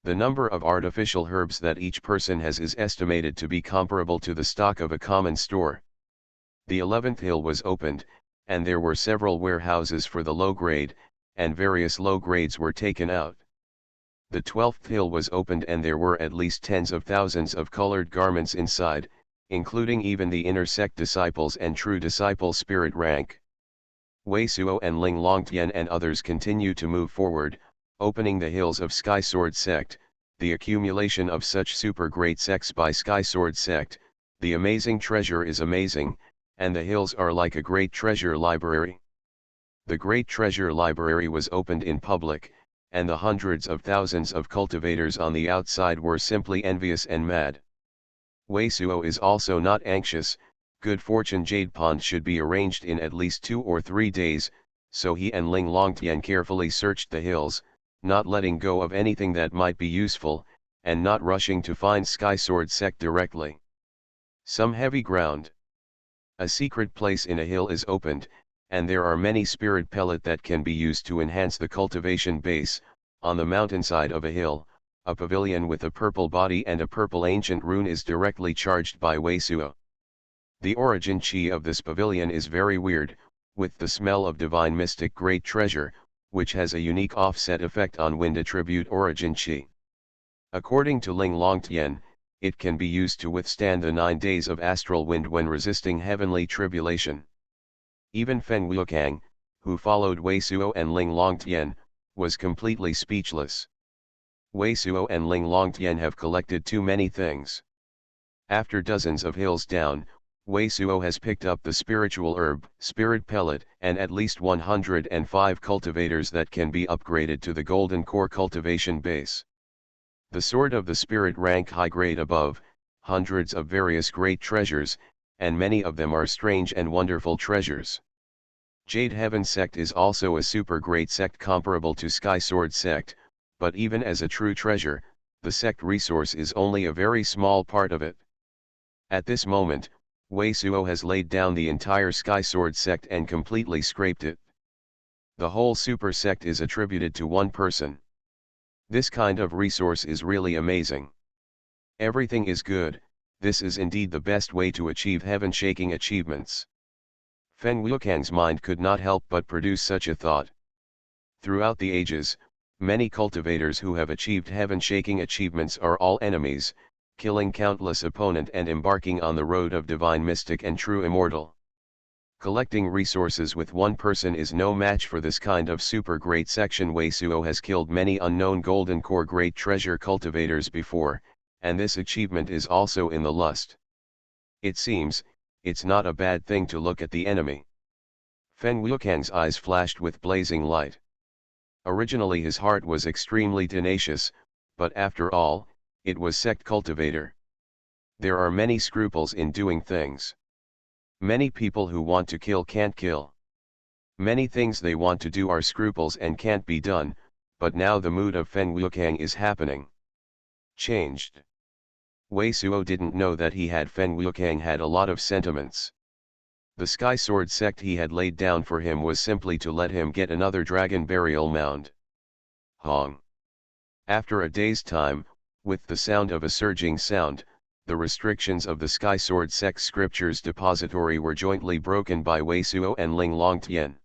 The number of artificial herbs that each person has is estimated to be comparable to the stock of a common store. The 11th hill was opened, and there were several warehouses for the low grade, and various low grades were taken out. The 12th hill was opened and there were at least tens of thousands of colored garments inside, including even the inner sect disciples and true disciple spirit rank. Wei Suo and Ling Longtian and others continue to move forward, opening the hills of Sky Sword sect, the accumulation of such super great sects by Sky Sword sect. The amazing treasure is amazing, and the hills are like a great treasure library. The great treasure library was opened in public, and the hundreds of thousands of cultivators on the outside were simply envious and mad. Wei Suo is also not anxious. Good fortune Jade Pond should be arranged in at least 2 or 3 days, so he and Ling Longtian carefully searched the hills, not letting go of anything that might be useful, and not rushing to find Sky Sword sect directly. Some heavy ground. A secret place in a hill is opened, and there are many spirit pellet that can be used to enhance the cultivation base. On the mountainside of a hill, a pavilion with a purple body and a purple ancient rune is directly charged by Wei Suo. The origin chi of this pavilion is very weird, with the smell of divine mystic great treasure, which has a unique offset effect on wind attribute origin chi. According to Ling Longtian, it can be used to withstand the 9 days of astral wind when resisting heavenly tribulation. Even Feng Wuokang, who followed Wei Suo and Ling Longtian, was completely speechless. Wei Suo and Ling Longtian have collected too many things. After dozens of hills down, Wei Suo has picked up the spiritual herb, spirit pellet, and at least 105 cultivators that can be upgraded to the golden core cultivation base. The sword of the spirit rank high grade above, hundreds of various great treasures, and many of them are strange and wonderful treasures. Jade Heaven sect is also a super great sect comparable to Sky Sword sect, but even as a true treasure, the sect resource is only a very small part of it. At this moment, Wei Suo has laid down the entire Sky Sword sect and completely scraped it. The whole super sect is attributed to one person. This kind of resource is really amazing. Everything is good. This is indeed the best way to achieve heaven-shaking achievements. Feng Wuokang's mind could not help but produce such a thought. Throughout the ages, many cultivators who have achieved heaven-shaking achievements are all enemies, killing countless opponent and embarking on the road of divine mystic and true immortal. Collecting resources with one person is no match for this kind of super great section. Wei Suo has killed many unknown golden core great treasure cultivators before, and this achievement is also in the lust. It seems, it's not a bad thing to look at the enemy. Feng Wuokang's eyes flashed with blazing light. Originally his heart was extremely tenacious, but after all, it was sect cultivator. There are many scruples in doing things. Many people who want to kill can't kill. Many things they want to do are scruples and can't be done, but now the mood of Fen Wukang is happening. Changed. Wei Suo didn't know that Fen Wukang had a lot of sentiments. The Sky Sword sect he had laid down for him was simply to let him get another dragon burial mound. Hong. After a day's time, with the sound of a surging sound, the restrictions of the Sky Sword sect scriptures depository were jointly broken by Wei Suo and Ling Longtian.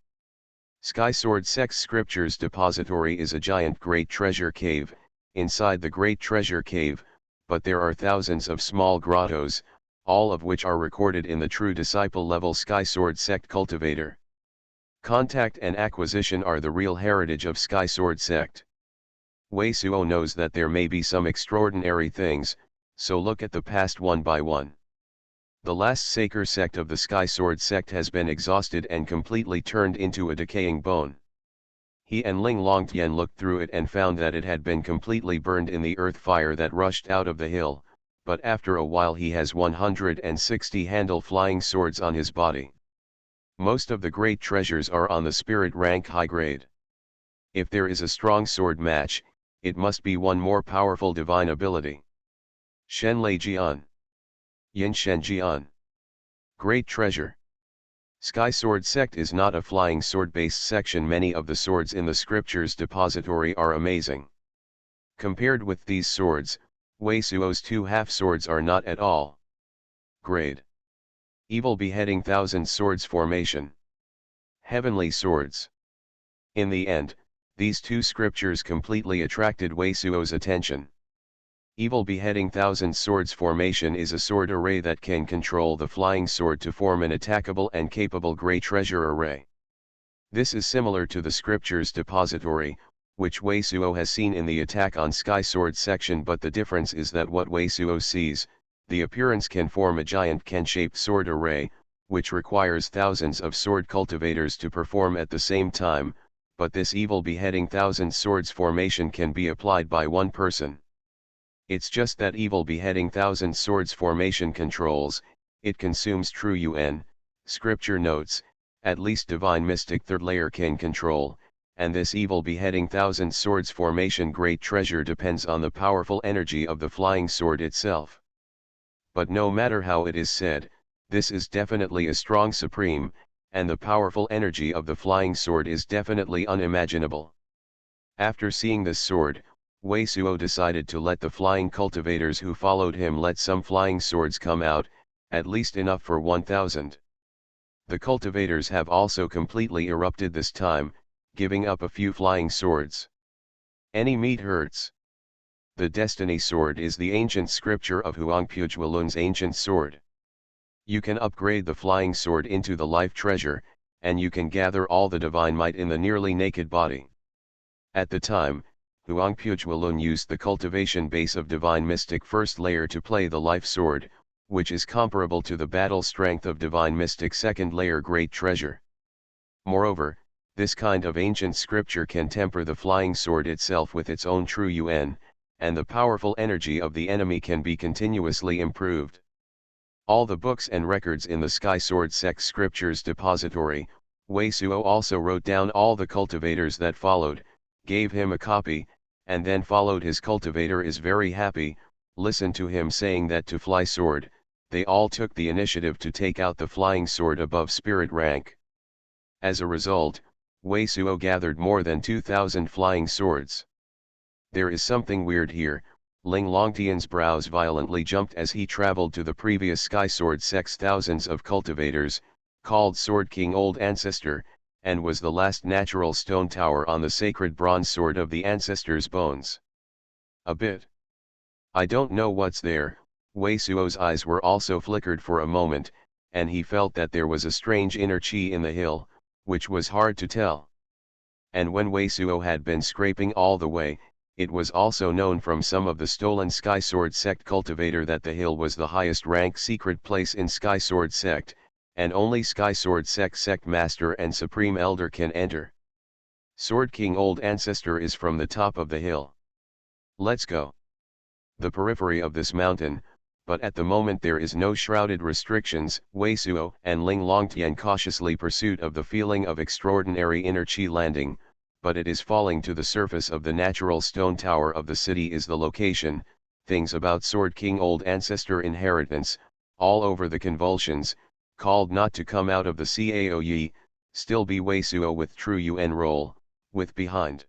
Sky Sword sect scriptures depository is a giant great treasure cave, inside the great treasure cave, but there are thousands of small grottos, all of which are recorded in the true disciple level Sky Sword sect cultivator. Contact and acquisition are the real heritage of Sky Sword sect. Wei Suo knows that there may be some extraordinary things, so look at the past one by one. The last Saker sect of the Sky Sword sect has been exhausted and completely turned into a decaying bone. He and Ling Longtian looked through it and found that it had been completely burned in the earth fire that rushed out of the hill, but after a while he has 160 handle flying swords on his body. Most of the great treasures are on the spirit rank high grade. If there is a strong sword match, it must be one more powerful divine ability. Shen Lei Jian. Yin Shen Jian. Great treasure. Sky Sword sect is not a flying sword-based section. Many of the swords in the scriptures depository are amazing. Compared with these swords, Wei Suo's two half-swords are not at all. Grade. Evil Beheading Thousand Swords Formation. Heavenly Swords. In the end, these two scriptures completely attracted Wei Suo's attention. Evil Beheading Thousand Swords Formation is a sword array that can control the flying sword to form an attackable and capable Grey Treasure array. This is similar to the Scriptures Depository, which Wei Suo has seen in the Attack on Sky Sword section, but the difference is that what Wei Suo sees, the appearance can form a giant can-shaped sword array, which requires thousands of sword cultivators to perform at the same time, but this Evil Beheading Thousand Swords Formation can be applied by one person. It's just that Evil Beheading Thousand Swords Formation controls, it consumes true UN, scripture notes, at least Divine Mystic Third Layer can control, and this Evil Beheading Thousand Swords Formation Great Treasure depends on the powerful energy of the flying sword itself. But no matter how it is said, this is definitely a strong supreme, and the powerful energy of the flying sword is definitely unimaginable. After seeing this sword, Wei Suo decided to let the flying cultivators who followed him let some flying swords come out, at least enough for 1,000. The cultivators have also completely erupted this time, giving up a few flying swords. Any meat hurts. The Destiny Sword is the ancient scripture of Huangpujualun's ancient sword. You can upgrade the flying sword into the life treasure, and you can gather all the divine might in the nearly naked body. At the time, Huangpujualun used the cultivation base of Divine Mystic First Layer to play the Life Sword, which is comparable to the battle strength of Divine Mystic Second Layer Great Treasure. Moreover, this kind of ancient scripture can temper the flying sword itself with its own true UN, and the powerful energy of the enemy can be continuously improved. All the books and records in the Sky Sword sect scriptures depository, Wei Suo also wrote down all the cultivators that followed, gave him a copy, and then followed his cultivator is very happy, listen to him saying that to fly sword, they all took the initiative to take out the flying sword above spirit rank. As a result, Wei Suo gathered more than 2,000 flying swords. There is something weird here. Ling Longtian's brows violently jumped as he traveled to the previous Sky Sword sect's thousands of cultivators, called Sword King Old Ancestor, and was the last natural stone tower on the sacred bronze sword of the ancestors' bones. A bit. I don't know what's there. Wei Suo's eyes were also flickered for a moment, and he felt that there was a strange inner chi in the hill, which was hard to tell. And when Wei Suo had been scraping all the way, it was also known from some of the stolen Sky Sword sect cultivator that the hill was the highest rank secret place in Sky Sword sect, and only Sky Sword sect master and supreme elder can enter. Sword King Old Ancestor is from the top of the hill. Let's go. The periphery of this mountain, but at the moment there is no shrouded restrictions. Wei Suo and Ling Longtian cautiously pursuit of the feeling of extraordinary inner chi landing, but it is falling to the surface of the natural stone tower of the city is the location. Things about Sword King old ancestor inheritance, all over the convulsions, called not to come out of the Cao Yi, still be Wei Suo with true Yuan roll, with behind.